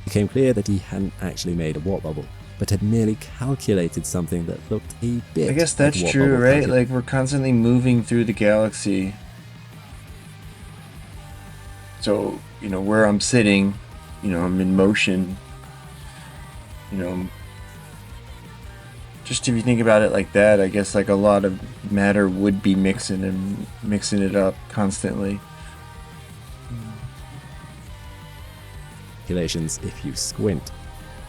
it became clear that he hadn't actually made a warp bubble, but had merely calculated something that looked a bit I guess like that's warp true, bubble right? calculation. Like we're constantly moving through the galaxy. So, you know, where I'm sitting, you know, I'm in motion. You know, just if you think about it like that, I guess like a lot of matter would be mixing it up constantly. Calculations if you squint.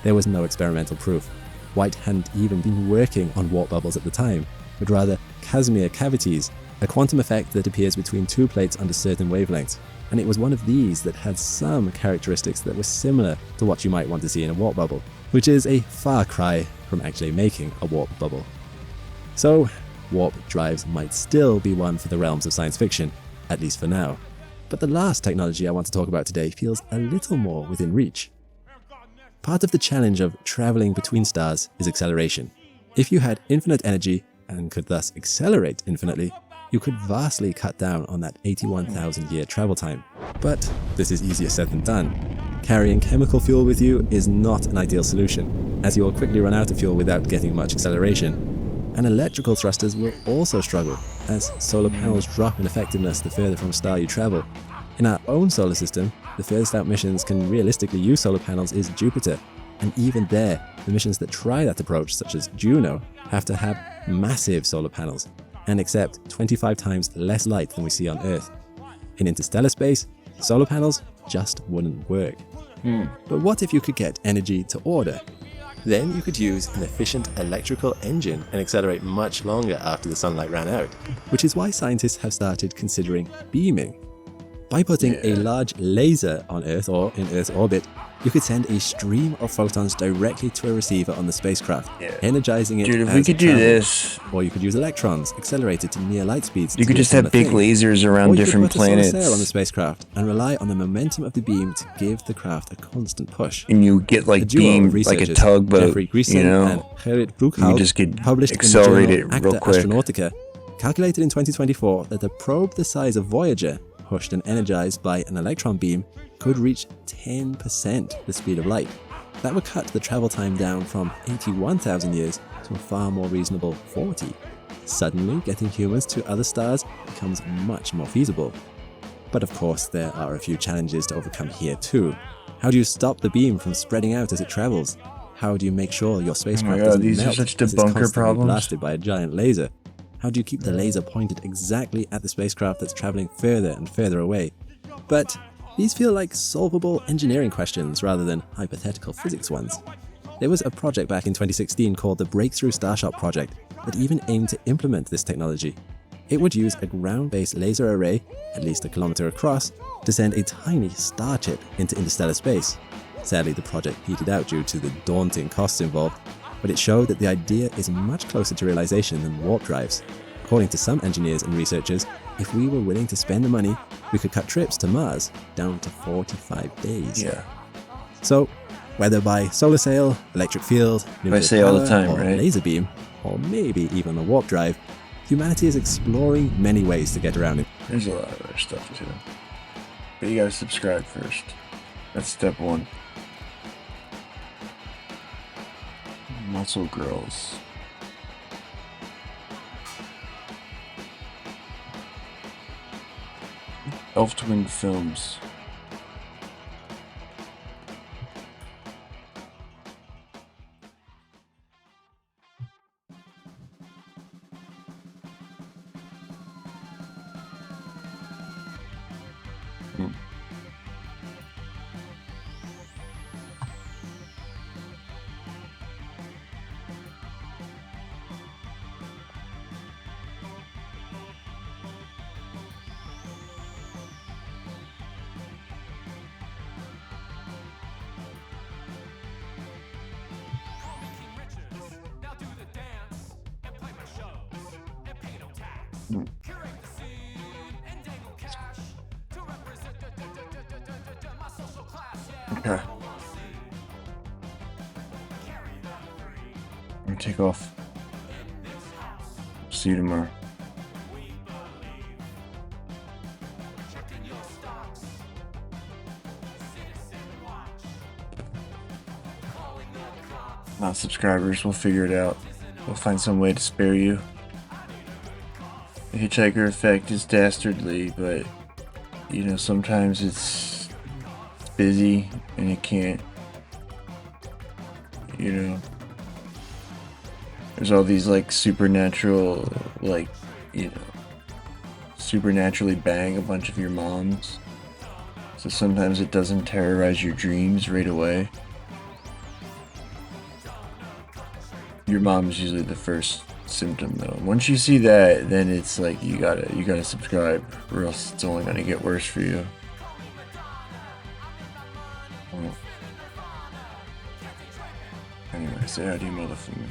There was no experimental proof. White hadn't even been working on warp bubbles at the time, but rather Casimir cavities, a quantum effect that appears between two plates under certain wavelengths. And it was one of these that had some characteristics that were similar to what you might want to see in a warp bubble, which is a far cry from actually making a warp bubble. So, warp drives might still be one for the realms of science fiction, at least for now. But the last technology I want to talk about today feels a little more within reach. Part of the challenge of traveling between stars is acceleration. If you had infinite energy and could thus accelerate infinitely, you could vastly cut down on that 81,000-year travel time. But this is easier said than done. Carrying chemical fuel with you is not an ideal solution, as you will quickly run out of fuel without getting much acceleration. And electrical thrusters will also struggle, as solar panels drop in effectiveness the further from a star you travel. In our own solar system, the furthest out missions can realistically use solar panels is Jupiter, and even there, the missions that try that approach, such as Juno, have to have massive solar panels, and accept 25 times less light than we see on Earth. In interstellar space, solar panels just wouldn't work. But what if you could get energy to order? Then you could use an efficient electrical engine and accelerate much longer after the sunlight ran out, which is why scientists have started considering beaming. By putting a large laser on Earth or in Earth's orbit, you could send a stream of photons directly to a receiver on the spacecraft, energizing it. Dude, if as we could it do travels. this, Or you could use electrons accelerated to near light speeds. you to could do a just have similar big thing. lasers around Or you different could put a solar planets. sail on the spacecraft and rely on the momentum of the beam to give the craft a constant push. And you get like A duo of beamed like a researchers, tugboat, Jeffrey Greason you know? and Gerrit You Broekhout, just get published accelerate in the it journal real Acta quick. Astronautica, calculated in 2024 that a probe the size of Voyager, pushed and energized by an electron beam, could reach 10% the speed of light. That would cut the travel time down from 81,000 years to a far more reasonable 40. Suddenly, getting humans to other stars becomes much more feasible. But of course, there are a few challenges to overcome here too. How do you stop the beam from spreading out as it travels? How do you make sure your spacecraft God, doesn't these are melt such as it's debunker constantly problems. blasted by a giant laser? How do you keep the laser pointed exactly at the spacecraft that's traveling further and further away? But these feel like solvable engineering questions rather than hypothetical physics ones. There was a project back in 2016 called the Breakthrough Starshot Project that even aimed to implement this technology. It would use a ground-based laser array, at least a kilometer across, to send a tiny star chip into interstellar space. Sadly, the project petered out due to the daunting costs involved, but it showed that the idea is much closer to realization than warp drives. According to some engineers and researchers, if we were willing to spend the money, we could cut trips to Mars down to 45 days. So, whether by solar sail, electric field, nuclear say all the power, time, or right? laser beam, or maybe even a warp drive, humanity is exploring many ways to get around it. There's a lot of other stuff too. But you gotta subscribe first. That's step one. Muscle Girls. Elf Twin Films. Okay. I'm gonna take off. See you tomorrow. Not subscribers, we'll figure it out. We'll find some way to spare you. The Hitchhiker Effect is dastardly, but you know, sometimes it's busy and it can't, you know, there's all these like supernatural, like, you know, supernaturally bang a bunch of your moms, so sometimes it doesn't terrorize your dreams right away. Your mom is usually the first symptom though. Once you see that, then it's like you gotta subscribe, or else it's only gonna get worse for you. Well, anyway, say hi to your mother for me.